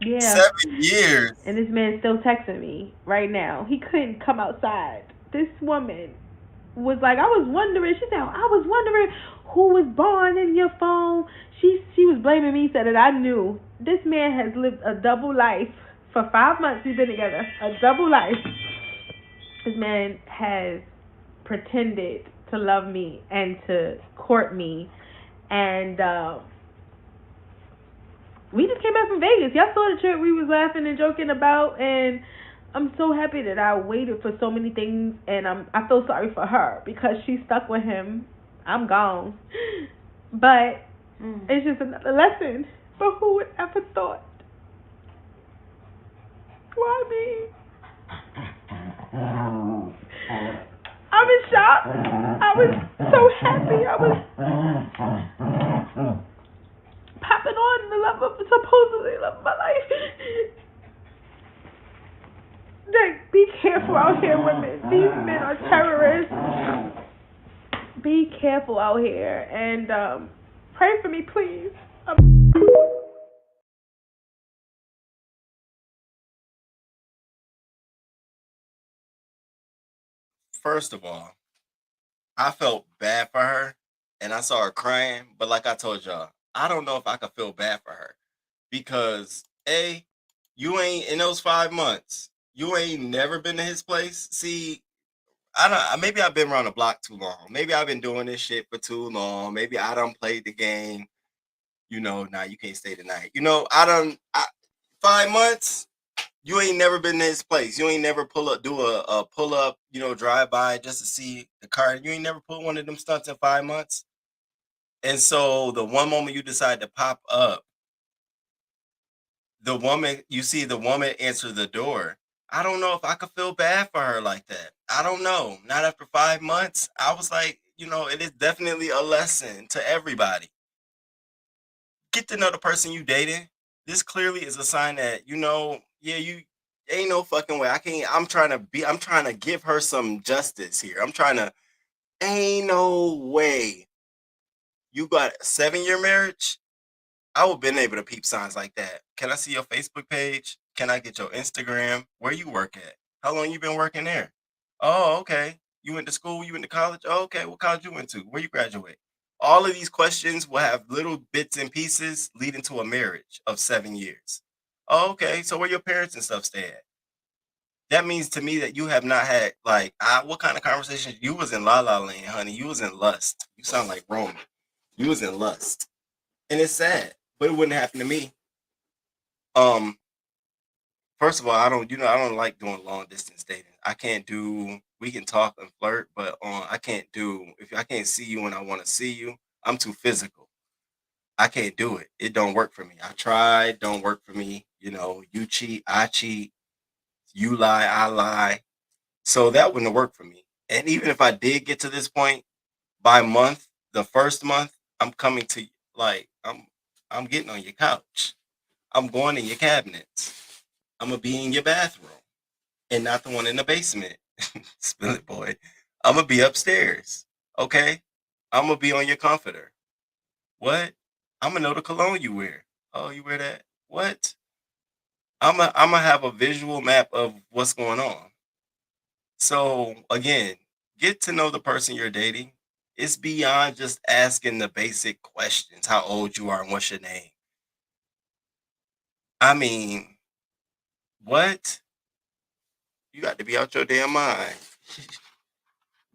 Yeah.
7 years.
And this man's still texting me right now. He couldn't come outside. This woman was like, I was wondering. She said, I was wondering who was born in your phone. She was blaming me, said that I knew. This man has lived a double life. For 5 months we've been together. A double life. This man has pretended to love me and to court me. And we just came back from Vegas. Y'all saw the trip we was laughing and joking about, and I'm so happy that I waited for so many things, and I feel sorry for her because she stuck with him. I'm gone. But it's just another lesson. But who would ever thought? Why me? I'm in shock. I was so happy. I was popping on the love of supposedly love of my life. Like, be careful out here, women. These men are terrorists. Be careful out here and pray for me, please.
First of all, I felt bad for her and I saw her crying, but like I told y'all, I don't know if I could feel bad for her because you ain't in those 5 months, you ain't never been to his place. See, maybe I've been around the block too long. Maybe I've been doing this shit for too long. Maybe I done played the game. Nah, you can't stay tonight. 5 months. You ain't never been to his place. You ain't never do a pull up, drive by just to see the car. You ain't never pulled one of them stunts in 5 months. And so the one moment you decide to pop up, you see the woman answer the door. I don't know if I could feel bad for her like that. I don't know. Not after 5 months. I was like, it is definitely a lesson to everybody. Get to know the person you dating. This clearly is a sign that, you ain't no fucking way. I'm trying to give her some justice here. Ain't no way. You got a 7-year marriage? I would have been able to peep signs like that. Can I see your Facebook page? Can I get your Instagram? Where you work at? How long you been working there? Oh, okay. You went to school? You went to college? Oh, okay. What college you went to? Where you graduate? All of these questions will have little bits and pieces leading to a marriage of 7 years. Oh, okay. So where your parents and stuff stay at? That means to me that you have not had what kind of conversations? You was in La La Land, honey. You was in lust. You sound like Roman. You was in lust. And it's sad, but it wouldn't happen to me. First of all, I don't like doing long distance dating. We can talk and flirt, but if I can't see you when I want to see you, I'm too physical. I can't do it. It don't work for me. I tried, don't work for me. You cheat, I cheat, you lie, I lie. So that wouldn't work for me. And even if I did get to this point, by the first month, I'm coming to I'm getting on your couch. I'm going in your cabinets. I'm gonna be in your bathroom and not the one in the basement. Spill it, boy. I'm gonna be upstairs. Okay? I'm gonna be on your comforter. What? I'm gonna know the cologne you wear. Oh, you wear that? What? I'm gonna have a visual map of what's going on. So again, get to know the person you're dating. It's beyond just asking the basic questions. How old you are and what's your name? I mean, what? You got to be out your damn mind.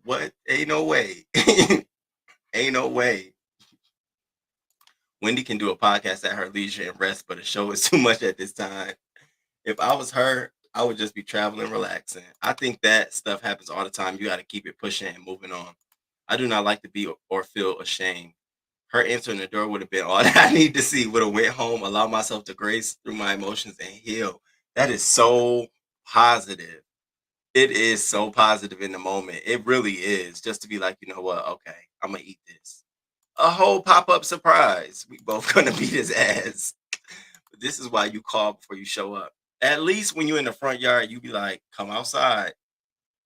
What? Ain't no way. Ain't no way. Wendy can do a podcast at her leisure and rest, but a show is too much at this time. If I was her, I would just be traveling, relaxing. I think that stuff happens all the time. You got to keep it pushing and moving on. I do not like to be or feel ashamed. Her answering the door would have been all that I need to see. Would have went home, allow myself to grace through my emotions and heal. That is so positive. It is so positive in the moment. It really is. Just to be like, you know what? Okay, I'm gonna eat this. A whole pop-up surprise. We both gonna beat his ass. But this is why you call before you show up. At least when you're in the front yard, you be like, come outside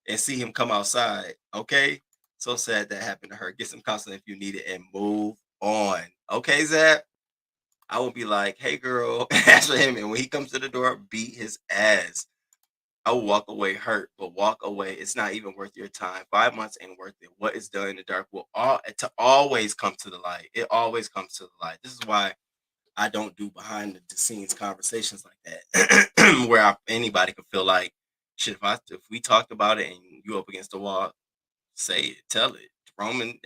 and see him come outside. Okay. So sad that happened to her. Get some counseling if you need it and move on. Okay, Zach? I would be like, hey girl, ask for him. And when he comes to the door, beat his ass. I will walk away hurt, but walk away. It's not even worth your time. 5 months ain't worth it. What is done in the dark will always come to the light. It always comes to the light. This is why I don't do behind the scenes conversations like that, where anybody can feel like, shit. If we talked about it and you up against the wall, say it, tell it. Roman,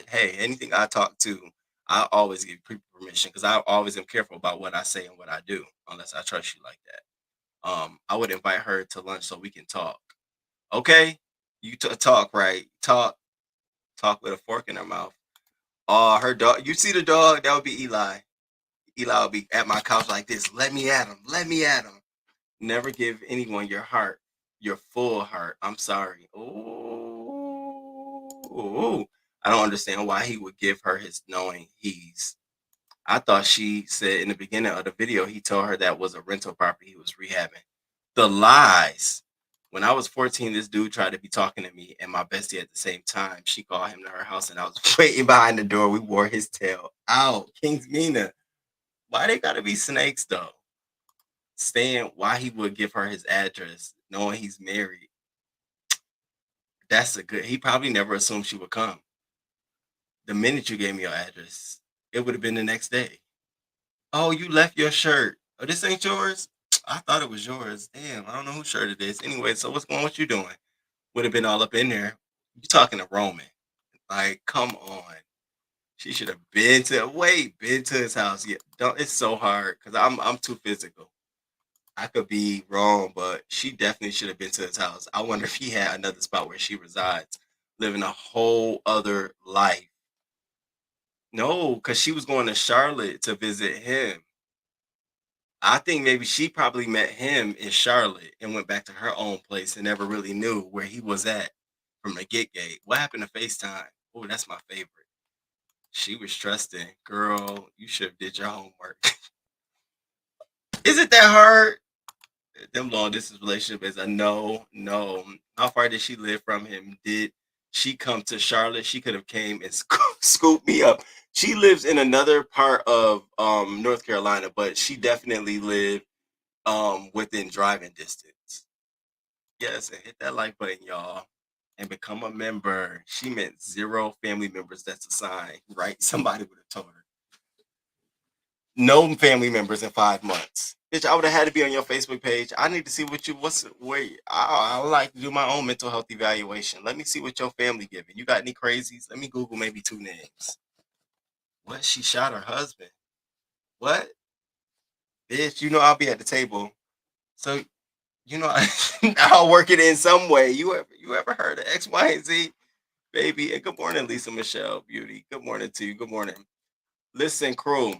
hey, anything I talk to, I always give permission because I always am careful about what I say and what I do, unless I trust you like that. I would invite her to lunch so we can talk. Okay, you talk, right? Talk with a fork in her mouth. Oh, her dog. You see the dog? That would be Eli. Eli would be at my couch like this. Let me at him. Let me at him. Never give anyone your heart, your full heart. I'm sorry. Ooh. I don't understand why he would give her his knowing he's. I thought she said in the beginning of the video, he told her that was a rental property he was rehabbing. The lies. When I was 14, this dude tried to be talking to me and my bestie at the same time. She called him to her house and I was waiting behind the door. We wore his tail out. King's Mina. Why they gotta be snakes though? Saying why he would give her his address, knowing he's married. That's he probably never assumed she would come. The minute you gave me your address, it would have been the next day. Oh, you left your shirt. Oh, this ain't yours? I thought it was yours. Damn, I don't know whose shirt it is. Anyway, so what's going on? What you doing? Would have been all up in there. You talking to Roman. Like, come on. She should have been to his house. Yeah, it's so hard because I'm too physical. I could be wrong, but she definitely should have been to his house. I wonder if he had another spot where she resides, living a whole other life. No, because she was going to Charlotte to visit him. I think maybe she probably met him in Charlotte and went back to her own place and never really knew where he was at from the get-gate. What happened to FaceTime? Oh, that's my favorite. She was trusting. Girl, you should have did your homework. Is it that hard? Them long distance relationship is a no. How far did she live from him? Did she come to Charlotte? She could have came and scooped me up. She lives in another part of North Carolina, but she definitely lived within driving distance. Yes, and hit that like button, y'all, and become a member. She meant 0 family members. That's a sign, right? Somebody would have told her. No family members in 5 months. Bitch, I would have had to be on your Facebook page. I need to see I like to do my own mental health evaluation. Let me see what your family giving. You got any crazies? Let me Google maybe 2 names. What? She shot her husband. What? Bitch, you know I'll be at the table. So, you know, I'll work it in some way. You ever heard of X, Y, and Z? Baby, and good morning, Lisa Michelle Beauty. Good morning to you. Good morning. Listen, crew.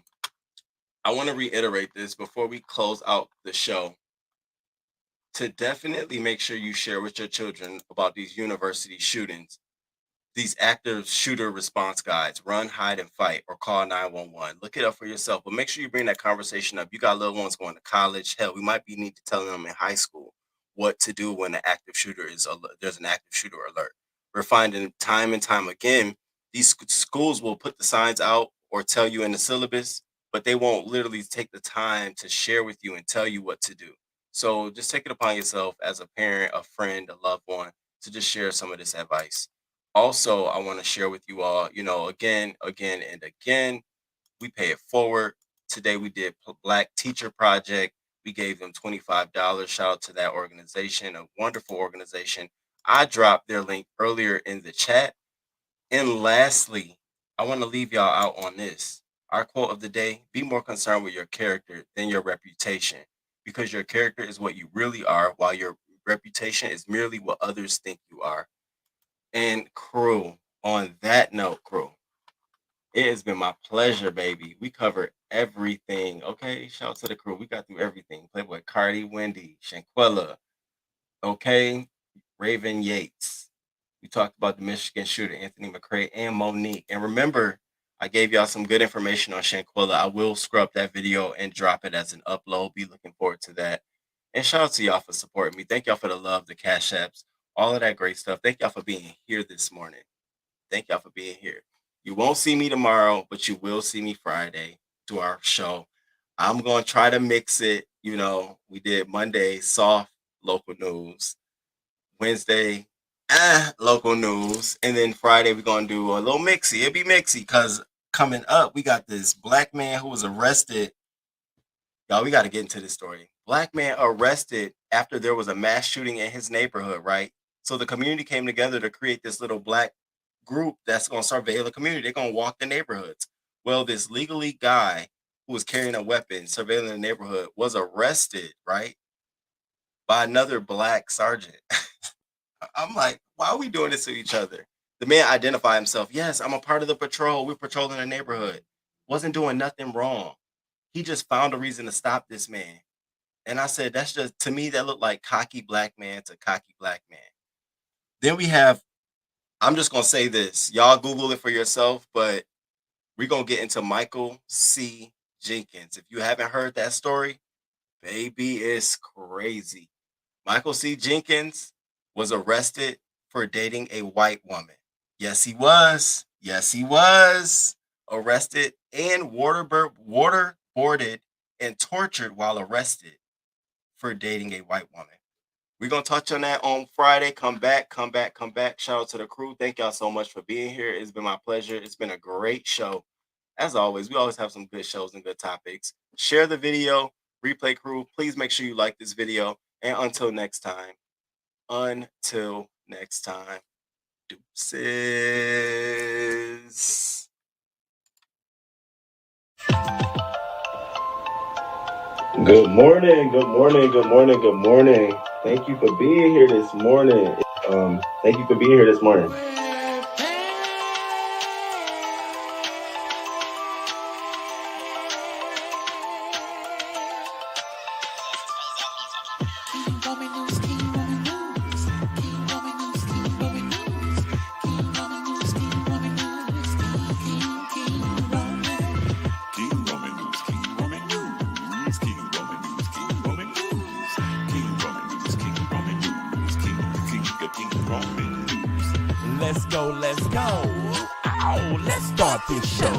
I want to reiterate this before we close out the show. To definitely make sure you share with your children about these university shootings, these active shooter response guides, run, hide, and fight, or call 911. Look it up for yourself, but make sure you bring that conversation up. You got little ones going to college. Hell, we might need to tell them in high school what to do when there's an active shooter alert. We're finding time and time again, these schools will put the signs out or tell you in the syllabus, but they won't literally take the time to share with you and tell you what to do. So just take it upon yourself as a parent, a friend, a loved one, to just share some of this advice. Also, I want to share with you all, again, and again, we pay it forward. Today we did Black Teacher Project. We gave them $25. Shout out to that organization, a wonderful organization. I dropped their link earlier in the chat. And lastly, I want to leave y'all out on this. Our quote of the day: be more concerned with your character than your reputation, because your character is what you really are, while your reputation is merely what others think you are. And crew, on that note, crew, it has been my pleasure, baby. We covered everything. Okay, shout out to the crew. We got through everything. Playboy, Carti, Wendy, Shanquella, okay, Raven Yates. We talked about the Michigan shooter, Anthony McCrae, and MoNique. And remember, I gave y'all some good information on Shanquella. I will scrub that video and drop it as an upload. Be looking forward to that. And shout out to y'all for supporting me. Thank y'all for the love, the cash apps, all of that great stuff. Thank y'all for being here this morning. Thank y'all for being here. You won't see me tomorrow, but you will see me Friday to our show. I'm going to try to mix it. You know, we did Monday, soft local news. Wednesday, local news. And then Friday, we're going to do a little mixy. It'll be mixy because coming up, we got this black man who was arrested. Y'all, we got to get into this story. Black man arrested after there was a mass shooting in his neighborhood, right? So the community came together to create this little black group that's going to surveil the community. They're going to walk the neighborhoods. Well, this legally guy who was carrying a weapon, surveilling the neighborhood, was arrested, right, by another black sergeant. I'm like, why are we doing this to each other? The man identified himself. Yes, I'm a part of the patrol. We're patrolling the neighborhood. Wasn't doing nothing wrong. He just found a reason to stop this man. And I said, that's just, to me, that looked like cocky black man to cocky black man. Then we have, I'm just going to say this. Y'all Google it for yourself, but we're going to get into Michael C. Jenkins. If you haven't heard that story, baby, it's crazy. Michael C. Jenkins was arrested for dating a white woman. Yes, he was. Yes, he was arrested and waterboarded and tortured while arrested for dating a white woman. We're going to touch on that on Friday. Come back. Shout out to the crew. Thank y'all so much for being here. It's been my pleasure. It's been a great show. As always, we always have some good shows and good topics. Share the video. Replay crew, please make sure you like this video. And until next time, deuces. Good morning. Thank you for being here this morning.
Let's go. Oh, let's start this show.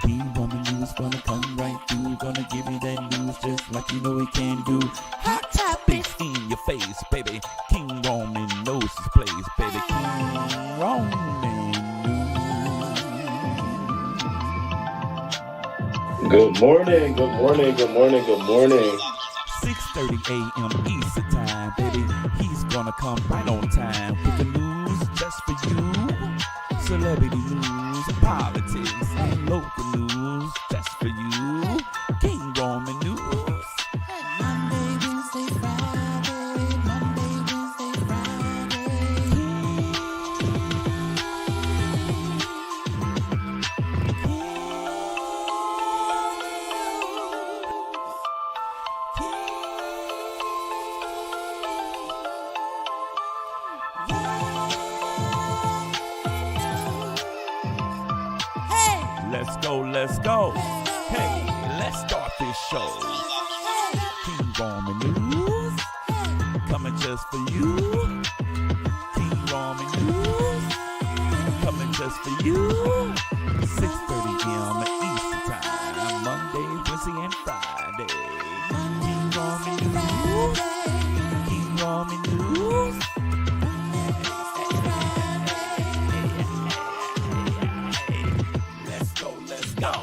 King Roman News gonna come right through. Gonna give you that news just like you know he can do. Hot topics in your face, baby. King Roman knows his place, baby. King Roman News.
Good morning.
6:30 a.m. Eastern time, baby. He's gonna come right on time with the news just for you. Celebrity news, politics, and local news just for you. King Roman News. Monday, Wednesday, Friday. Let's go. Hey, let's start this show. King Roman News, coming just for you. King Roman News, coming just for you. 6:30 a.m. Eastern time, Monday, Wednesday, and Friday. King Roman News, King Roman News. Let's go.